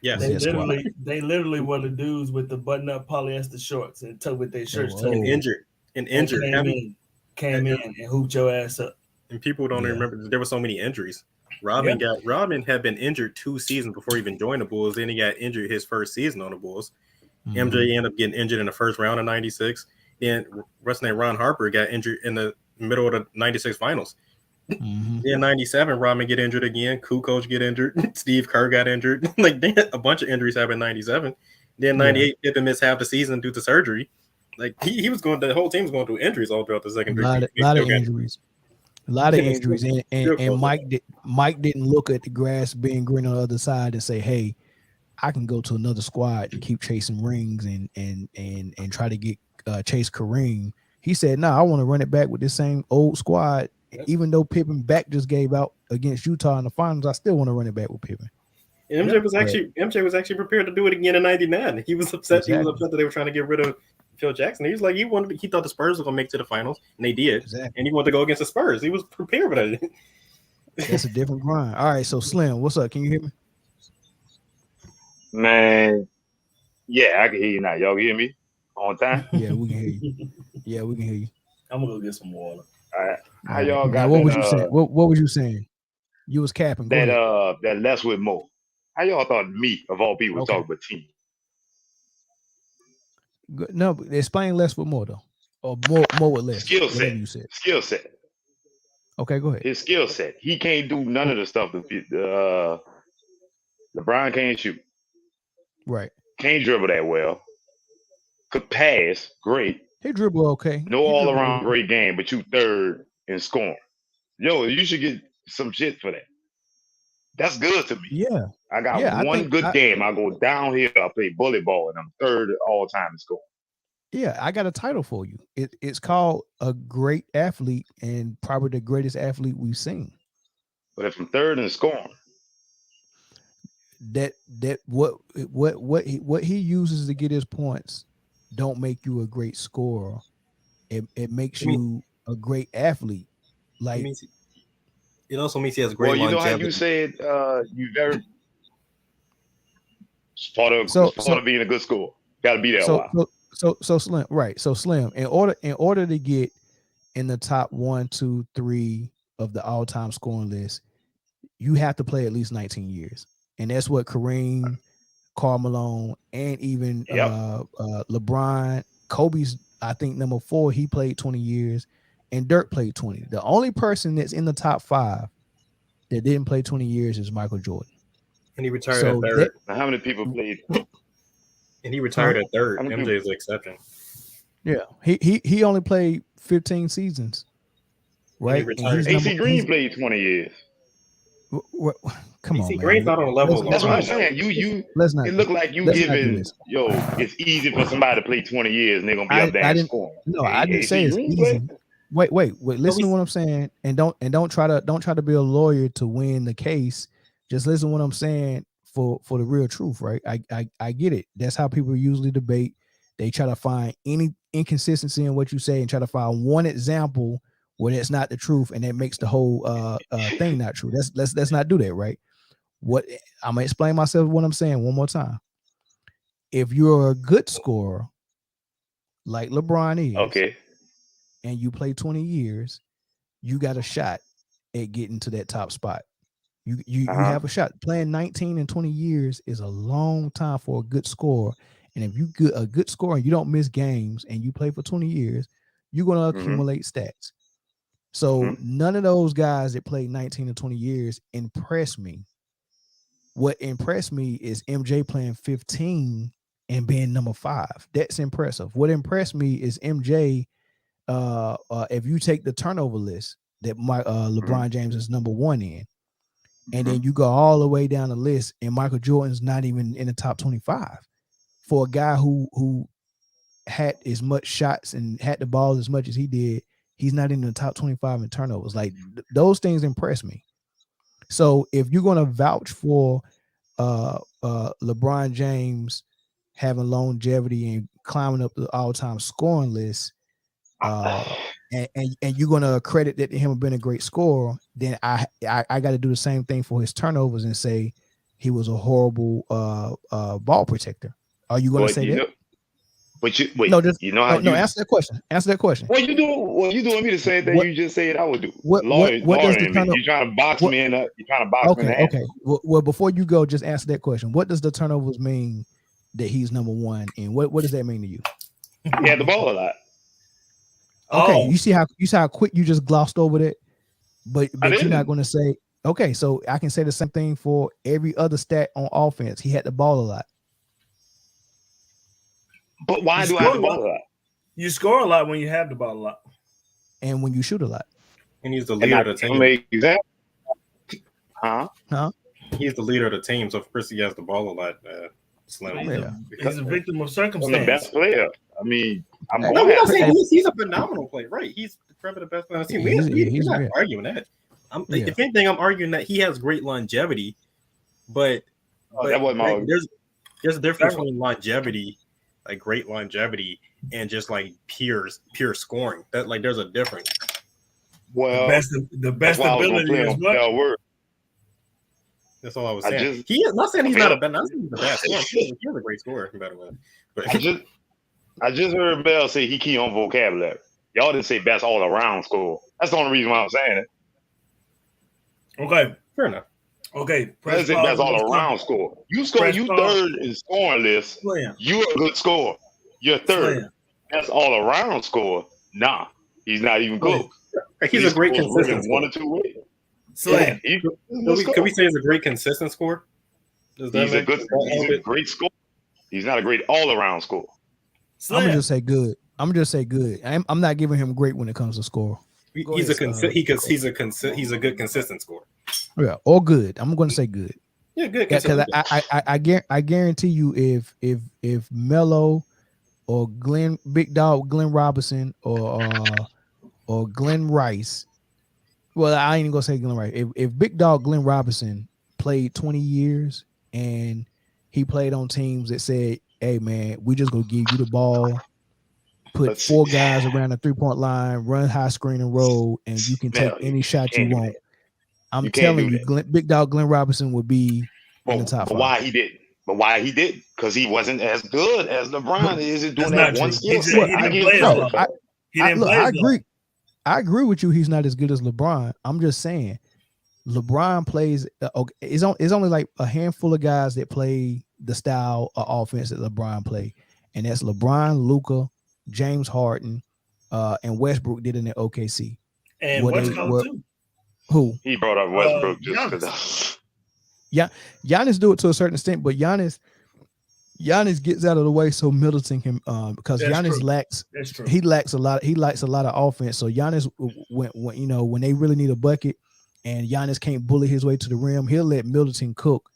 D: Yes,
B: they literally were the dudes with the button-up polyester shorts and tuck with their shirts
D: and injured.
B: came in and hooped your ass up.
D: And people don't remember there were so many injuries. Rodman had been injured 2 seasons before he even joined the Bulls. Then he got injured his first season on the Bulls. MJ ended up getting injured in the first round of '96. Then what's name Ron Harper got injured in the middle of the '96 finals. Then '97, Rodman get injured again. Kukoc get injured. Steve Kerr got injured. Like a bunch of injuries happened in '97. Then '98, Pippen missed half the season due to surgery. Like he was going, the whole team was going through injuries all throughout the second.
A: A lot of injuries. A lot of injuries, and Mike didn't look at the grass being green on the other side and say, "Hey, I can go to another squad and keep chasing rings and try to get chase Kareem." He said, "No, I want to run it back with this same old squad. Even though Pippen back just gave out against Utah in the finals, I still want to run it back with Pippen."
D: And MJ was actually prepared to do it again in '99. He was upset. Exactly. He was upset that they were trying to get rid of Phil Jackson. He was like, he thought the Spurs were gonna make it to the finals, and they did. Exactly. And he wanted to go against the Spurs. He was prepared for that.
A: That's a different grind. All right, so Slim, what's up? Can you hear me?
C: Man, yeah, I can hear you now. Y'all hear me on time?
A: Yeah, we can hear you. Yeah, we can hear you.
B: I'm gonna go get some water.
C: All right. How y'all got?
A: Now, what was you saying? What was you saying? You was capping.
C: That less with more. How y'all thought me of all people was talking about team?
A: No, explain less with more though, or more with less.
C: Skill set.
A: Okay, go ahead.
C: His skill set. He can't do none of the stuff that LeBron can't shoot.
A: Right.
C: Can't dribble that well. Could pass great.
A: He dribble okay.
C: No all around great game, but you third in scoring. Yo, you should get some shit for that. That's good to me.
A: Yeah.
C: I got one good game. I go downhill. I play bully ball, and I'm third all time in scoring.
A: Yeah, I got a title for you. It's called a great athlete and probably the greatest athlete we've seen.
C: But if I'm third in scoring,
A: what he uses to get his points don't make you a great scorer. It makes you a great athlete. Like
D: it also means he has great longevity.
C: Well, you know how you said you very part of being a good scorer. Got to be there a while.
A: So Slim, right? So Slim, in order to get in the top 1, 2, 3 of the all-time scoring list, you have to play at least 19 years, and that's what Kareem, Karl Malone, and even LeBron, Kobe's, I think number 4, he played 20 years, and Dirk played 20. The only person that's in the top 5 that didn't play 20 years is Michael Jordan.
D: And he retired at third.
C: How many people played?
D: And he retired at third. MJ is the exception.
A: Yeah, he only played 15 seasons, right?
C: AC Green played 20 years.
A: Come on, man.
D: Green's not on a level.
C: That's what I'm saying. It looked like you giving, it's easy for somebody to play 20 years and they're gonna be up there and scoring.
A: No, I didn't say it's easy. Wait. Listen to what I'm saying, and don't try to be a lawyer to win the case. Just listen to what I'm saying for the real truth, right? I get it. That's how people usually debate. They try to find any inconsistency in what you say and try to find one example where that's not the truth, and that makes the whole thing not true. Let's not do that, right? What I'm gonna explain myself what I'm saying one more time. If you're a good scorer, like LeBron is,
C: okay,
A: and you play 20 years, you got a shot at getting to that top spot. You have a shot. Playing 19 and 20 years is a long time for a good scorer. And if you a good scorer and you don't miss games and you play for 20 years, you're going to accumulate stats. So none of those guys that played 19 and 20 years impress me. What impressed me is MJ playing 15 and being number 5. That's impressive. What impressed me is MJ, if you take the turnover list that LeBron James is number 1 in, and then you go all the way down the list, and Michael Jordan's not even in the top 25. For a guy who had as much shots and had the ball as much as he did, he's not in the top 25 in turnovers. Like those things impress me. So if you're going to vouch for LeBron James having longevity and climbing up the all-time scoring list, and you're going to credit that to him being a great scorer, then I got to do the same thing for his turnovers and say he was a horrible ball protector. Are you going to say that?
C: But you wait.
A: No, just
C: You know how
A: no.
C: you.
A: Answer that question. Answer that question.
C: Well, you doing. Well, you doing me the same thing
A: What
C: you just said I would do.
A: what does the
C: Lawyering me.
A: turnover?
C: You trying to box
A: What?
C: me in? You trying to box me in the
A: Okay,
C: hand?
A: okay. Well, before you go, just answer that question. What does the turnovers mean that he's number one, and what does that mean to you?
C: He had the ball a lot.
A: Okay,
B: Oh,
A: you see how quick you just glossed over that, but
C: I
A: you're not
C: didn't.
A: going to say okay. So I can say the same thing for every other stat on offense. He had the ball a lot,
C: But why
B: you
C: do I have
B: score
C: the
B: a
C: ball
B: lot.
C: a lot?
B: You score a lot when you have the ball a lot.
A: and when you shoot a lot,
D: And he's the
C: And
D: leader
C: I
D: of the
C: give
D: team.
C: him an example. Huh?
A: huh?
D: He's the leader of the team. So of course he has the ball a lot. Slim.
A: Yeah.
B: He's a victim of
C: I'm the
B: circumstance.
C: best player. I mean, I'm
A: Hey,
D: No,
C: going
D: we're
C: to
D: not
C: have
D: saying
C: to.
D: he's a phenomenal player, right? He's probably the best player on the team. We're not
A: yeah.
D: arguing that.
A: Yeah.
D: If anything, I'm arguing that he has great longevity, but
C: That wasn't my.
D: there's a difference between longevity, like great longevity, and just like pure scoring. That like there's a difference.
C: Well,
B: The best
C: that's why I was going to
B: ability
C: play
B: is
C: on
B: what?
C: Bell word.
D: That's all I was
C: I
D: saying.
C: just-
D: He is not saying he's
C: I
D: not
C: feel-
D: a bad. Not saying he's a bad scorer. He's a great scorer, by the way. But
C: I just heard Bell say he key on vocabulary. Y'all didn't say best all around score. That's the only reason why I'm saying it.
B: Okay.
D: fair enough.
B: Okay.
C: That's it. That's all around score. You score.
B: Press
C: You
B: pause.
C: third in scoring list.
B: Slam.
C: You're a good scorer. You're third.
B: Slam.
C: That's all around score. Nah, he's not even close.
D: He's a great
C: scores
D: consistent
C: really one
D: scorer.
C: or two ways.
B: Slam.
D: Can we say he's a great consistent scorer? Does that
C: He's a
D: make
C: good.
D: does
C: He's
D: that
C: a great scorer. He's not a great all around scorer.
A: I'm gonna
B: Slam.
A: just say good. I'm not giving him great when it comes to score. Go
D: he's
A: ahead,
D: he's a good consistent scorer.
A: Yeah, or good. I'm going to say good.
D: Yeah, good.
A: Yeah, because
D: consistent.
A: I guarantee you, if Melo or Big Dog Glenn Robinson or Glenn Rice, well, I ain't even gonna say Glenn Rice. If Big Dog Glenn Robinson played 20 years and he played on teams that said, "Hey man, we just gonna give you the ball, put four guys around the 3-point line, run high screen and roll, and you can take any shot you want." I'm telling you, Big Dog Glenn Robinson would be in the top 5.
C: But why he didn't? Because he wasn't as good as LeBron is at doing
B: That's
C: that
B: not
C: one
B: true.
C: skill
B: He
C: set.
B: didn't play as long. He didn't play
A: I
B: as long.
A: agree with you. He's not as good as LeBron. I'm just saying, LeBron plays. It's only like a handful of guys that play the style of offense that LeBron played, and that's LeBron, Luka, James Harden, and Westbrook did in the OKC.
B: And
A: What
B: what's
A: they-
B: called
A: what-
B: too?
A: Who?
C: He brought up Westbrook just
B: Giannis.
C: because.
A: Giannis do it to a certain extent, but Giannis gets out of the way so Middleton can because
B: That's
A: Giannis
B: true.
A: lacks
B: That's true.
A: he lacks a lot of offense. So Giannis when they really need a bucket and Giannis can't bully his way to the rim, he'll let Middleton cook,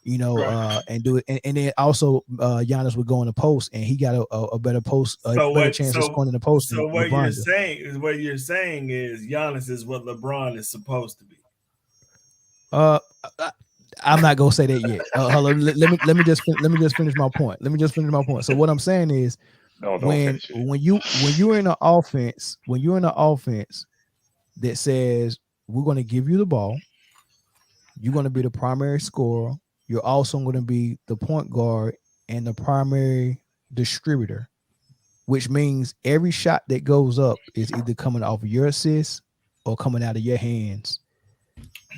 B: Right.
A: and do it. And then also Giannis would go in the post and he got a better post, chance of scoring in the post.
B: So
A: than
B: what
A: LeBron
B: you're saying is Giannis is what LeBron is supposed to be.
A: does. I'm not gonna say that yet. Hold on, let me just finish my point. So what I'm saying is,
C: No, don't
A: when
C: finish it.
A: you're in an offense, that says we're going to give you the ball, you're going to be the primary scorer, you're also going to be the point guard and the primary distributor, which means every shot that goes up is either coming off of your assist or coming out of your hands.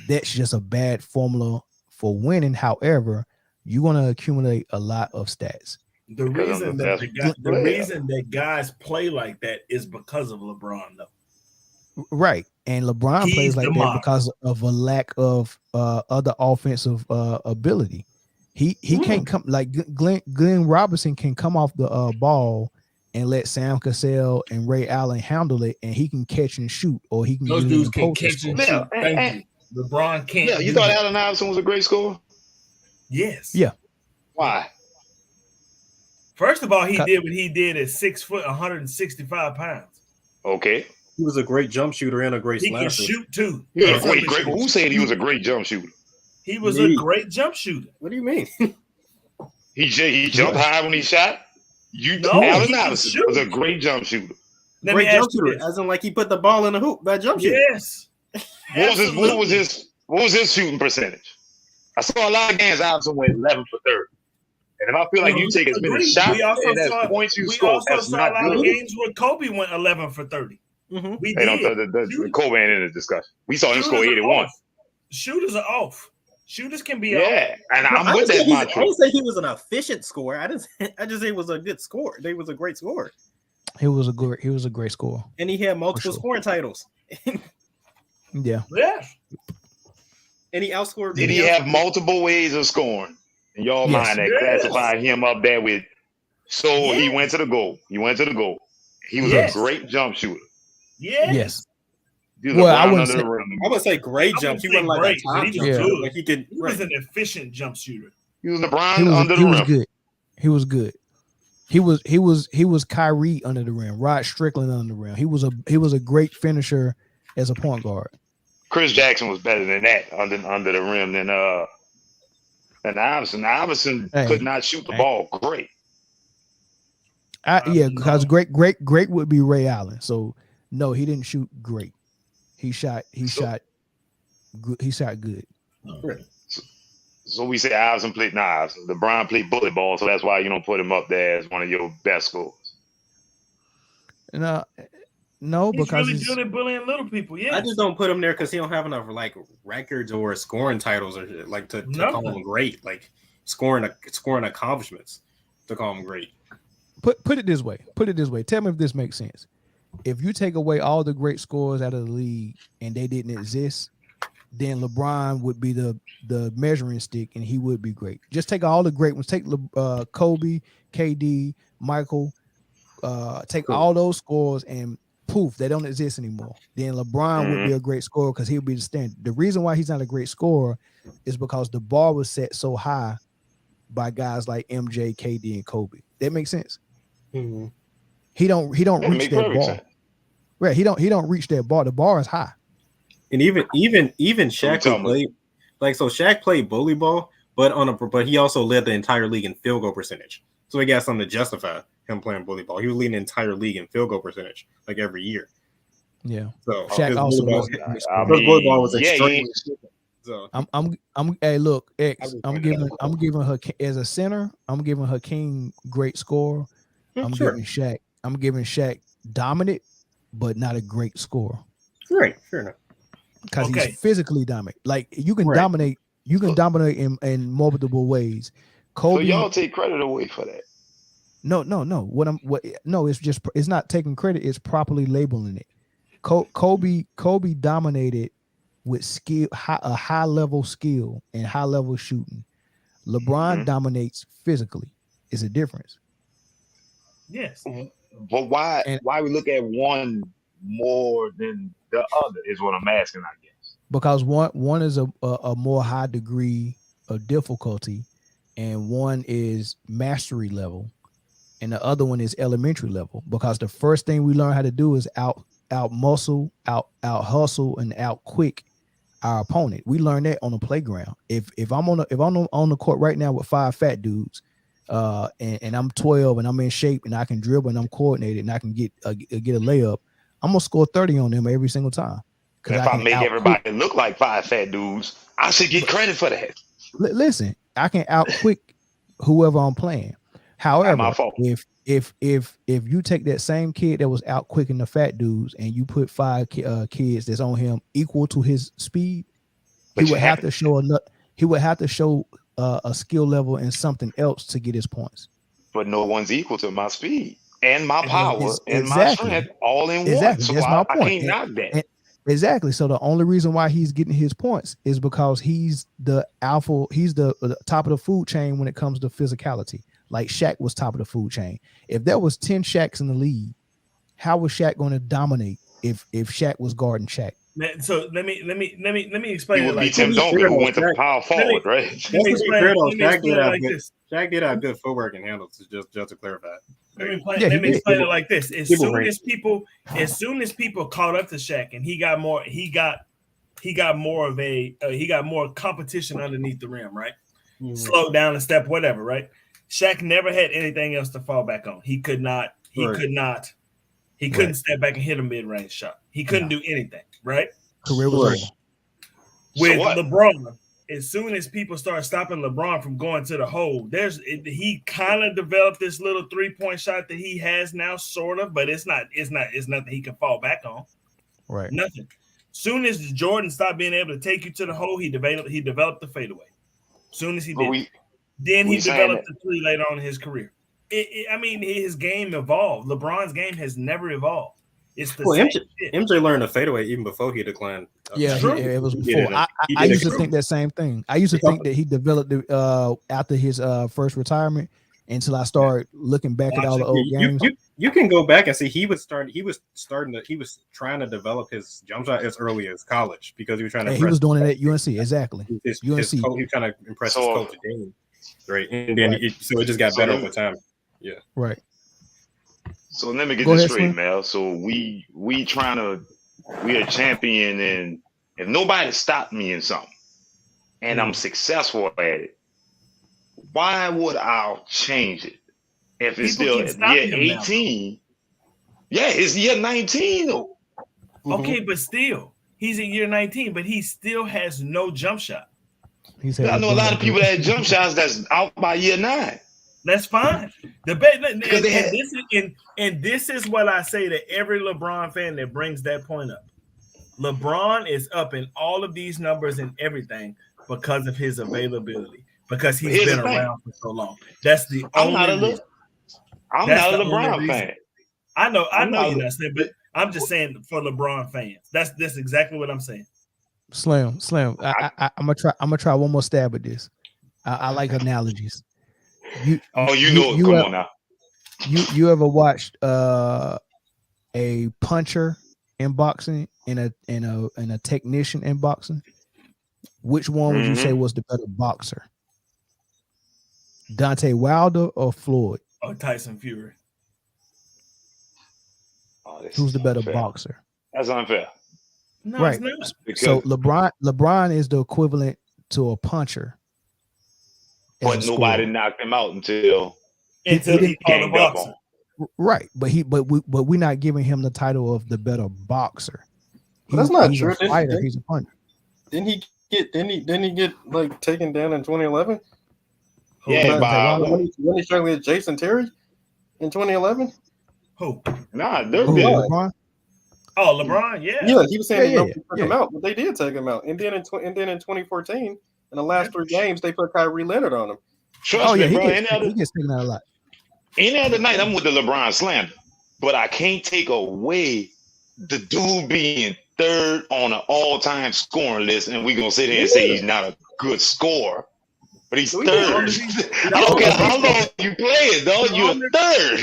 A: That's just a bad formula for winning. However, you're going to accumulate a lot of stats.
B: The
C: Because I'm
B: reason
C: the
B: that
C: best player.
B: reason that guys play like that is because of LeBron, though.
A: Right. And LeBron
B: He's
A: plays like
B: the
A: that
B: model.
A: because of a lack of other offensive ability. He can't come like Glenn Robinson can come off the ball and let Sam Cassell and Ray Allen handle it, and he can catch and shoot, or he can
B: Those
A: get in
B: dudes
A: the
B: can
A: post and
B: catch and
A: score.
B: shoot. Thank you. LeBron can't.
C: Yeah, you
B: do
C: thought
B: that.
C: Allen Iverson was a great scorer?
B: Yes.
A: Yeah.
C: Why?
B: First of all, he did what he did at 6 foot, 165 pounds.
C: Okay.
D: He was a great jump shooter and a great
B: He
D: slasher.
B: can shoot too.
C: He was a
B: That's
C: great.
B: what
C: Who said he was a great jump shooter?
B: He was
D: Me.
B: a great jump shooter.
D: What do you mean?
C: He jumped high when he shot.
B: No,
C: Allen
B: he can
C: Iverson
B: shoot.
C: was a great jump shooter.
B: Let
D: Great
B: me
D: jump
B: ask you
D: shooter,
B: this.
D: as in like he put the ball in the hoop. That jump shooter.
B: Yes.
C: What was his shooting percentage? I saw a lot of games Iverson went 11 for 30, And if I feel like you take as many shots and as points you score, that's not
B: a lot of
C: good.
B: games where Kobe went 11 for 30.
D: Mm-hmm.
B: We
C: Hey,
B: did.
C: the Kobe ain't in the discussion. We saw him score 81.
B: Shooters are off. Shooters can be
C: Yeah, and
D: No,
C: I'm with that
D: I
C: mantra.
D: didn't say he was an efficient scorer. I just say he was a good scorer. He was a great scorer.
A: He was a great scorer.
D: And he had multiple
A: sure.
D: scoring titles.
A: Yeah.
B: Yeah.
D: And he outscored.
C: Did he have multiple ways of scoring? In your mind, that classify him up there with. So he went to the goal. He went to the goal. He was a great jump shooter.
A: Yes.
C: Well,
A: I wouldn't say.
D: I would say great jump. He wasn't like a top jump shooter. Like he could.
B: He was an efficient jump shooter.
C: He was LeBron under the rim.
A: He was good. He was Kyrie under the rim. Rod Strickland under the rim. He was a great finisher as a point guard.
C: Chris Jackson was better than that under the rim than Iverson. Iverson could not shoot the ball great.
A: Because great would be Ray Allen. So no, he didn't shoot great. He shot good.
C: So we say Iverson played knives. LeBron played bullet ball, so that's why you don't put him up there as one of your best scorers.
A: No,
B: he's
A: because
B: really good at bullying little people. Yeah,
D: I just don't put him there because he don't have enough like records or scoring titles or like to call him great, like scoring accomplishments to call him great.
A: Put it this way. Tell me if this makes sense. If you take away all the great scores out of the league and they didn't exist, then LeBron would be the measuring stick and he would be great. Just take all the great ones. Take Kobe, KD, Michael. Take all those scores and poof, they don't exist anymore. Then LeBron would be a great scorer because he'll be the standard. The reason why he's not a great scorer is because the bar was set so high by guys like MJ, KD, and Kobe. That makes sense.
D: Mm-hmm.
A: He don't reach that bar. Right. He don't reach that bar. The bar is high.
D: And even Shaq played Shaq played bully ball, but he also led the entire league in field goal percentage. So he got something to justify him playing bully ball. He was leading the entire league in field goal percentage, like every year.
A: Yeah.
D: So
A: Shaq also
D: bully ball was extremely. So
A: hey, look, X. I'm giving her as a center. I'm giving Hakeem great score. I'm giving Shaq dominant, but not a great score.
D: Right, fair enough.
A: Because he's physically dominant. Like you can dominate in multiple ways. Kobe,
C: so y'all take credit away for that.
A: No. It's not taking credit, it's properly labeling it. Kobe dominated with skill, a high level skill and high level shooting. LeBron dominates physically. It's a difference.
B: Yes.
C: But why we look at one more than the other is what I'm asking, I guess.
A: Because one is a more high degree of difficulty, and one is mastery level, and the other one is elementary level. Because the first thing we learn how to do is out muscle, out hustle, and out quick our opponent. We learn that on the playground. If I'm on the court right now with 5 fat dudes, and I'm 12 and I'm in shape and I can dribble and I'm coordinated and I can get a layup, I'm gonna score 30 on them every single time.
C: If I make everybody look like 5 fat dudes, I should get credit for that.
A: Listen, I can out quick whoever I'm playing. However, if you take that same kid that was out quicking the fat dudes and you put 5 kids that's on him equal to his speed, he would have to show a skill level and something else to get his points.
C: But no one's equal to my speed and my power and my strength all in one. So
A: that's my point.
C: I can't knock that.
A: Exactly. So the only reason why he's getting his points is because he's the alpha. He's the top of the food chain when it comes to physicality. Like Shaq was top of the food chain. If there was 10 Shaqs in the league, how was Shaq going to dominate if Shaq was guarding Shaq?
B: So let me explain.
C: He would be Tim Duncan who went to power forward, right?
D: Shaq did have good footwork and handles. Just to clarify.
B: Let me explain it like this: as soon as people caught up to Shaq and he got more competition underneath the rim, right? Slow down a step, whatever, right? Shaq never had anything else to fall back on. He couldn't step back and hit a mid-range shot. He couldn't do anything, right?
A: Career was over.
B: With LeBron, as soon as people start stopping LeBron from going to the hole, he kind of developed this little 3-point shot that he has now, sort of, but it's nothing he can fall back on.
A: Right.
B: Nothing. Soon as Jordan stopped being able to take you to the hole, he developed the fadeaway. Soon as he did, then he developed the three later on in his career. I mean, his game evolved. LeBron's game has never evolved. It's the same shit.
D: MJ learned the fadeaway even before he declined.
A: Yeah, it was before. I used to think that same thing. I used to think that he developed it after his first retirement until I started looking back at all the old games.
D: You can go back and see he was trying to develop his jump shot as early as college because he was trying to.
A: He was doing it at UNC, exactly.
D: UNC. He was trying to impress his coach, right? And then it just got better over time. Yeah,
A: right.
C: So let me get this straight, Mel. So we a champion, and if nobody stopped me in something, and I'm successful at it, why would I change it? If it's still year 18, it's year 19 though.
B: Okay, but still, he's in year 19, but he still has no jump shot.
C: I know a lot of people that have jump shots that's out by year 9.
B: That's fine. This is what I say to every LeBron fan that brings that point up. LeBron is up in all of these numbers and everything because of his availability, because he's been around for so long. That's the only reason.
C: I'm not a LeBron fan.
B: I know you're not saying, but I'm just saying for LeBron fans. That's exactly what I'm saying.
A: Slim. I'm gonna try one more stab at this. I like analogies. Come
C: on now.
A: You ever watched a puncher in boxing and a technician in boxing? Which one would you say was the better boxer? Deontay Wilder or Floyd?
B: Oh, Tyson Fury.
A: Who's the better boxer?
C: That's unfair.
B: No,
A: right.
B: It's not.
A: So LeBron is the equivalent to a puncher.
C: But nobody knocked him out until
B: he called a boxer.
A: Right, but we're not giving him the title of the better boxer.
D: That's not true.
A: He's a fighter. He's a puncher.
D: Didn't he get like taken down in 2011?
C: Yeah,
D: when he struggled with Jason Terry in 2011.
B: Who?
C: Nah, they're good.
A: LeBron?
B: Oh, LeBron, yeah.
D: Yeah, he was saying they took him out, but they did take him out. And then in 2014, in the last 3 games, they put Kyrie Leonard on him.
C: Trust me, bro.
A: He gets taken out a lot.
C: Any other night, I'm with the LeBron slander, but I can't take away the dude being third on an all-time scoring list, and we're gonna sit there and say he's not a good scorer, but he's third. I don't care how long you play it, though. You're third.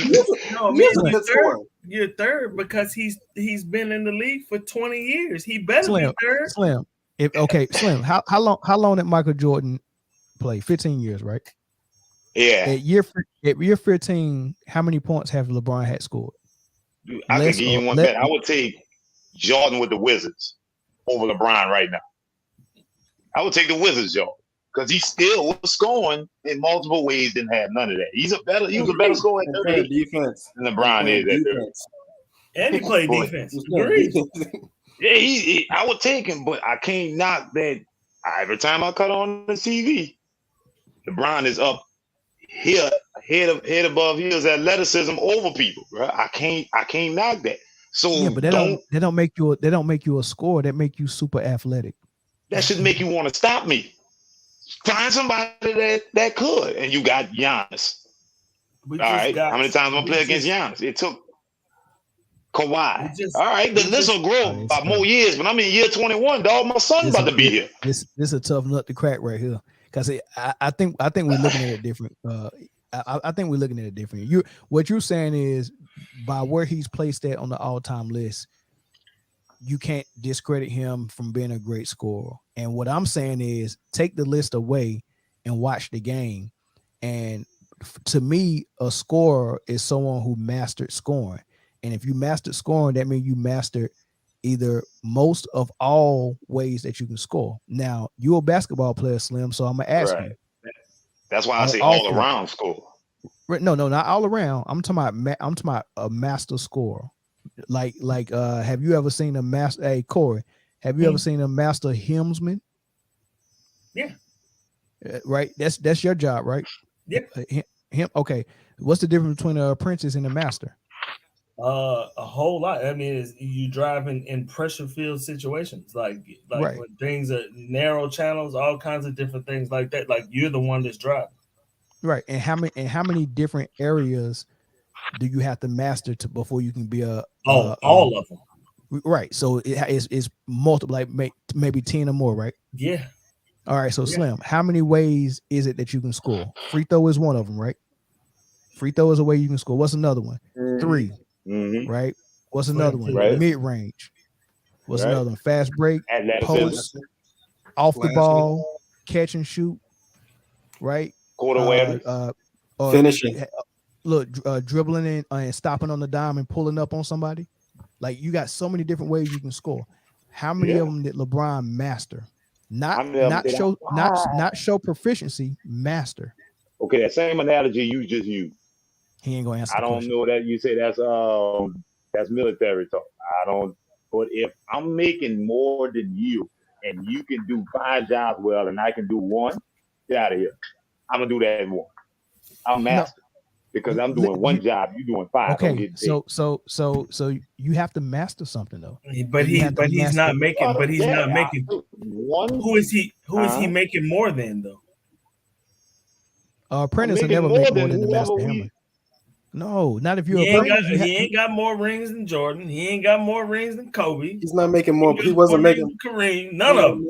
B: You're third because he's been in the league for 20 years. He better be third.
A: Slim. Slim. How long did Michael Jordan play? 15 years, right?
C: Yeah.
A: At year 15, how many points have LeBron had scored?
C: Dude, I could give you one bet. I would take Jordan with the Wizards over LeBron right now. I would take the Wizards, Jordan, because he still was scoring in multiple ways. Didn't have none of that. He was a better scorer at 38
D: defense
C: than LeBron is at 30.
B: And he played defense.
C: Yeah, I would take him, but I can't knock that. Every time I cut on the TV, LeBron is up here, head above heels, athleticism over people, bro. I can't knock that. So
A: yeah, but they don't make you a scorer. That make you super athletic.
C: That should make you want to stop me. Find somebody that could, and you got Giannis. All right, how many times I'm gonna play against Giannis? It took Kawhi. All right, the list will grow by more years, but I'm in year 21, dog. My son's about to be here.
A: This is a tough nut to crack right here, because I think we're looking at it different. I think we're looking at it different. What you're saying is, by where he's placed at on the all-time list, you can't discredit him from being a great scorer. And what I'm saying is, take the list away and watch the game. And to me, a scorer is someone who mastered scoring. And if you mastered scoring, that means you mastered either most of all ways that you can score. Now, you're a basketball player, Slim, so I'm gonna ask you.
C: That's why I say all around score.
A: No, not all around. I'm talking about a master scorer. Like, have you ever seen a master? Hey, Corey, have you ever seen a master hymnsman?
B: Yeah.
A: Right. That's your job, right?
B: Yeah.
A: Him. Okay. What's the difference between an apprentice and a master?
B: A whole lot. I mean, you driving in pressure filled situations, like
A: Right.
B: when things are narrow channels, all kinds of different things like that. Like you're the one that's driving.
A: Right. And how many different areas do you have to master before you can be
B: all of them?
A: Right. So it's multiple, like maybe 10 or more, right?
B: Yeah.
A: All right. So Slim, how many ways is it that you can score? Free throw is one of them, right? Free throw is a way you can score. What's another one? 3. Right. What's another one?
C: Right.
A: Mid range. What's another one? Fast break, post, off the
D: Last
A: ball, catch and shoot. Right.
C: Quarter awareness.
D: Finishing.
A: Look, dribbling and stopping on the dime and pulling up on somebody. Like you got so many different ways you can score. How many of them did LeBron master? Not show proficiency, master.
C: Okay, that same analogy you just used.
A: He ain't gonna answer.
C: I don't know that you say that's military talk. I don't. But if I'm making more than you and you can do 5 jobs well and I can do 1, get out of here. I'm gonna do that one. I'm master because I'm doing 1 job. You doing 5.
A: Okay, so you have to master something though.
B: But he's not making. But he's not making. Who is he making more than though?
A: Apprentice will never make more than the master hammer. No, not if you're a apprentice.
B: He ain't got more rings than Jordan. He ain't got more rings than Kobe.
D: He's not making more. He wasn't making
B: Kareem. None of them.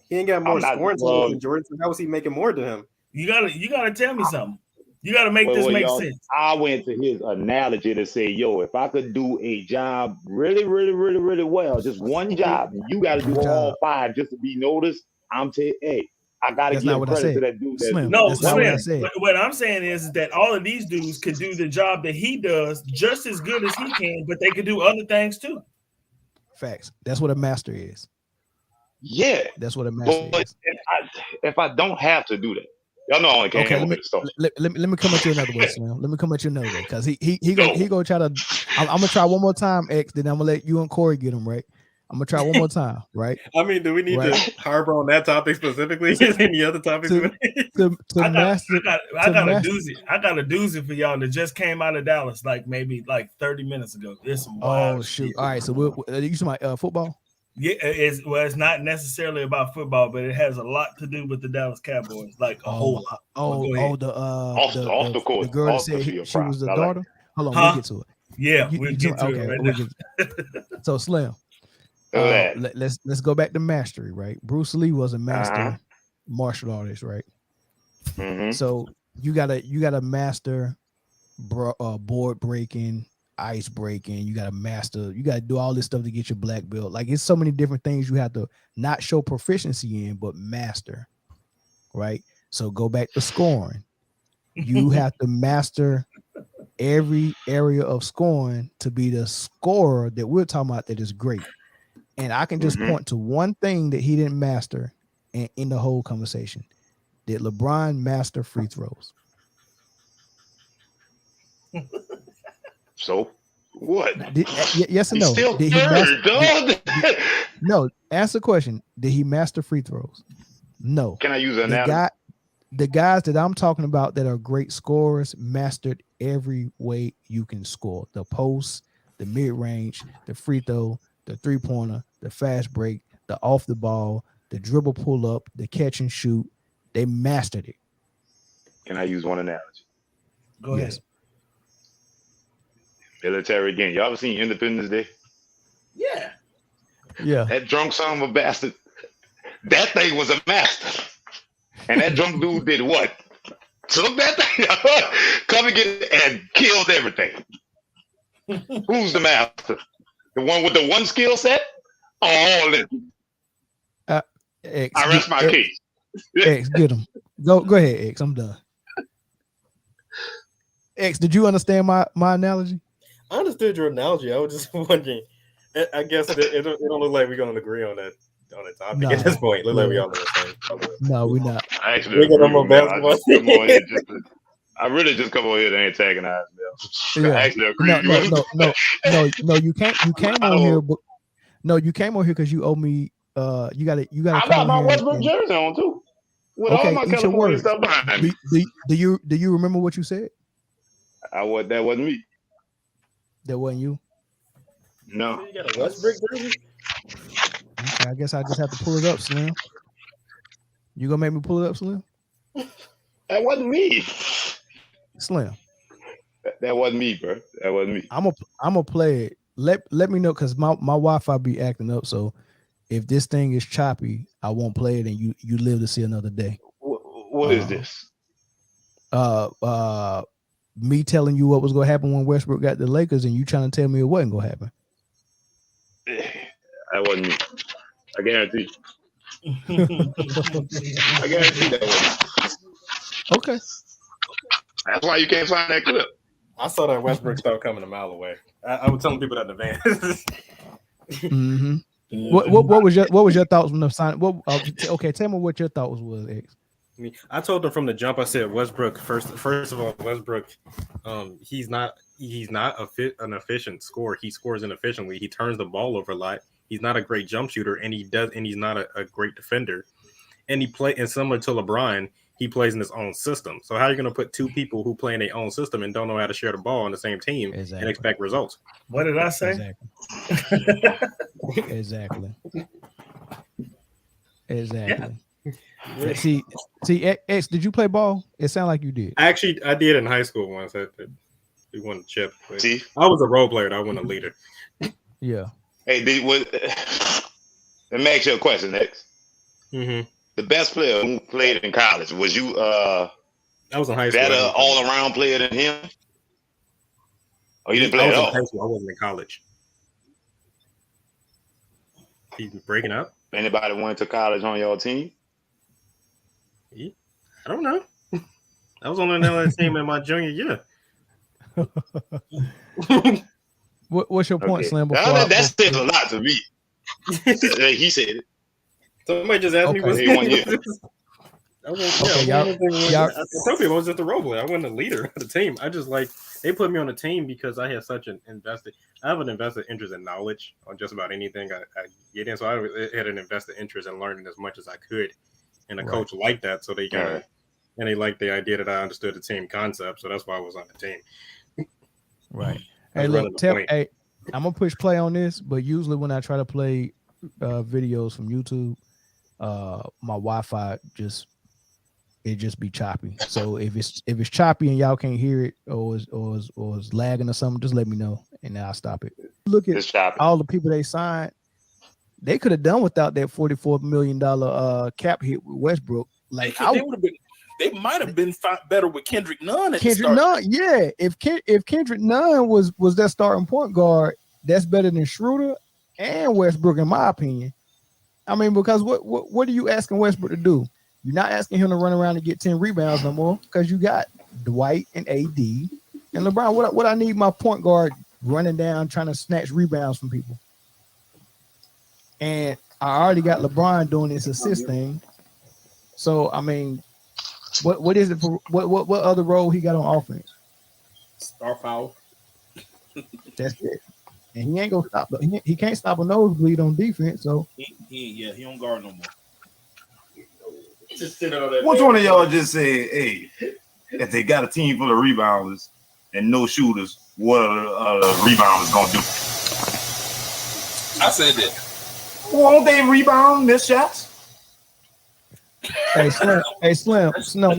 D: He ain't got more scoring totals than Jordan. So how was he making more than him?
B: You gotta tell me something. You gotta make this make sense.
C: I went to his analogy to say, yo, if I could do a job really, really, really, really well, just 1 job, you got to do all 5 just to be noticed. I'm saying, hey, I got to give credit to that dude.
A: Slim,
B: no, Slim. What I'm saying is that all of these dudes could do the job that he does just as good as he can, but they could do other things too.
A: Facts. That's what a master is.
C: Yeah,
A: that's what a master is.
C: If I don't have to do that, y'all know I only can't handle stuff.
A: Let me come at you another way, Slim. Let me come at you another way because he gonna try to. I'm gonna try one more time, X. Then I'm gonna let you and Corey get him right. I'm gonna try one more time, right?
D: I mean, do we need to harbor on that topic specifically? Any other topics?
B: I got a doozy for y'all that just came out of Dallas, maybe 30 minutes ago. There's some wild
A: shoot! All right, so you talking about football?
B: Yeah, it's not necessarily about football, but it has a lot to do with the Dallas Cowboys, like a whole lot.
C: The course.
A: The girl that said she was the daughter. Hold on, we'll get to it.
B: Yeah, we'll get to it right now.
A: So Slim. Let's go back to mastery, right? Bruce Lee was a master martial artist, right? So you gotta master board breaking, ice breaking. You gotta do all this stuff to get your black belt. Like it's so many different things you have to not show proficiency in, but master, right? So go back to scoring. You have to master every area of scoring to be the scorer that we're talking about that is great. And I can just point to one thing that he didn't master in the whole conversation. Did LeBron master free throws?
C: So what?
A: Yes or no?
C: Still third,
A: no, answer the question. Did he master free throws? No.
C: Can I use an analogy?
A: The guys that I'm talking about that are great scorers mastered every way you can score. The post, the mid-range, the free throw, the three-pointer, the fast break, the off the ball, the dribble pull up, the catch and shoot. They mastered it.
C: Can I use one analogy?
B: Go ahead.
C: Military again. Y'all ever seen Independence Day?
B: Yeah.
A: Yeah.
C: That drunk son of a bastard, that thing was a master. And that drunk dude did what? Took that thing, come and get it and killed everything. Who's the master? The one with the one skill set? All this.
A: X,
C: I rest my case.
A: X, get him. Go ahead, X. I'm done. X, did you understand my analogy?
D: I understood your analogy. I was just wondering. I guess it don't look like we're going to agree on that topic at this point. Look like we all on the same.
A: No, we're not.
C: I actually I really just come over here to antagonize them.
A: Yeah.
C: I actually agree.
A: No. You came on here, but no, you came on here because you owe me you gotta
C: I
A: come
C: got
A: on
C: my
A: here
C: Westbrook
A: and
C: jersey on too, with all
A: okay,
C: my
A: eat your
C: California
A: words.
C: stuff behind me.
A: Do you remember what you said?
C: That wasn't me.
A: That wasn't you.
C: No,
D: So you got a Westbrook jersey?
A: Okay, I guess I just have to pull it up, Slim. You gonna make me pull it up, Slim?
C: that wasn't me.
A: Slim.
C: That wasn't me, bro. That wasn't me.
A: I'm gonna play it. Let me know because my Wi-Fi be acting up. So if this thing is choppy, I won't play it, and you live to see another day.
C: What is this?
A: Me telling you what was gonna happen when Westbrook got the Lakers, and you trying to tell me it wasn't gonna happen.
C: That wasn't me. I guarantee. I guarantee that wasn't.
A: Okay.
C: That's why you can't find that clip.
D: I saw that Westbrook stuff coming a mile away. I was telling people that in advance.
A: Mm-hmm. What was your thoughts when the sign? Okay, tell me what your thoughts was, X.
D: I told them from the jump. I said Westbrook first of all, Westbrook, he's not an efficient scorer. He scores inefficiently. He turns the ball over a lot. He's not a great jump shooter, and he's not a great defender. And similar to LeBron, he plays in his own system. So how are you going to put two people who play in their own system and don't know how to share the ball on the same team and expect results?
B: What did I say?
A: Exactly. Exactly.
B: Yeah.
A: See, X, did you play ball? It sounded like you did.
D: I did in high school once. We won a chip.
C: See,
D: I was a role player. I wasn't a leader.
A: Yeah.
C: hey, let me ask you a question, X.
D: Mm-hmm.
C: The best player who played in college, was you
D: I was in high school.
C: better all-around player than him? Or you didn't play
D: I
C: at
D: was
C: all?
D: in high school. I wasn't in college. He's breaking up.
C: Anybody went to college on your team?
D: I don't know. I was on another team in my junior year.
A: What's your point,
C: Okay.
A: Slim?
C: That says a lot to me. He said it.
D: Somebody just asked me
C: Okay. He won, yeah.
D: I told people I was just a role player. I wasn't a leader of the team. I just they put me on the team because I have such an invested interest in knowledge on just about anything I get in. So I had an invested interest in learning as much as I could. And the coach liked that. So they and they liked the idea that I understood the team concept. So that's why I was on the team.
A: Right. Hey, look, I'm gonna push play on this, but usually when I try to play videos from YouTube, my Wi-Fi just be choppy. So if it's choppy and y'all can't hear it or is lagging or something, just let me know and then I'll stop it. Look at all the people they signed. They could have done without that $44 million cap hit with Westbrook. Like
E: they might have been better with Kendrick Nunn.
A: Yeah. If Kendrick Nunn was that starting point guard, that's better than Schroeder and Westbrook, in my opinion. I mean, because what are you asking Westbrook to do? You're not asking him to run around and get 10 rebounds no more because you got Dwight and AD and LeBron. What I need my point guard running down trying to snatch rebounds from people. And I already got LeBron doing this assist thing. So I mean, what is it for what other role he got on offense?
E: Star power.
A: That's it. And he ain't gonna stop. He can't stop a nosebleed on defense. So
E: he don't guard no more.
F: Which one of y'all just said, hey, if they got a team full of rebounders and no shooters, what are the rebounders gonna do?
E: I said that.
F: Won't they rebound, miss shots?
A: Hey Slim. No. Slim.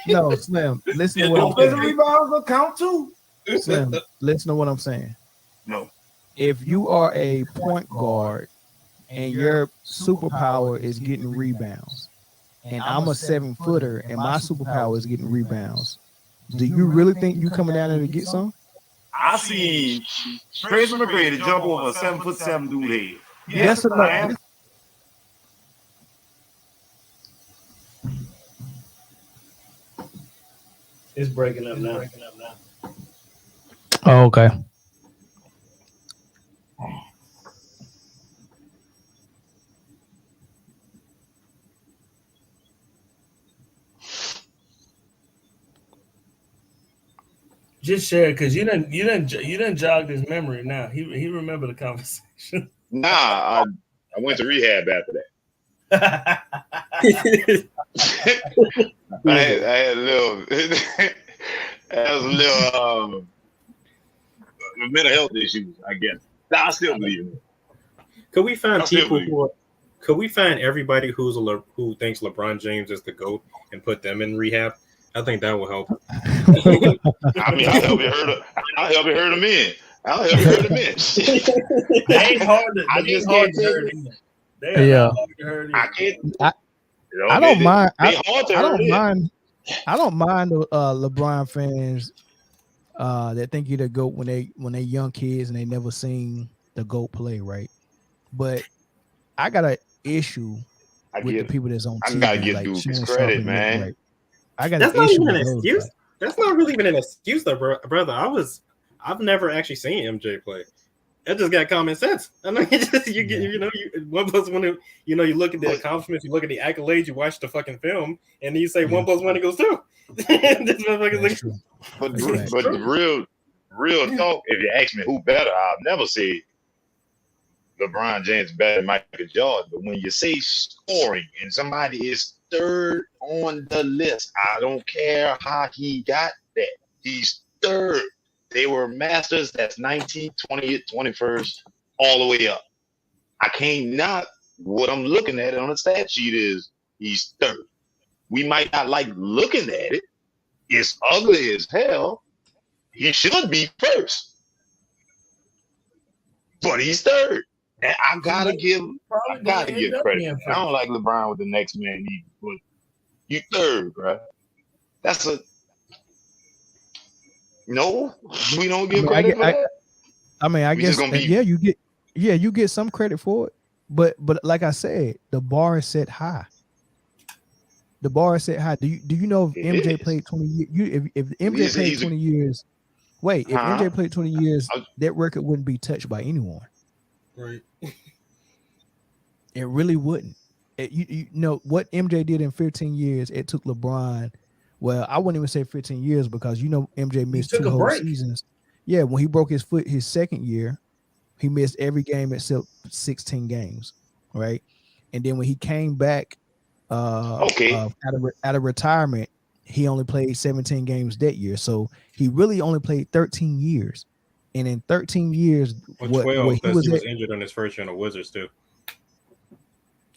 A: No, Slim. Listen to what I'm saying.
F: Rebounds will count too.
A: Slim, listen to what I'm saying.
F: No.
A: If you are a point guard and your superpower is getting rebounds, and I'm a 7-footer and my superpower is getting rebounds, do you really think you coming down there to get some?
F: I see Tracy McGrady jump over a 7'7" dude head.
A: Yes or no?
B: It's breaking up now.
A: Oh, okay.
B: Just share because you didn't jog his memory. Now he remember the conversation.
C: Nah, I went to rehab after that. I had a little, mental health issues, I guess. Nah, I still believe in it.
D: Could we find people could we find everybody who thinks LeBron James is the GOAT and put them in rehab? I think that will help.
C: I mean, I'll help you hurt them in.
B: They ain't hard to hurt him.
C: I can't.
A: I don't mind. I don't mind the LeBron fans that think you're the GOAT when they young kids and they never seen the GOAT play, right? But I got an issue with the people that's on TV.
C: I gotta give dudes credit, man.
A: Right. I got
D: that's
A: an
D: not
A: issue
D: even an
A: with
D: excuse.
A: those.
D: That's not really even an excuse, though, brother. I've never actually seen MJ play. I just got common sense. I know you get 1 + 1. You look at the accomplishments, you look at the accolades, you watch the fucking film, and then you say 1 + 1 equals 2.
C: But the real talk, if you ask me who better, I'll never say LeBron James better than Michael Jordan. But when you say scoring and somebody is third on the list, I don't care how he got that. He's third. They were masters. That's 19th, 20th, 21st, all the way up. I can't knock what I'm looking at on the stat sheet is he's third. We might not like looking at it. It's ugly as hell. He should be first. But he's third. And I gotta give credit. I don't like LeBron with the next man either, but you third, bro. That's no, we don't give credit for that.
A: I guess you get some credit for it, but like I said, the bar is set high. The bar is set high. Do you know if MJ played 20 years? If MJ played 20 years, if MJ played 20 years, that record wouldn't be touched by anyone.
D: Right.
A: It really wouldn't. You know what MJ did in 15 years? It took LeBron. Well, I wouldn't even say 15 years because MJ missed 2 whole seasons. Yeah, when he broke his foot his second year, he missed every game except 16 games, right? And then when he came back out of retirement, he only played 17 games that year. So he really only played 13 years. And in 13 years,
D: 12 because he was injured on his first year on the Wizards too.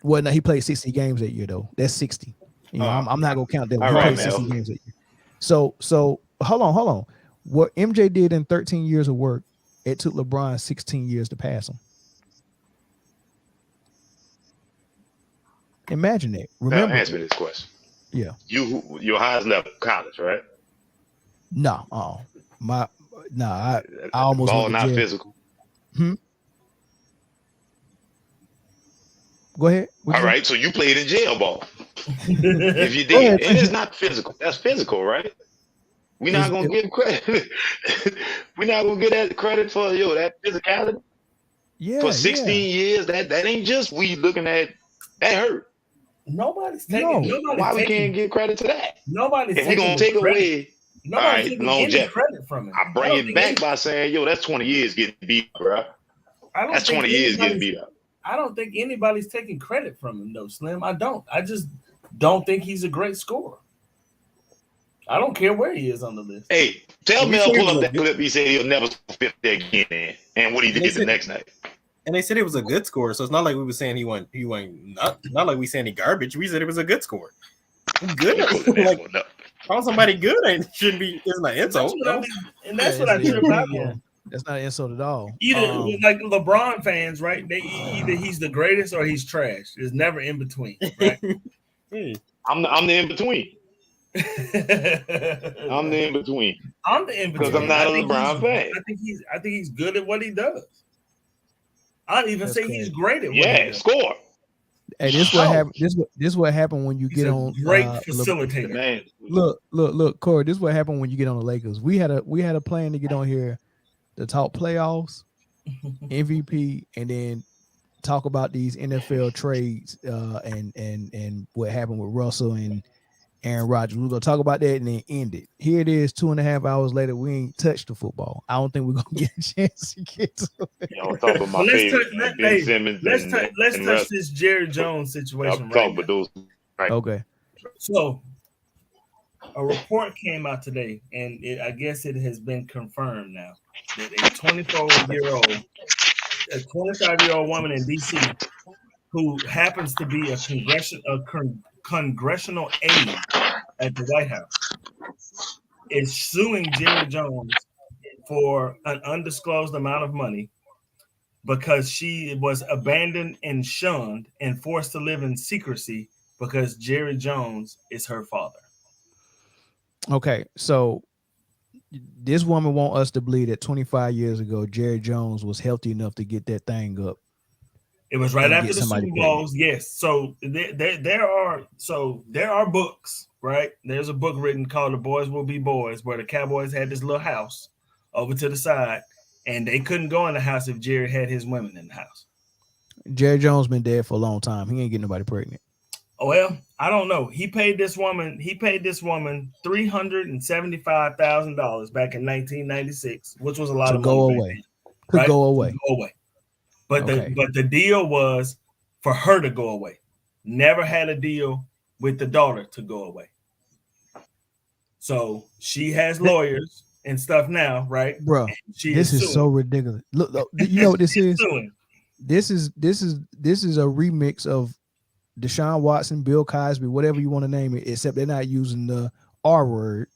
A: Well, no, he played 60 games that year though. That's 60. I'm not gonna count that. He played 60 games that year. So hold on. What MJ did in 13 years of work, it took LeBron 16 years to pass him. Imagine that. Remember,
C: answer me this question.
A: Yeah.
C: Your highest level college, right?
A: No. I almost
C: ball
A: went to
C: not
A: jail.
C: Physical.
A: Go ahead.
C: All right, so you played in jail ball. If you did, and it's not physical. That's physical, right? We're not gonna give credit. We're not gonna give that credit for that physicality.
A: Yeah.
C: For 16 years, that ain't just we looking at that hurt.
B: Nobody's taking.
C: Why we can't give credit to that?
B: Nobody's.
C: If we're gonna take away.
B: Nobody's taking any credit from it.
C: I bring it back by saying, that's 20 years getting beat up, bro. That's 20 years getting beat up.
B: I don't think anybody's taking credit from him, though, Slim. I don't. I just don't think he's a great scorer. I don't care where he is on the list.
C: Hey, tell Mel pull up that clip. He said he'll never score 50 again, and what he did the next night.
D: And they said it was a good score, so it's not like we were saying he went not like we saying he garbage. We said it was a good score. Good, like call somebody good shouldn't be. It's not insult.
B: That's what I trip out on.
A: That's not an insult at all.
B: Either like LeBron fans, right? Either he's the greatest or he's trash. There's never in between, right?
C: I'm the in between. I'm the in between.
B: I'm the in between
C: because I'm not a LeBron fan.
B: I think he's good at what he does. I'd even say he's great at what he does.
C: Score.
A: Hey, this what happened. This what happened when you get on.
B: Great facilitator.
C: Man.
A: Look, Corey. This what happened when you get on the Lakers. We had a plan to get on here to talk playoffs, MVP, and then talk about these NFL trades and what happened with Russell and Aaron Rodgers. We're gonna talk about that and then end it. Here it is, 2.5 hours later. We ain't touched the football. I don't think we're gonna get a chance to get to it.
C: Y'all talk about my favorite, Ben Simmons.
B: Let's touch this Jerry Jones situation right now.
C: Those, right.
A: Okay.
B: So a report came out today, and I guess it has been confirmed now that a 25-year-old woman in D.C. who happens to be a congressional aide at the White House is suing Jerry Jones for an undisclosed amount of money because she was abandoned and shunned and forced to live in secrecy because Jerry Jones is her father.
A: Okay, so this woman want us to believe that 25 years ago, Jerry Jones was healthy enough to get that thing up.
B: It was right after the Super Bowls, yes. So there are books, right? There's a book written called "The Boys Will Be Boys," where the Cowboys had this little house over to the side, and they couldn't go in the house if Jerry had his women in the house.
A: Jerry Jones been dead for a long time. He ain't getting nobody pregnant.
B: Oh, well, I don't know. He paid this woman $375,000 back in 1996, which was a lot of money.
A: Go away.
B: Right?
A: Go away.
B: Go away. But the deal was for her to go away. Never had a deal with the daughter to go away. So she has lawyers and stuff now, right?
A: Bro, this is so ridiculous. Look, you know what this is? This is a remix of Deshaun Watson, Bill Cosby, whatever you want to name it, except they're not using the R word.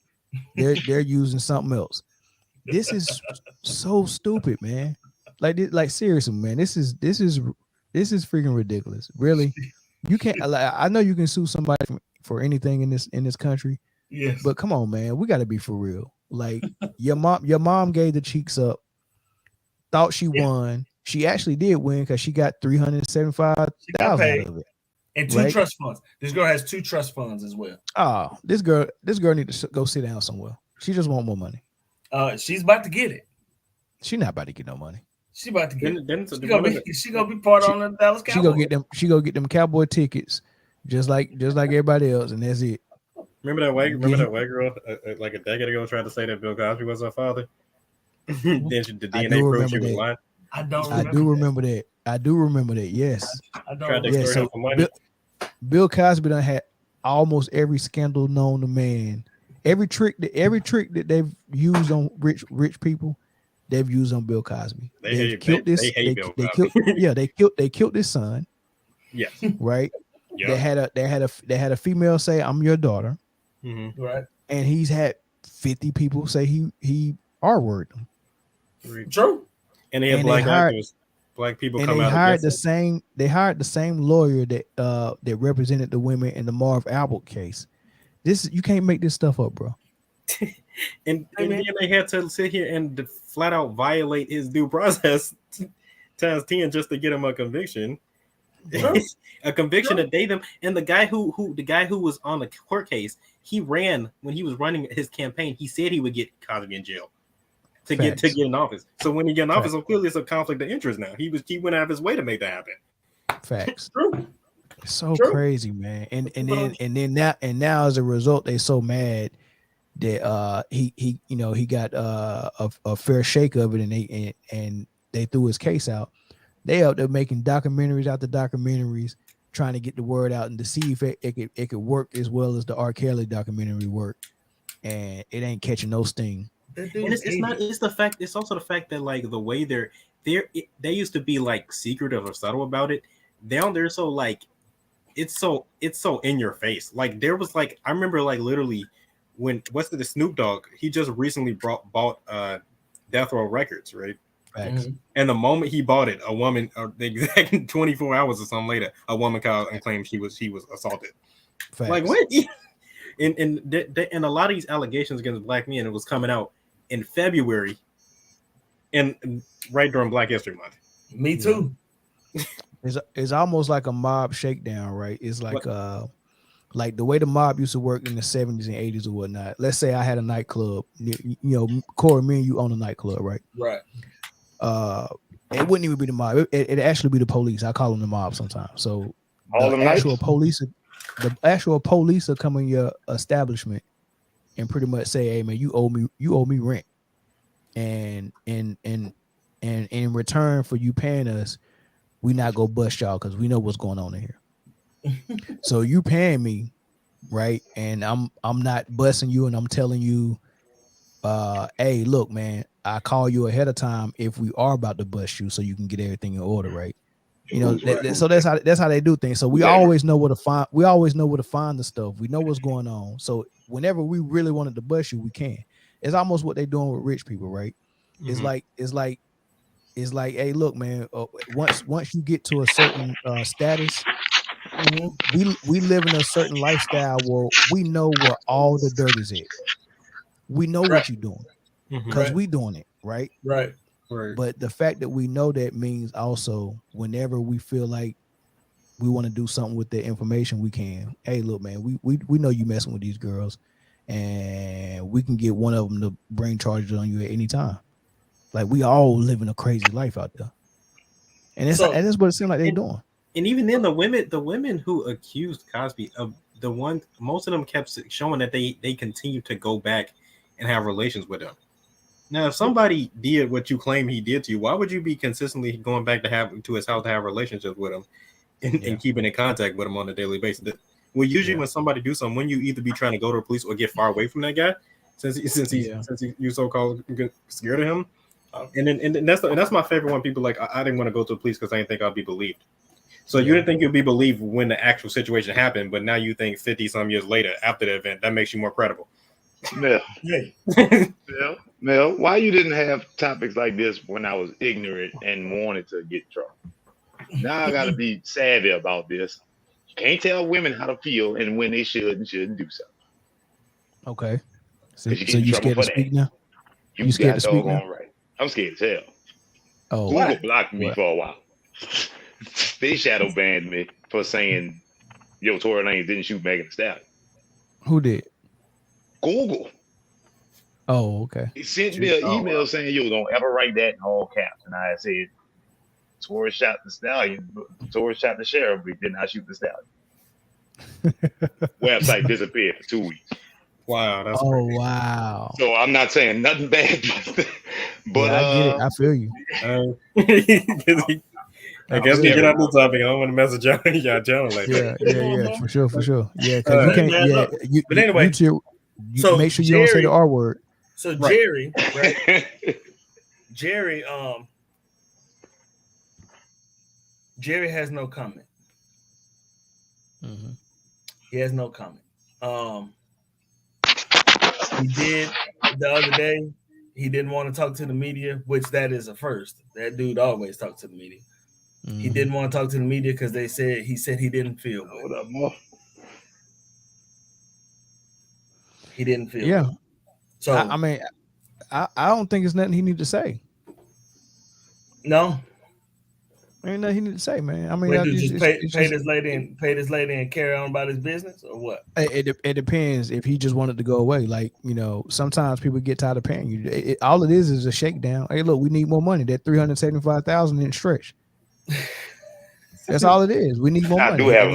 A: They're using something else. This is so stupid, man. Like seriously, man. This is freaking ridiculous. Really, you can't. I know you can sue somebody for anything in this country.
B: Yes,
A: but come on, man. We got to be for real. Like your mom gave the cheeks up. Thought she won. She actually did win because she got $375,000 out of it.
B: And two trust funds. This girl has 2 trust funds as well.
A: Oh, this girl needs to go sit down somewhere. She just want more money.
B: She's about to get it.
A: She's not about to get no money.
B: She about to get it. She gonna be part on the Dallas Cowboys.
A: She gonna get them Cowboy tickets, just like everybody else, and that's it.
D: Remember that white girl like a decade ago tried to say that Bill Cosby was her father? Then the DNA proved she was lying.
A: I do remember that. I do remember that. Yes.
D: So
A: Bill Cosby done had almost every scandal known to man. Every trick that they've used on rich people, they've used on Bill Cosby. They killed his son.
D: Yes.
A: Right. Yep. They had a female say, "I'm your daughter."
B: Mm-hmm. Right.
A: And he's had 50 people say he R-worded them.
B: True.
D: And they had black people come out.
A: They hired the same lawyer that represented the women in the Marv Albert case. You can't make this stuff up, bro.
D: and then they had to sit here and flat out violate his due process times 10 just to get him a conviction. A conviction to date them. And the guy who was on the court case, he ran when he was running his campaign. He said he would get Cosby in jail to get in office. So when he get in office, so clearly it's a conflict of interest now. He went out of his way to make that happen.
A: Facts.
B: True.
A: So Crazy, man. And then now as a result, they so mad that he got a fair shake of it, and they threw his case out. They out there making documentaries after documentaries, trying to get the word out and to see if it could work as well as the R. Kelly documentary worked, and it ain't catching no sting.
D: And it's also the fact that like the way they used to be like secretive or subtle about it. Down there, so like it's so in your face. Like there was like I remember like literally when the Snoop Dogg, he just recently bought Death Row Records, right?
A: Mm-hmm.
D: And the moment he bought it, a woman, the exact 24 hours or something later, a woman called and claimed she was assaulted.
A: Facts.
D: Like what? And a lot of these allegations against black men, it was coming out in February, and right during Black History Month.
B: Me too.
A: It's almost like a mob shakedown, right? It's like like the way the mob used to work in the 70s and 80s or whatnot. Let's say I had a nightclub, Corey, me and you own a nightclub, right?
B: Right.
A: It wouldn't even be the mob. It'd actually be the police. I call them the mob sometimes. So
C: all the
A: actual
C: nights?
A: police, the actual police will come in your establishment and pretty much say, "Hey man, you owe me rent, and in return for you paying us, we not go bust y'all because we know what's going on in here. So you paying me, right? And I'm not busting you, and I'm telling you, hey, look, man, I call you ahead of time if we are about to bust you, so you can get everything in order, right? You know, so that's how they do things. So we always know where to find. We always know where to find the stuff. We know what's going on. So whenever we really wanted to bust you, we can. It's almost what they're doing with rich people, right?
D: Mm-hmm.
A: It's like, hey, look, man. Once you get to a certain status, we live in a certain lifestyle where we know where all the dirt is at. We know what you're doing because we doing it, right?
B: Right.
A: But the fact that we know that means also whenever we feel like we want to do something with the information, we can. Hey, look, man, we know you messing with these girls, and we can get one of them to bring charges on you at any time. Like we all living a crazy life out there, and that's what it seems like they're doing.
D: And even then, the women who accused Cosby of most of them kept showing that they continue to go back and have relations with him. Now, if somebody did what you claim he did to you, why would you be consistently going back to his house to have relationships with him and keeping in contact with him on a daily basis? Well, usually when somebody do something, when you either be trying to go to the police or get far away from that guy, since you so-called scared of him, and that's my favorite one. People like I didn't want to go to the police because I didn't think I'd be believed. So you didn't think you'd be believed when the actual situation happened, but now you think 50 some years later after the event that makes you more credible.
C: Mel, why you didn't have topics like this when I was ignorant and wanted to get in trouble? Now I got to be savvy about this. You can't tell women how to feel and when they should and shouldn't do something.
A: Okay. So
C: you
A: scared to speak now?
C: You scared to speak now? Right. I'm scared as hell.
A: Oh,
C: Google blocked me for a while. They shadow banned me for saying, "Yo, Tory Lanez didn't shoot Megan Thee Stallion."
A: Who did?
C: Google.
A: Oh, okay.
C: He sent me an email saying, "Yo, don't ever write that in all caps." And I said, "Tory shot the stallion. Tory shot the sheriff, but he did not shoot the stallion." Website disappeared for 2 weeks.
D: Wow, that's crazy.
A: Wow.
C: So I'm not saying nothing bad, but
A: I get it. I feel you.
D: I guess we get on the topic. I don't want to message y'all channel like that.
A: Yeah, for sure. Yeah, because you can't. Yeah,
B: but anyway,
A: so make sure you don't say the R word.
B: So Jerry, right? Jerry has no comment.
A: Mm-hmm.
B: He has no comment. He did the other day. He didn't want to talk to the media, which that is a first. That dude always talks to the media. Mm-hmm. He didn't want to talk to the media because he said he didn't feel good.
C: What up, Mo?
B: He didn't feel good. So
A: I mean, I don't think it's nothing he need to say.
B: No.
A: Ain't nothing he need to say, man. I mean,
B: pay this lady and carry on about his business, or what?
A: It depends if he just wanted to go away. Like, you know, sometimes people get tired of paying you. All it is a shakedown. Hey, look, we need more money. That $375,000 didn't stretch. That's all it is. We need more money.
C: Do have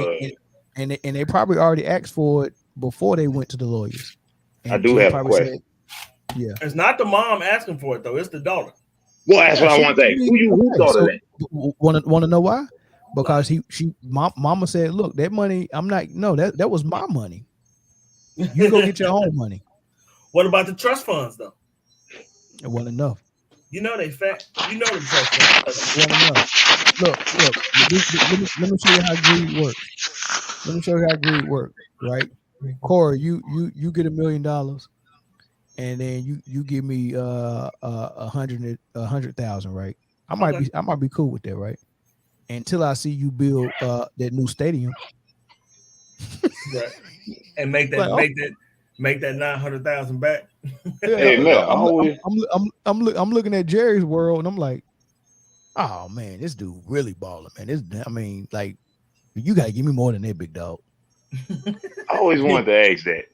A: and they probably already asked for it before they went to the lawyers. And
C: I do have a question.
A: Yeah,
B: it's not the mom asking for it though. It's the daughter.
C: Well, that's what I want to say. Who thought of that?
A: Want to know why? Because mama said, "Look, that money. That was my money. You go get your own money."
B: What about the trust funds though?
A: It wasn't enough.
B: You know they fat. You know the trust funds.
A: It wasn't enough. Look. Let me show you how greed works. Let me show you how greed works. Right, Corey, you get $1 million. And then you give me 100,000, right? I might be cool with that, right? Until I see you build that new stadium,
B: right? And make that 900,000 back.
C: Hey, man,
A: I'm looking at Jerry's world, and I'm like, oh man, this dude really balling, man. Like, you gotta give me more than that, big dog.
C: I always wanted to ask that.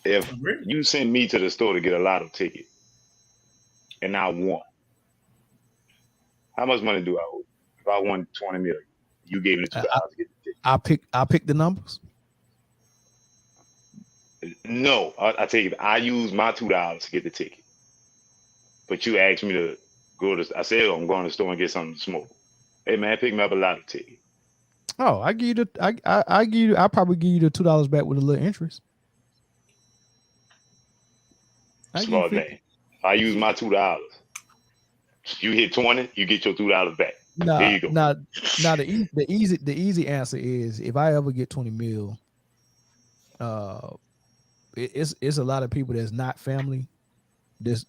C: If you sent me to the store to get a lotto ticket and I won, how much money do I owe? If I won 20 million, you gave me $2 to get the ticket.
A: I pick the numbers.
C: No, I tell you, I use my $2 to get the ticket. But you asked me to go to. I said I'm going to the store and get something to smoke. Hey man, pick me up a lottery ticket.
A: Oh, I give you the I give you. I probably give you the $2 back with a little interest.
C: Smart man. I use my $2. You hit 20, you get your $2 back. There you go.
A: Now the easy answer is if I ever get 20 mil, it's a lot of people that's not family, that's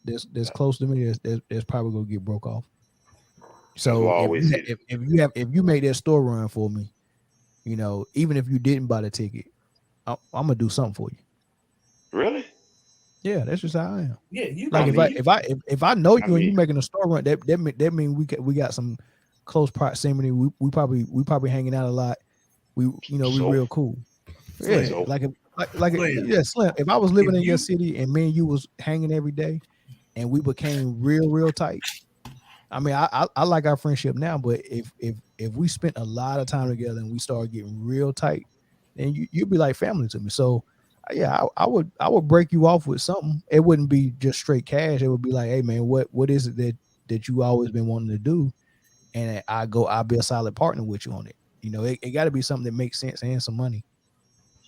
A: close to me that's probably gonna get broke off. So if you make that store run for me, you know, even if you didn't buy the ticket, I'm gonna do something for you.
C: Really?
A: Yeah, that's just how I am.
B: Yeah, you
A: like if I know you and you making a store run, that mean we got some close proximity. We probably hanging out a lot. We real cool. Yeah,
B: Slim.
A: Slim. If I was living in your city and me and you was hanging every day, and we became real tight. I mean, I like our friendship now, but if we spent a lot of time together and we started getting real tight, then you'd be like family to me. So yeah, I would break you off with something. It wouldn't be just straight cash. It would be like, hey man, what is it that you always been wanting to do? And I'll be a solid partner with you on it. You know, it got to be something that makes sense and some money.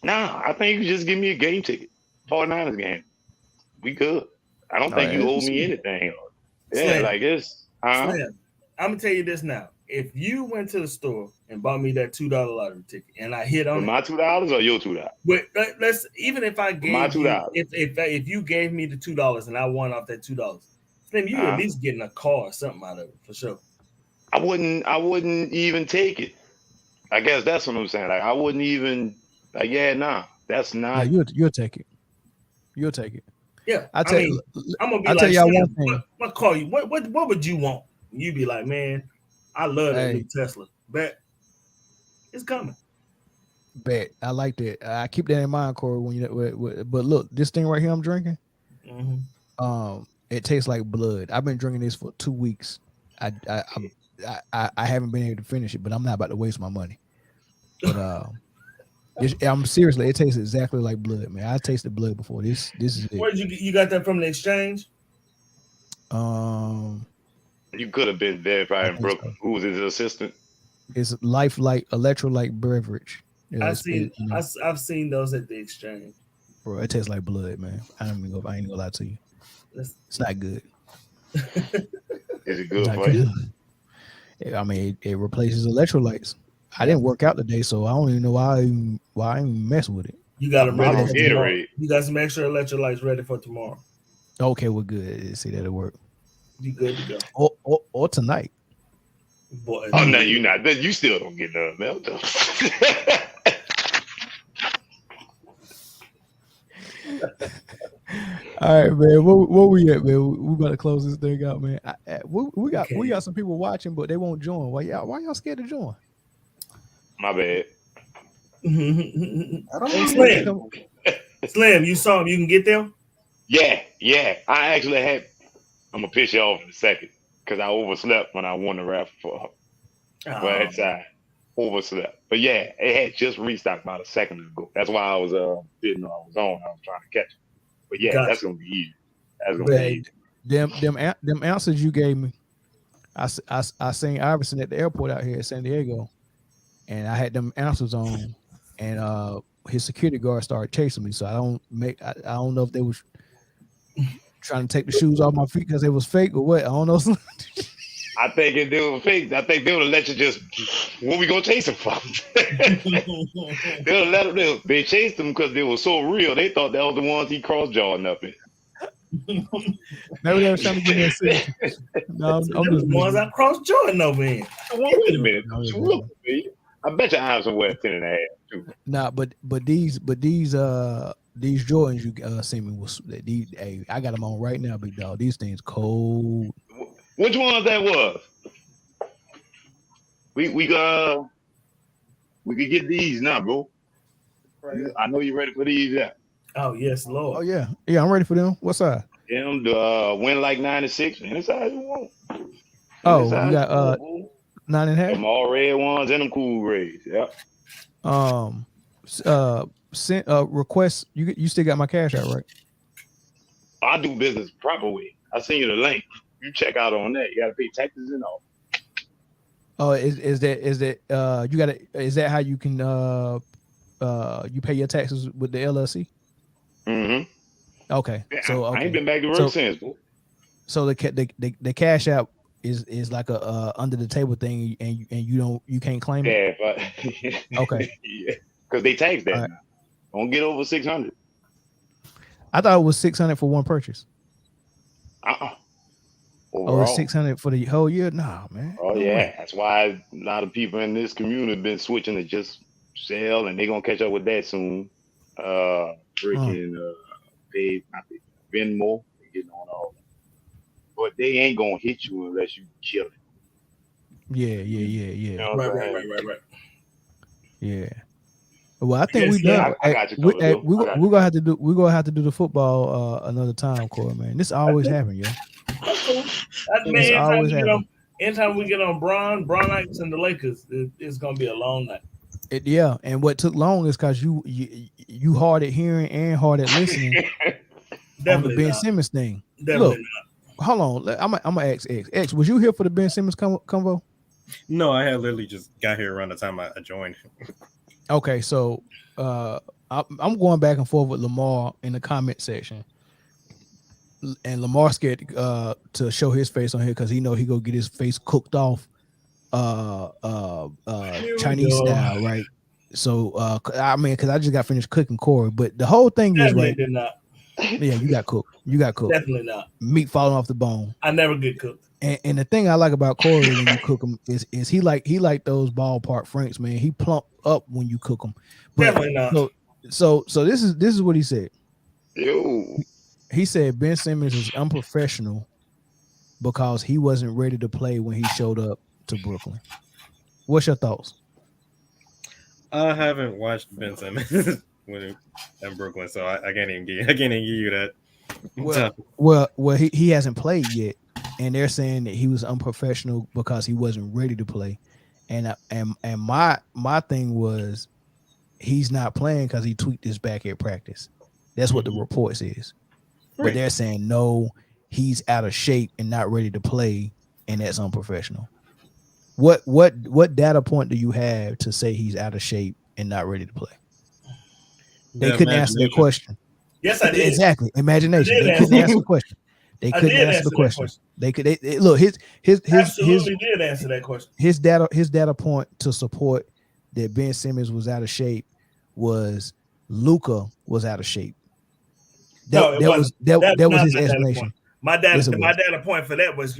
C: Nah, I think you just give me a game ticket. 49ers game. We good. I don't think you owe me anything. Yeah,
B: Slim.
C: like this.
B: Slim, I'm gonna tell you this now. If you went to the store and bought me that $2 lottery ticket and I hit on
C: my $2 or your $2?
B: But let's even if I gave
C: my $2.
B: If you gave me the $2 and I won off that $2, Slim, you at least getting a car or something out of it for sure.
C: I wouldn't even take it. I guess that's what I'm saying. Like I wouldn't even that's not.
A: Yeah, you'll take it. You'll take it.
B: Yeah,
A: I'm
B: gonna be
A: tell y'all one thing.
B: What call you? What would you want? You be like, man, I love that new Tesla. Bet it's coming.
A: Bet I like that. I keep that in mind, Corey. But look, this thing right here I'm drinking.
B: Mm-hmm.
A: It tastes like blood. I've been drinking this for 2 weeks. I haven't been able to finish it, but I'm not about to waste my money. But I'm seriously, it tastes exactly like blood, man. I tasted blood before. This is it.
B: Where you got that from the exchange?
C: You could have been verified in Brooklyn. So. Who was his assistant?
A: It's Lifelike Electrolyte beverage. Yeah,
B: I've seen those at the exchange.
A: Bro, it tastes like blood, man. I ain't gonna lie to you. It's not good.
C: Is it good for you?
A: I mean, it replaces electrolytes. I didn't work out today, so I don't even know why I even mess with it.
B: You got them ready for tomorrow. You got some extra electrolytes ready for tomorrow.
A: Okay, we're good. See that'll work.
B: You good to go.
A: Or tonight.
C: Boy, oh no, you're not. You still don't get none, man.
A: All right, man. Where we at, man? We about to close this thing out, man. We got some people watching, but they won't join. Why y'all scared to join?
C: My bad.
B: Slim, you saw him. You can get them?
C: Yeah. I actually had. I'm gonna piss you off in a second because I overslept when I won the raffle for. But it's overslept. But yeah, it had just restocked about a second ago. That's why I was didn't know I was on. I was trying to catch it. But yeah, that's gonna be easy. That's gonna be easy.
A: Them answers you gave me. I seen Iverson at the airport out here at San Diego, and I had them answers on, and his security guard started chasing me. So I don't know if they was trying to take the shoes off my feet because they was fake or what. I don't know.
C: I think if they were fake, I think they would have let you just. What we gonna chase them from? They'll let them. They chased them because they were so real. They thought that was the ones he cross jawing up in.
A: Maybe they were trying to get me a seat. No, I'm
B: just the ones I cross Jordan over in.
C: Wait a minute. I bet your eyes are worth 10.5 too.
A: Nah, but these Jordans you sent me was these. Hey, I got them on right now, big dog. These things cold.
C: Which ones that was? We could get these now, bro. I know you ready for these, yeah.
B: Oh yes, Lord.
A: Oh yeah, I'm ready for them. What size?
C: Them win like 96. Any size you want.
A: Oh, you got 9.5.
C: Them all red ones and them cool grays. Yep.
A: Sent request. You still got my cash out, right?
C: I do business proper way. I send you the link. You check out on that. You got to pay taxes and all.
A: Oh, is that you got to? Is that how you can you pay your taxes with the LLC?
C: Mm-hmm.
A: Okay.
C: Yeah,
A: So
C: I ain't been back to work since. Boy.
A: So the cash out is like a under the table thing, and you can't claim it.
C: Yeah.
A: Okay.
C: Yeah. Because they tax that.
A: Right.
C: Now. Don't get over 600.
A: I thought it was 600 for one purchase.
C: Overall.
A: It's 600 for the whole year? Nah, man.
C: Oh,
A: No
C: yeah.
A: way.
C: That's why a lot of people in this community have been switching to just sell, and they're going to catch up with that soon. Freaking Venmo, getting on all that. But they ain't going to hit you unless you kill it.
A: Yeah.
C: You know
E: Right.
A: Yeah. Well, I think we done.
C: I got you.
A: We're gonna have to do the football another time, Corey, man. This always happens, yo.
B: Anytime we get on Bronites and the Lakers, it's gonna be a long night.
A: Yeah, and what took long is because you hard at hearing and hard at listening on the Ben Simmons thing.
B: Definitely
A: Look, hold on. I'm gonna ask X. Was you here for the Ben Simmons convo?
D: No, I had literally just got here around the time I joined.
A: Okay, so I'm going back and forth with Lamar in the comment section, and Lamar scared to show his face on here because he know he go get his face cooked off, Chinese style, right? So because I just got finished cooking Corey, but the whole thing is right.
B: Did not.
A: Yeah, you got cooked.
B: Definitely not.
A: Meat falling off the bone.
B: I never get cooked.
A: And the thing I like about Corey when you cook him is he like those ballpark franks, man. He plump up when you cook him. But,
B: definitely not.
A: So this is what he said.
C: Yo.
A: He said Ben Simmons is unprofessional because he wasn't ready to play when he showed up to Brooklyn. What's your thoughts?
D: I haven't watched Ben Simmons when in Brooklyn, so I can't even give you that.
A: Well, he hasn't played yet, and they're saying that he was unprofessional because he wasn't ready to play. And my thing was he's not playing because he tweaked his back at practice. That's what the report says. Right. But they're saying no, he's out of shape and not ready to play, and that's unprofessional. What data point do you have to say he's out of shape and not ready to play? They couldn't answer the question.
B: Yes, I did.
A: Exactly. Imagination. They couldn't answer the question. They couldn't answer the question. They could look his
B: absolutely did answer that question.
A: His data point to support that Ben Simmons was out of shape was Luka was out of shape. That was his explanation.
B: My data point for that was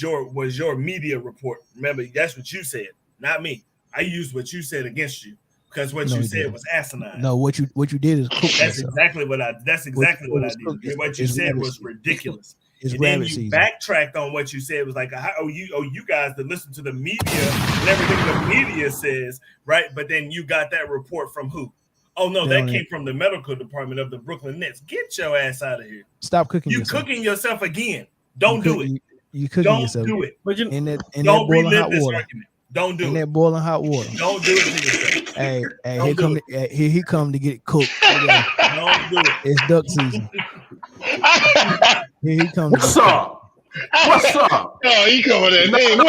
B: your media report. Remember, that's what you said, not me. I used what you said against you because what you said was asinine.
A: No, what you did is cook.
B: That's exactly what I did. What you said was ridiculous. And then you backtracked on what you said. It was like, you guys that listen to the media and everything the media says, right? But then you got that report from who? Oh no, that came from the medical department of the Brooklyn Nets. Get your ass out of here.
A: Stop cooking.
B: You cooking yourself again. Don't do it.
A: You cooking
B: don't
A: yourself.
B: Do it.
A: But in that
B: boiling hot
A: water.
B: Argument. Don't do it.
A: In that boiling hot water.
B: Don't do it to yourself.
A: Here he come to get it cooked.
B: Don't do it.
A: It's duck season. Here he comes.
G: What's up? What's up?
C: Oh, he coming in.
G: No.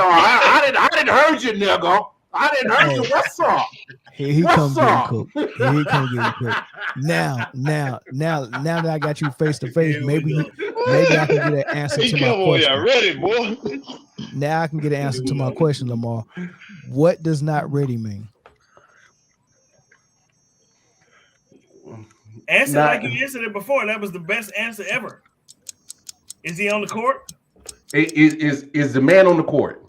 G: I didn't heard you, nigga. I didn't heard you. What's up?
A: Here he comes getting cooked. Here he comes getting cooked. Now that I got you face to face, maybe I can get an answer to my question.
C: Ready, boy.
A: Now I can get an answer to my question, Lamar. What does not ready mean?
B: Answer like you answered it before. That was the best answer ever. Is he on the court?
G: Is the man on the court?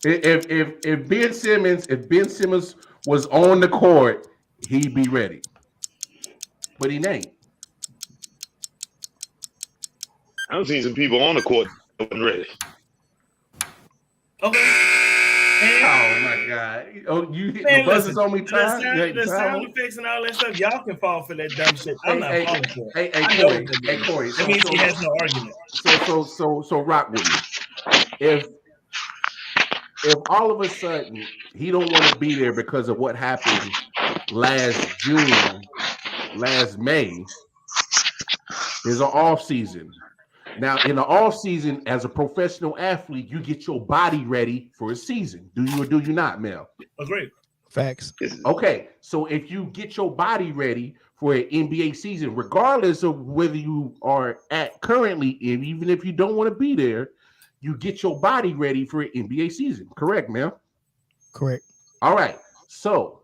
G: If Ben Simmons was on the court, he'd be ready. But he ain't.
C: I've seen some people on the court that wasn't ready.
B: Okay.
G: Oh my God! Oh, you hit the buzzers on me, time.
B: The sound effects and all that stuff. Y'all can fall for that dumb shit. I'm not falling for it.
G: Hey, Corey.
B: That means he has no argument.
G: So rock with me. if all of a sudden he don't want to be there because of what happened last June, last May, there's an off season. Now, in the off season, as a professional athlete, you get your body ready for a season. Do you or do you not, Mel?
B: Agreed.
A: Facts.
G: Okay, so if you get your body ready for an NBA season, regardless of whether you are at currently, even if you don't want to be there, you get your body ready for an NBA season. Correct, Mel?
A: Correct.
G: All right. So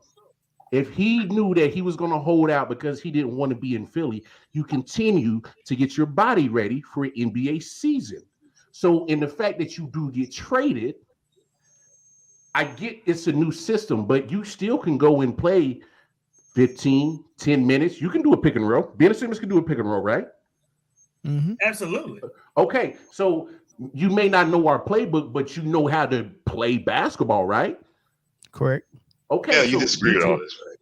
G: if he knew that he was going to hold out because he didn't want to be in Philly, you continue to get your body ready for an NBA season. So in the fact that you do get traded, I get it's a new system, but you still can go and play 15, 10 minutes. You can do a pick and roll. Ben Simmons can do a pick and roll, right?
A: Mm-hmm.
B: Absolutely.
G: Okay, so you may not know our playbook, but you know how to play basketball, right?
A: Correct.
G: Okay.
C: Yeah, you disagree with all this, right?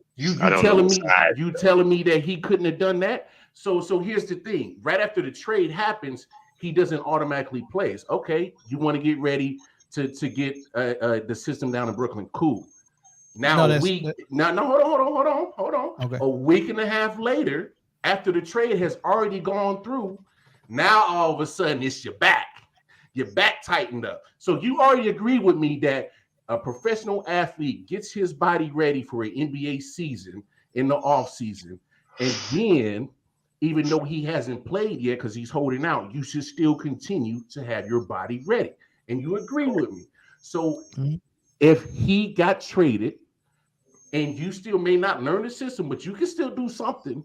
G: You telling me that he couldn't have done that? So here's the thing. Right after the trade happens, he doesn't automatically play. It's okay. You want to get ready to get the system down in Brooklyn. Cool. Now hold on.
A: Okay.
G: A week and a half later, after the trade has already gone through, now all of a sudden it's your back. Your back tightened up. So you already agree with me that a professional athlete gets his body ready for an NBA season in the off season, and then even though he hasn't played yet because he's holding out, you should still continue to have your body ready. And you agree with me. So if he got traded and you still may not learn the system, but you can still do something,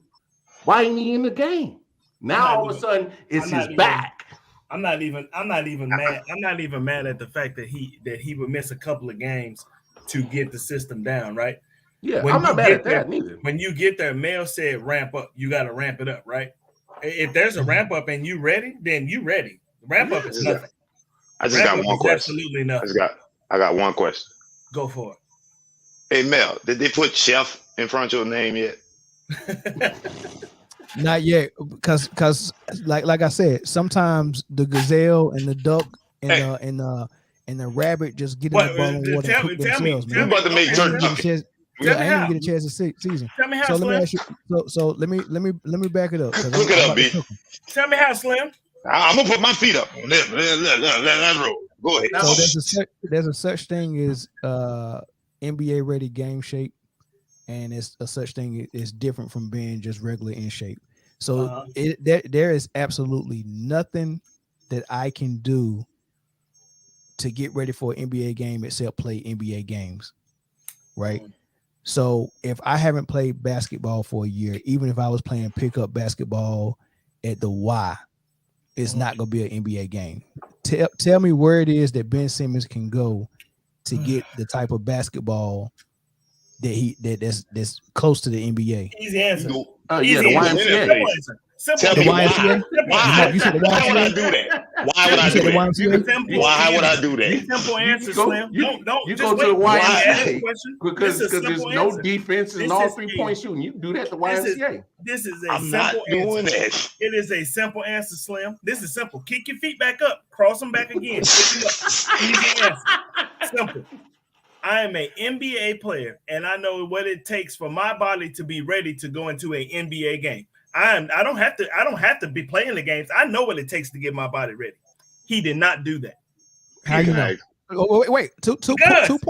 G: why ain't he in the game? Now all of a sudden it's his back.
B: I'm not even mad. I'm not even mad at the fact that he would miss a couple of games to get the system down, right?
G: Yeah, I'm not mad at that neither.
B: When you get there, Mel said ramp up. You got to ramp it up, right? If there's a ramp up and you ready, then you ready. Ramp up is nothing.
C: I just got one question.
B: Absolutely nothing.
C: I got one question.
B: Go for it.
C: Hey Mel, did they put Chef in front of your name yet?
A: Not yet, because like I said, sometimes the gazelle and the duck and the rabbit just get in the boiling water and cook themselves, man.
C: You about to make turkey.
A: Yeah, I didn't get a chance to season.
B: Tell me how,
A: so
B: Slim.
A: let me ask you. So let me back it up.
C: Cook it up, B.
B: Tell me how, Slim.
C: I'm gonna put my feet up on this. Let's roll. Go ahead.
A: So there's a such thing as NBA ready game shape, and it's a such thing is different from being just regular in shape. So there is absolutely nothing that I can do to get ready for an NBA game except play NBA games, right? So if I haven't played basketball for a year, even if I was playing pickup basketball at the Y, it's not going to be an NBA game. Tell me where it is that Ben Simmons can go to get the type of basketball that's close to the NBA.
B: Easy answer.
G: The YMCA.
C: Tell me why.
A: You said the YMCA?
C: Why would I do that? Why would I do that? Why would I do that?
B: Simple answer, Slim. Don't
G: you
B: just
G: go to the YMCA because there's no
B: answer.
G: defense and all 3-point shooting. You do that at the YMCA.
B: This is a
C: I'm
B: simple
C: not doing
B: answer.
C: that.
B: It is a simple answer, Slim. This is simple. Kick your feet back up. Cross them back again. Pick them up. Easy answer. Simple. I am an NBA player, and I know what it takes for my body to be ready to go into an NBA game. I don't have to be playing the games. I know what it takes to get my body ready. He did not do that.
A: How you know? Wait. Two points. Hold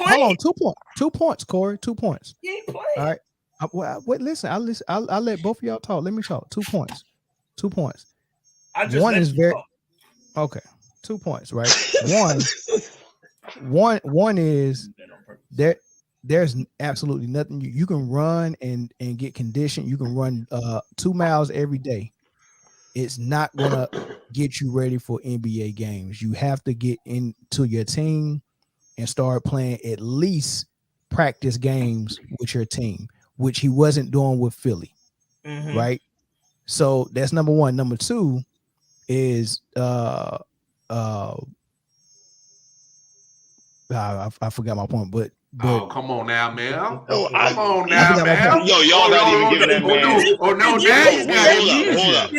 A: on. 2 points. 2 points, Corey. 2 points.
B: He ain't playing.
A: All right. Wait. Listen. I'll let both of y'all talk. Let me talk. 2 points. 2 points. One is very okay. 2 points. Right. One is there. There's absolutely nothing you can run and get conditioned. You can run 2 miles every day. It's not gonna get you ready for NBA games. You have to get into your team and start playing at least practice games with your team, which he wasn't doing with Philly, right? So that's number one. Number two is I forgot my point, but But
G: come on now, man.
C: Yo,
G: Come on now, man.
C: Yo, y'all not even giving that man.
G: Oh no,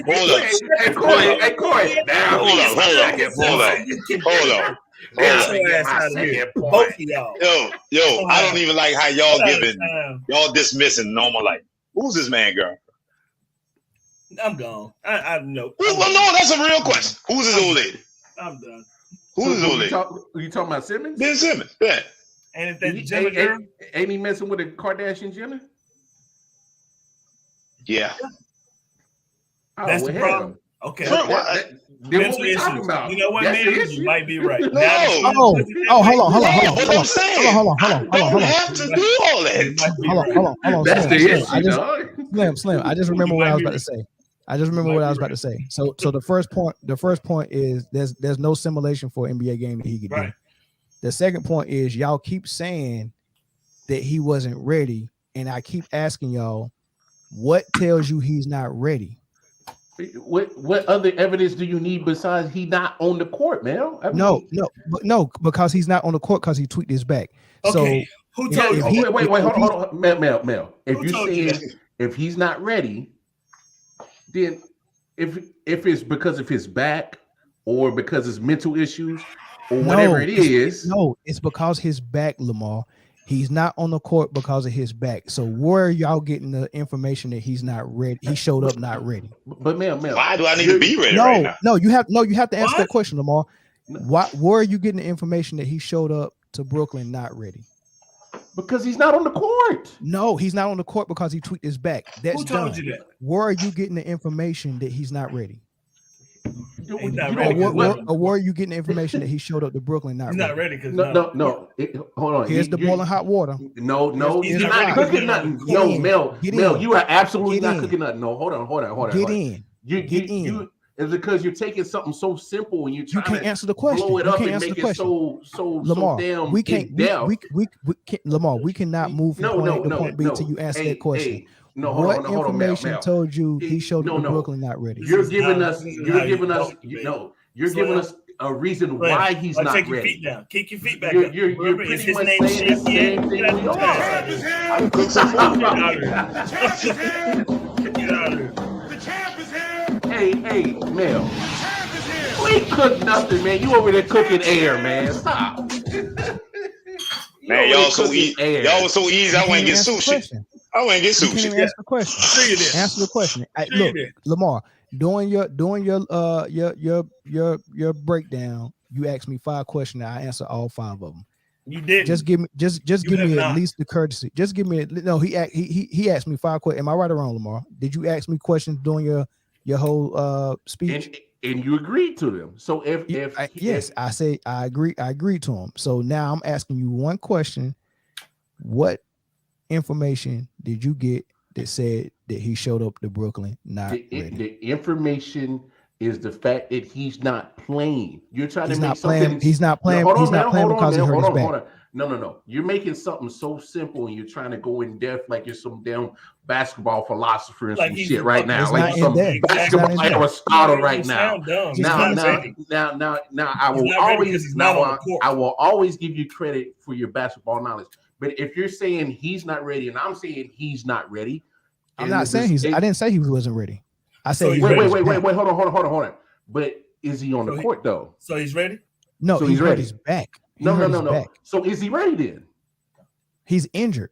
C: Hold up.
G: Corey. Now,
C: Hold on.
B: Both of y'all.
C: Yo, I don't even like how y'all dismissing normal life. Who's this man, girl?
B: I'm gone. I know.
C: Well, no, that's a real question. Who's his old lady?
B: I'm done.
C: Who's his old lady?
G: You talking about Simmons?
C: Ben Simmons. Yeah.
B: And if that Jenner girl?
G: Ain't he messing with a Kardashian Jenner?
C: Yeah.
B: That's the problem. Okay.
G: Then what we talking about?
B: You know what, man? You might be right.
C: No.
A: Hold on.
C: Don't have to do all that.
A: Hold on.
G: That's the issue.
A: Slim. I just remember what I was about to say. So the first point is there's no simulation for an NBA game that he could do. The second point is y'all keep saying that he wasn't ready, and I keep asking y'all, what tells you he's not ready?
G: What other evidence do you need besides he not on the court, man?
A: No, because he's not on the court because he tweaked his back.
B: Okay.
A: So
B: who told you?
G: Wait, hold on, Mel. If he's not ready, then if it's because of his back or because of mental issues or whatever it is,
A: it's because his back, Lamar. He's not on the court because of his back. So where are y'all getting the information that he's not ready? He showed up not ready.
G: But Mel,
C: why do I need to be ready right now?
A: No, you have to answer that question, Lamar. Where are you getting the information that he showed up to Brooklyn not ready?
G: Because he's not on the court.
A: No, he's not on the court because he tweaked his back. That's
B: Who told you that?
A: Where are you getting the information that he's not ready?
B: Or
A: where are you getting the information that he showed up to Brooklyn not
B: ready? He's not ready because
G: hold on.
A: Here's the boiling hot water.
G: No, he's not cooking nothing. No, Mel, you are absolutely not cooking nothing. No, hold on.
A: Get in.
G: It's because you're taking something so simple and you
A: can't answer the question.
G: Blow it up and make it so
A: Lamar,
G: damn.
A: We can't. Lamar, we cannot move from point A to point B until you answer that question. What information told you he showed up to Brooklyn not ready?
G: You're giving us a reason why he's not
B: take
G: ready.
B: Your feet down. Kick your feet back.
G: You're pretty much saying the same thing. Hey, Mel. We ain't cook nothing, man. You over there cooking air, man. Stop.
C: Man, y'all so easy. Y'all was so easy. I went and get sushi. I went and get sushi.
A: You can't answer the question. Answer the question. Look, Lamar, during your breakdown, you asked me 5 questions. I answered all 5 of them.
B: You did.
A: Just give me at least the courtesy. Just give me he asked me 5 questions. Am I right or wrong, Lamar? Did you ask me questions during your whole speech?
G: And you agreed to them. So
A: I say I agree. I agreed to them. So now I'm asking you one question. What information did you get that said that he showed up to Brooklyn not ready?
G: The information is the fact that he's not playing. You're trying to make
A: something. He's not playing. He's not playing because he hurt his back.
G: No. You're making something so simple and you're trying to go in depth like you're some damn basketball philosopher and some shit right now. Like some basketball Aristotle right now. Now I will always give you credit for your basketball knowledge. But if you're saying he's not ready and I'm saying he's not ready,
A: I'm not saying I didn't say he wasn't ready. I said
G: wait, hold on. But is he on the court though?
B: So he's ready?
A: No, so he's ready. He's back.
G: No. So is he ready then?
A: He's injured.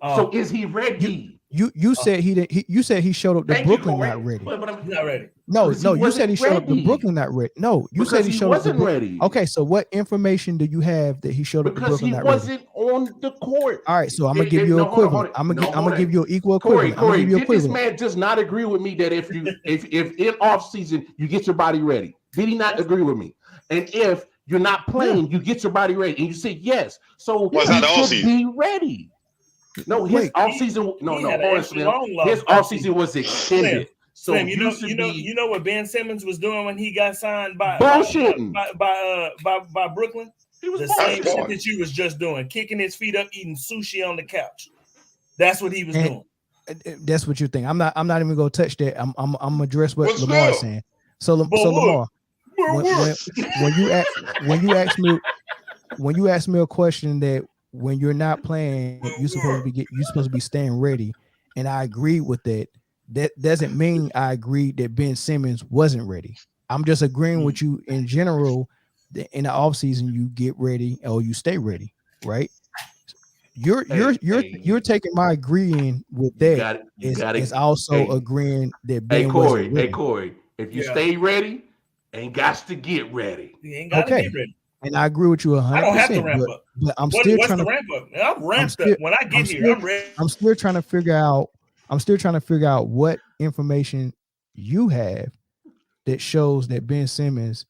G: So is he ready?
A: You said he didn't. You said he showed up to Brooklyn not ready.
B: But I'm not ready.
A: No. You said he showed up to Brooklyn not ready. No, you said he showed up.
G: Wasn't ready.
A: Okay, so what information do you have that he showed up to Brooklyn not ready?
G: Because he wasn't on the court.
A: All right, so I'm gonna give you an equivalent. I'm gonna give you an equal equivalent.
G: Corey, did this man just not agree with me that if in off season you get your body ready? Did he not agree with me? And if you're not playing, you get your body ready, and you say yes. So he should be ready. No, his off season. His off season was extended. So
B: Slim, you know what Ben Simmons was doing when he got signed by Brooklyn? He was the same shit that you was just doing, kicking his feet up, eating sushi on the couch. That's what he was doing.
A: That's what you think. I'm not even gonna touch that. I'm gonna address what Lamar is saying. So Lamar, when you ask me a question that when you're not playing, you're supposed to be staying ready. And I agree with that. That doesn't mean I agree that Ben Simmons wasn't ready. I'm just agreeing with you in general. In the offseason, you get ready or you stay ready, right? You're taking my agreeing with that. Is also agreeing that Ben wasn't ready.
G: Hey Corey, if you stay ready, ain't got to get ready.
B: You ain't got to get ready.
A: And I agree with you 100%.
B: I don't have to ramp up.
A: But I'm
B: what's the ramp up? I'm ramped up. When I get here, I'm ready.
A: I'm still trying to figure out what information you have that shows that Ben Simmons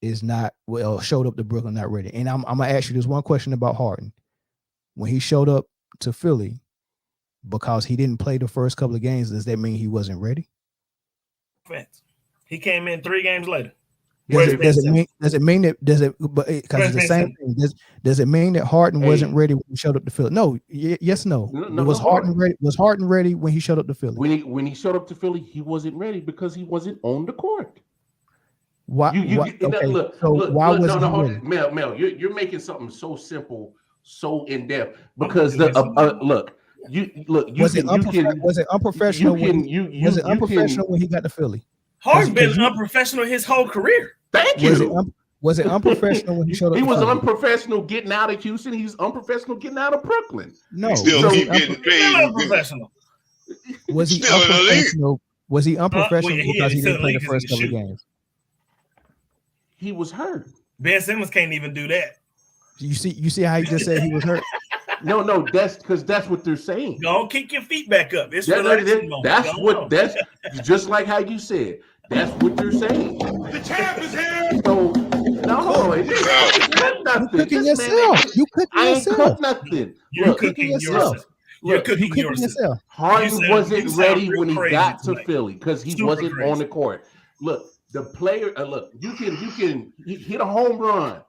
A: is not showed up to Brooklyn not ready. And I'm gonna ask you this one question about Harden. When he showed up to Philly, because he didn't play the first couple of games, does that mean he wasn't ready?
B: He came in 3 games later.
A: Does it mean that because it's the same thing? Does it mean that Harden wasn't ready when he showed up to Philly? No, yes, no. Was Harden ready? Was Harden ready when he showed up to Philly?
G: When he showed up to Philly, he wasn't ready because he wasn't on the court.
A: Why?
G: Look, why wasn't he ready? Mel, you're making something so simple, so in depth. Because was it
A: unprofessional when he got to Philly?
B: Harden been unprofessional his whole career.
G: Thank you.
A: Was it unprofessional when he showed up?
G: He was unprofessional getting out of Houston. He's unprofessional getting out of Brooklyn.
C: No, still keep getting paid.
B: Unprofessional.
A: Was he unprofessional? Was he unprofessional because he didn't play the first couple of games?
G: He was hurt.
B: Ben Simmons can't even do that.
A: You see how he just said he was hurt?
G: No, that's because that's what they're saying.
B: Don't kick your feet back up. It's
G: that's just like how you said. That's what they're saying.
E: The champ is here.
G: So no, it's nothing.
A: You cooking yourself. You cooking yourself.
G: I ain't cook nothing.
B: You're cooking yourself. You're cooking yourself.
G: Harden wasn't ready when he got to Philly because he wasn't on the court. Look, the player. You can hit a home run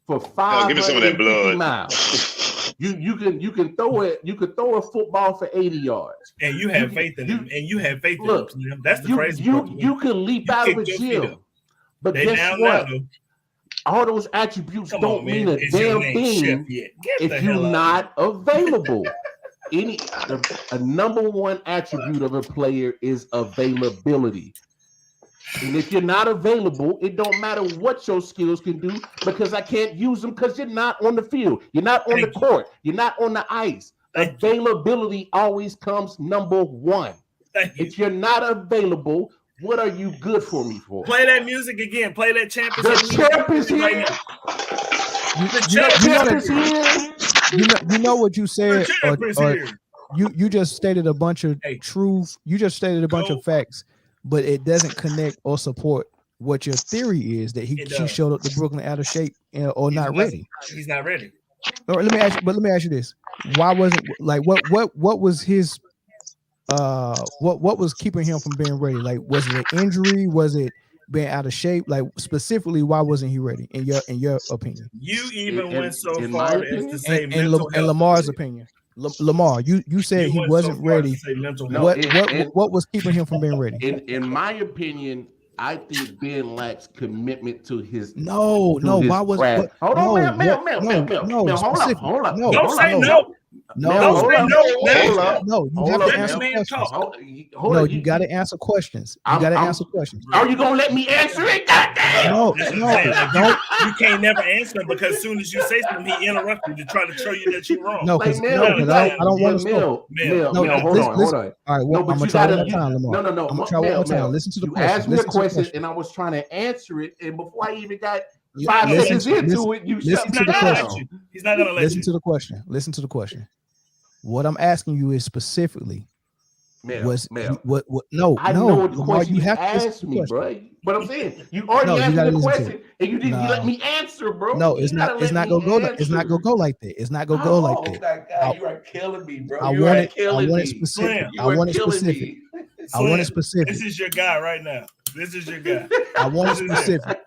G: for 550 miles. You can throw it. You could throw a football for 80 yards.
B: And you have faith in him. And you have faith in him. That's the crazy part.
G: You can leap out of a gym. But guess what? All those attributes don't mean a damn thing if you're not available. A number one attribute of a player is availability. And if you're not available, it don't matter what your skills can do because I can't use them because you're not on the field. You're not on the court. You're not on the ice. Availability always comes number one. If you're not available, what are you good for me for?
B: Play that music again. Play that champion.
G: The champ is here.
B: The champ is here.
A: You know what you said, or you just stated a bunch of truth. You just stated a bunch of facts, but it doesn't connect or support what your theory is that she showed up to Brooklyn out of shape or not ready.
B: He's not ready.
A: Or let me ask you this: why wasn't what was his what was keeping him from being ready? Like, was it an injury? Was it being out of shape? Like, specifically, why wasn't he ready in your opinion?
B: You even went so far as to say
A: in Lamar's opinion. Lamar, you said he wasn't ready. What was keeping him from being ready?
G: In my opinion, I think Ben lacks commitment to his.
A: Why was it?
G: Hold on, Mel. Hold on.
B: Don't say no.
A: No,
B: you
A: have to answer questions. No, you got to answer questions. You got to answer questions.
G: Are you gonna let me answer it? Goddamn!
A: No, don't.
B: You can't never answer him because as soon as you say something, he interrupts you to try to show you that you're wrong.
A: No, because I don't want to.
G: Hold on.
A: All right, well, I'm gonna try one more time, Lamar.
G: No.
A: I'm gonna try one more time. Listen to the question.
G: You asked me a question, and I was trying to answer it, and before I even got 5 seconds into it, you shut me down.
B: He's not gonna let you.
A: Listen to the question. What I'm asking you is specifically,
G: Mel.
A: No,
G: I know what the question you asked me, bro. But I'm saying you already answered the question, and you didn't let me answer, bro.
A: No, it's not gonna go like that. It's not gonna go like that.
G: Oh my God, you are killing me, bro.
A: I want it specific. I want it specific.
B: This is your guy right now. This is your guy.
A: I want it specific.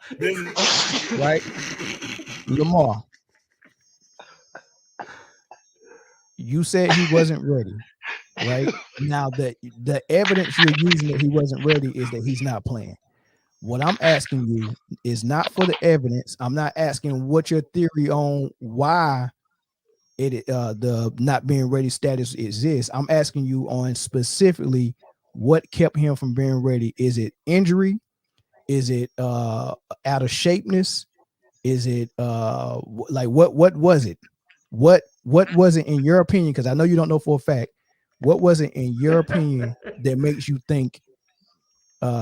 A: Right, Lamar. You said he wasn't ready, right? Now the evidence you're using that he wasn't ready is that he's not playing. What I'm asking you is not for the evidence. I'm not asking what your theory on why the not being ready status exists. I'm asking you on specifically what kept him from being ready. Is it injury? Is it out of shapeness? Is it like what was it? What was it in your opinion? Because I know you don't know for a fact. What was it in your opinion that makes you think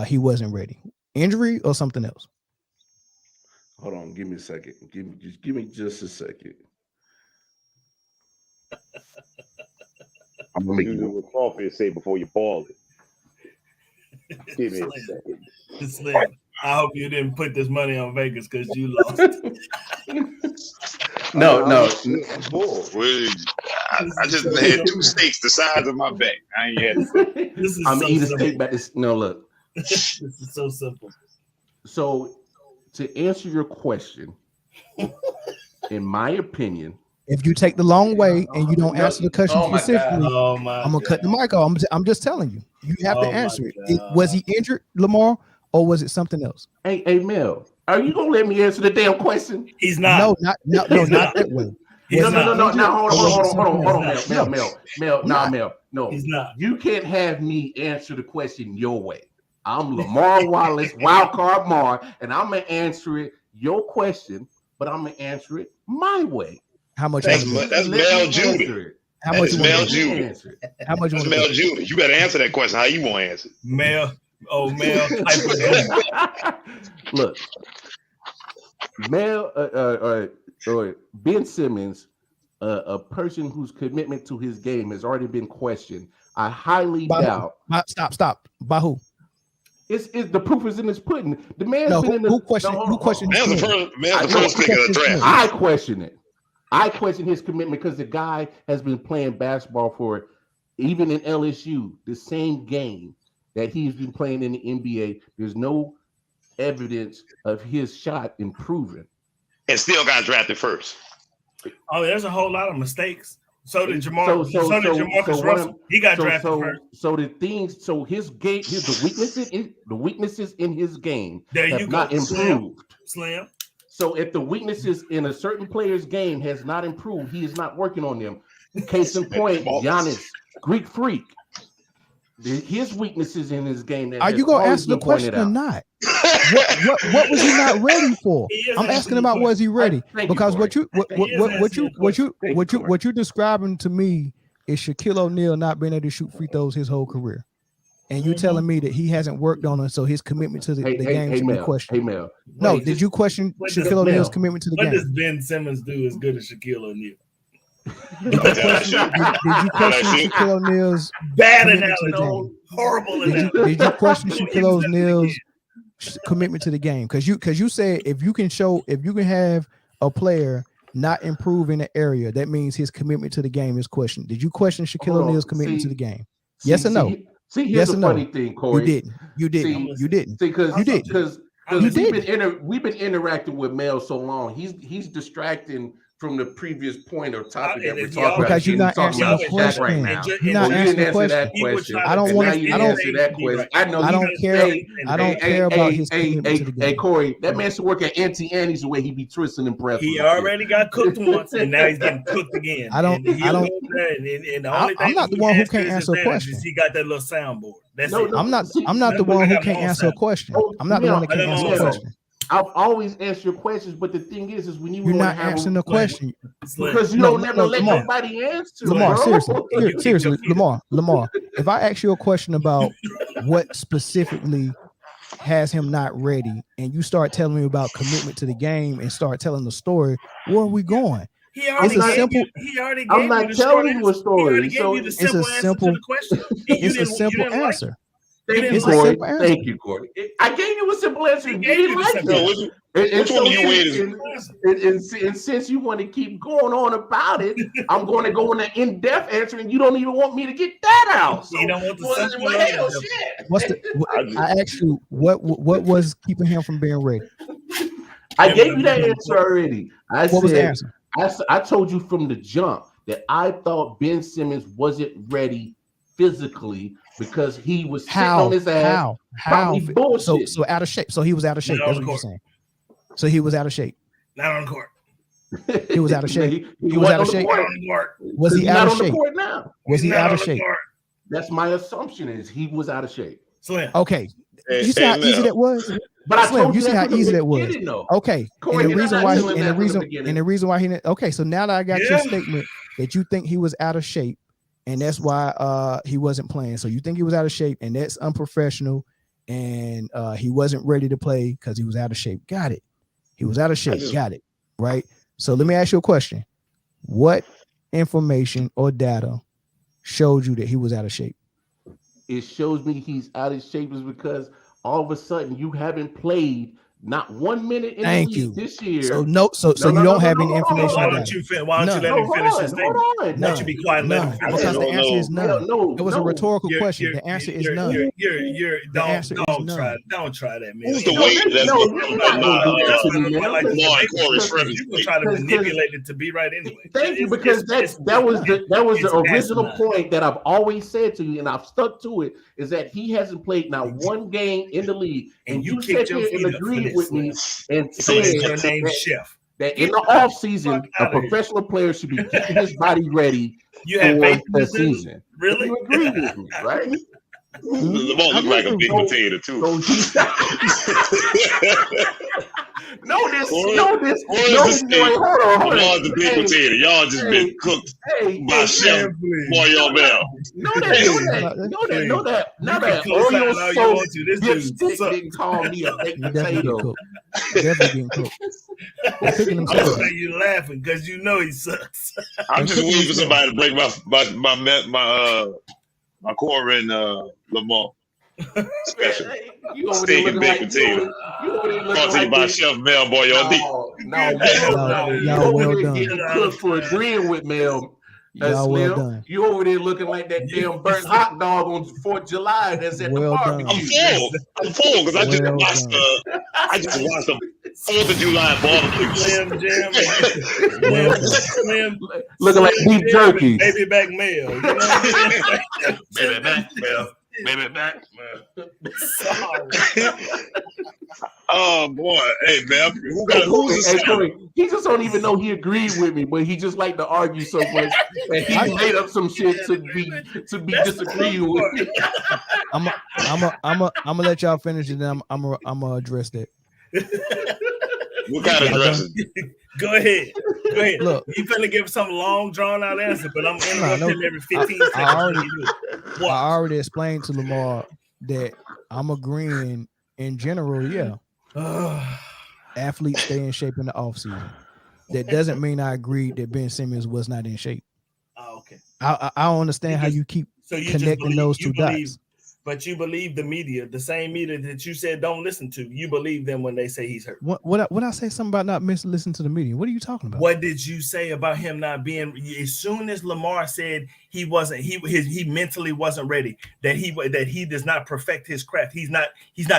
A: he wasn't ready? Injury or something else?
G: Hold on, give me a second. Give me just a second. I'm gonna make
C: You
G: you.
C: what Crawford say before you ball it. Give me a second.
B: Slim, I hope you didn't put this money on Vegas because you lost.
G: No.
C: I'm full. I just had 2 steaks the size of my back. I ain't had.
B: This is
G: I'm
B: so
G: eating a
B: simple.
G: steak back. No, look.
B: This is so simple.
G: So, to answer your question, in my opinion,
A: If you take the long way and you don't answer the question specifically,
B: Oh my
A: I'm gonna cut the mic off. I'm just telling you. You have to
B: Oh my
A: answer it.
B: God.
A: Was he injured, Lamar, or was it something else?
G: hey, Mel, are you gonna let me answer the damn question?
B: He's not.
A: No, not that way.
B: He's
A: Was he
B: not.
G: No.
A: injured,
G: Now
A: or was it something
G: hold on,
A: else?
G: Mel. No.
B: He's not.
G: You can't have me answer the question your way. I'm Lamar Wallace, Wild Card Mar, and I'm gonna answer it your question, but I'm gonna answer it my way.
A: How much?
C: That's
A: you want
C: That's
G: Let
C: Mel
G: me
C: Judy.
G: answer it.
A: How much?
C: That's
A: You
C: Mel
A: want?
C: Judy.
G: Answer it.
A: How much you
C: That's
A: want?
C: Mel Judy. You better answer that question. How you want to answer?
B: Male. Oh, male type of dude.
G: Look, Ben Simmons, a person whose commitment to his game has already been questioned. I highly doubt.
A: Stop. By who?
G: It's the proof is in his pudding. The man's
A: No,
G: been in the
A: who questioned? Who questioned?
C: Man's the first pick of the draft.
G: I question it. I question his commitment because the guy has been playing basketball for, even in LSU, the same game that he's been playing in the NBA. There's no evidence of his shot improving.
C: And still got drafted first.
B: Oh, there's a whole lot of mistakes. So did Jamarcus Russell. He got drafted first.
G: So the things, so his game, the weaknesses in his game
B: There you
G: have
B: go.
G: not improved.
B: Slim.
G: So if the weaknesses in a certain player's game has not improved, he is not working on them. Case in point, Giannis, Greek freak. His weaknesses in his game.
A: Are you gonna answer the question or not? What was he not ready for? I'm asking about was he ready? Because what you're describing to me is Shaquille O'Neal not being able to shoot free throws his whole career, and you're telling me that he hasn't worked on it, so his commitment to the game should be questioned.
G: Hey Mel,
A: no, did you question Shaquille O'Neal's commitment to the game?
B: What does Ben Simmons do as good as Shaquille O'Neal?
A: Did you question Shaquille O'Neal's
B: bad analogy? Horrible analogy.
A: Did you question Shaquille O'Neal's commitment to the game? Because you said if you can have a player not improve in an area, that means his commitment to the game is questioned. Did you question Shaquille O'Neal's commitment to the game? Yes or no?
G: See, here's the funny thing, Corey.
A: You didn't.
G: Because
A: You did.
G: we've been interacting with Mel so long. He's distracting from the previous point or topic that we're talking about.
A: Because you're not answering the question
G: right now.
A: You're not answering the question.
G: I don't want to
A: answer
G: that question. I know.
A: I don't care. I don't care about his commitment to the game.
G: Hey, Corey, that man should work at Auntie Annie's the way he be twisting and breath.
B: He already got cooked once, and now he's getting cooked again.
A: I'm not the one who can't answer a question.
B: He got that little soundboard. That's it.
A: I'm not the one who can't answer a question. I'm not the one that can't answer a question.
G: I've always answered your questions, but the thing is when you're
A: not answering the question
G: because you don't never let nobody answer.
A: Lamar, seriously, Lamar. If I ask you a question about what specifically has him not ready, and you start telling me about commitment to the game and start telling the story, where are we going?
B: I'm
G: not telling you a story.
A: It's a simple answer.
G: Thank you, Corey. I gave you a simple answer. You didn't like it.
C: Which one do you wait?
G: And since you want to keep going on about it, I'm going to go in an in-depth answer, and you don't even want me to get that out. So,
B: you don't want the
G: shit.
A: I asked you what was keeping him from being ready?
G: I gave you that answer already.
A: What was the answer?
G: I told you from the jump that I thought Ben Simmons wasn't ready physically because he was sitting on his ass.
A: How?
G: Bullshit.
A: So out of shape. So he was out of shape. That's what you're saying. So he was out of shape.
B: Not on court.
A: He was out of shape.
G: He
A: was out of
G: wasn't
A: shape.
G: on the court.
A: Was he
G: He's
A: out
G: not
A: of
G: on the
A: shape?
G: court now.
A: Was he
B: He's not
A: out
B: on
A: of
B: the
A: shape?
B: court.
G: That's my assumption is he was out of shape.
B: Slim.
A: Okay. You see how easy that was?
G: But I
A: Slim,
G: told
A: you see
G: that
A: how
G: from the
A: easy that was?
G: beginning, though.
A: Okay.
G: Corey,
A: And the
G: you're
A: reason
G: not
A: why
G: telling that from the beginning.
A: why he okay, so now that I got your
B: Yeah.
A: statement that you think he was out of shape and that's why he wasn't playing. So you think he was out of shape and that's unprofessional and he wasn't ready to play because he was out of shape. Got it. He was out of shape. Got it. Right. So let me ask you a question. What information or data showed you that he was out of shape?
G: It shows me he's out of shape is because all of a sudden you haven't played not 1 minute in the league this year.
A: So you don't have any information.
B: Why don't you let him finish his statement? Why don't you be quiet and let him finish?
A: Because the answer is none. It was a rhetorical question. The answer is none.
B: Don't try that, man.
C: Who's the way that's
B: you can try to manipulate it to be right anyway.
G: Thank you, because that was the original point that I've always said to you, and I've stuck to it, is that he hasn't played not one game in the league, and you sat here and agreed with me and said that in the off season, a professional player should be getting his body ready for the season.
B: Really?
G: You agree with me, right?
C: Lamar look like a big potato too.
G: Know this. Hold on.
C: Lamar's a big potato. Y'all just been cooked by Chef Boy Bell.
G: Know that. Now that Oreo soap dipstick didn't call me a baked potato.
A: Definitely getting cooked.
B: You laughing because you know he sucks.
C: I'm just waiting for somebody to break my core in Lamar. Special. Steak and baked potato. Brought to you by Chef Mel Boyardee.
A: Y'all well done.
G: Getting cooked for agreeing with Mel.
A: Y'all well done.
G: You over there looking like that damn burnt hot dog on 4th of July that's at the barbecue.
C: I'm full because I just watched the 4th of July barbecue.
B: Slim
G: looking like beef jerky.
B: Baby back mail. You know what I mean?
C: Baby back mail. Baby back mail. Oh boy, hey man, who's
G: Corey, he just don't even know he agreed with me, but he just like to argue so much, and he made up some shit to be disagreeing with me.
A: I'm gonna let y'all finish it, then I'm gonna address that.
C: What kind of addressing?
B: Go ahead.
A: Look,
B: you finna give some long drawn out answer, but I'm interrupting every 15 seconds.
A: I already explained to Lamar that I'm agreeing in general, yeah. Athletes stay in shape in the offseason. That doesn't mean I agree that Ben Simmons was not in shape.
B: Oh, okay.
A: I don't understand how you keep connecting those two dots.
B: But you believe the media, the same media that you said don't listen to. You believe them when they say he's hurt.
A: What I say something about not listening to the media? What are you talking about?
B: What did you say about him not being? As soon as Lamar said he wasn't, he mentally wasn't ready. That he does not perfect his craft. He's not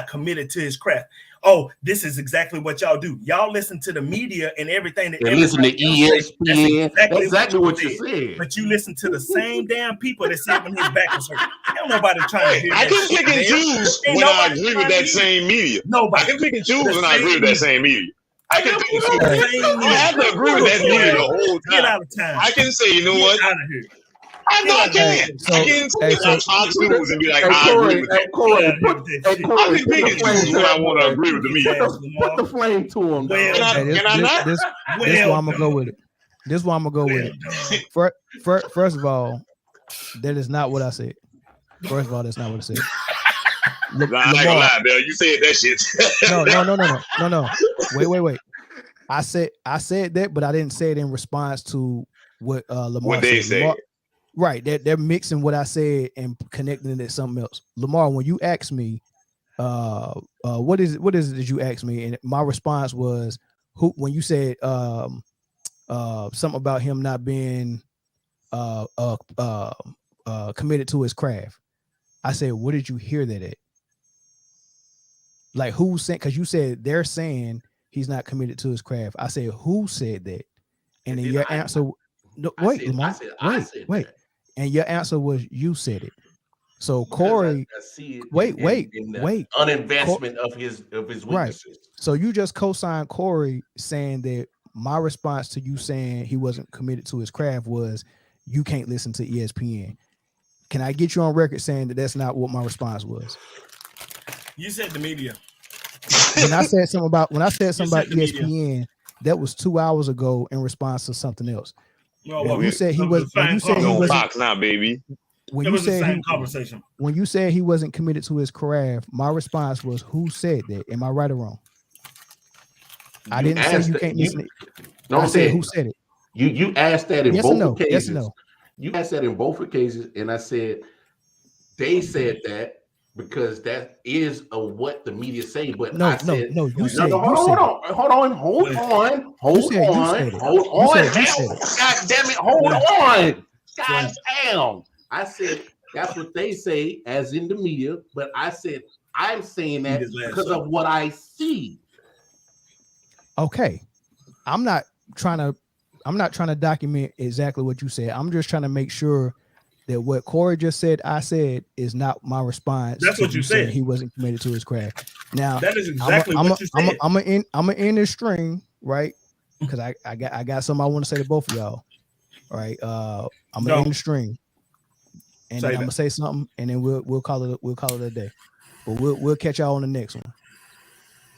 B: committed to his craft. Oh, this is exactly what y'all do. Y'all listen to the media and everything.
G: They listen to ESPN. That's exactly what you said.
B: But you listen to the same damn people that said when his back was hurt. Ain't nobody trying to hear
C: I
B: that.
C: can pick and choose when I agree with that same media.
B: Nobody.
C: I can pick and choose when I agree with that same media. I can pick and choose. I have to agree with that media the whole time.
B: Get out of town.
C: I can say, you know what?
B: Get out of here.
C: I know I can. I can take on Fox News and be like, I agree with that. I can pick and choose when I want to agree with the media.
G: Put the flame to him.
C: Can I not?
A: This is why I'm gonna go with it. This is why I'm gonna go with it. First of all, that is not what I said. First of all, that's not what I said.
C: I ain't gonna lie, Bill. You said that shit.
A: No. Wait. I said that, but I didn't say it in response to what Lamar
C: what they said.
A: Right, they're mixing what I said and connecting it to something else. Lamar, when you asked me, what is it that you asked me, and my response was, when you said something about him not being committed to his craft, I said, what did you hear that at? Like, who said? Because you said they're saying he's not committed to his craft. I said, who said that? And then your answer. No, wait, Lamar. Wait. And your answer was you said it. So Corey, wait.
G: Uninvestment of his weaknesses.
A: Right. So you just co-signed Corey saying that my response to you saying he wasn't committed to his craft was, you can't listen to ESPN. Can I get you on record saying that that's not what my response was?
B: You said the media.
A: When I said something about ESPN, that was 2 hours ago in response to something else.
B: No,
A: when you said he was
C: on Fox now, baby.
A: When
B: it
A: you
B: was
A: said
B: the same conversation.
A: When you said he wasn't committed to his craft, my response was, who said that? Am I right or wrong? I didn't say you can't listen.
G: No,
A: I said who said it.
G: You asked that in
A: yes
G: both
A: no.
G: occasions.
A: Yes or no.
G: You asked that in both occasions, and I said they said that because that is what the media say. But
A: no,
G: I said
A: no. You said
G: hold on. God damn it, hold on. God damn. I said that's what they say, as in the media. But I said I'm saying that because of what I see.
A: Okay, I'm not trying to document exactly what you said. I'm just trying to make sure that what Corey just said, I said, is not my response.
B: That's what you said.
A: He wasn't committed to his craft. Now
B: that is exactly what you said.
A: I'm gonna end this string, right? Because I got something I want to say to both of y'all. All right. I'm gonna end the string, and then I'm gonna say something, and then we'll call it a day. But we'll catch y'all on the next one.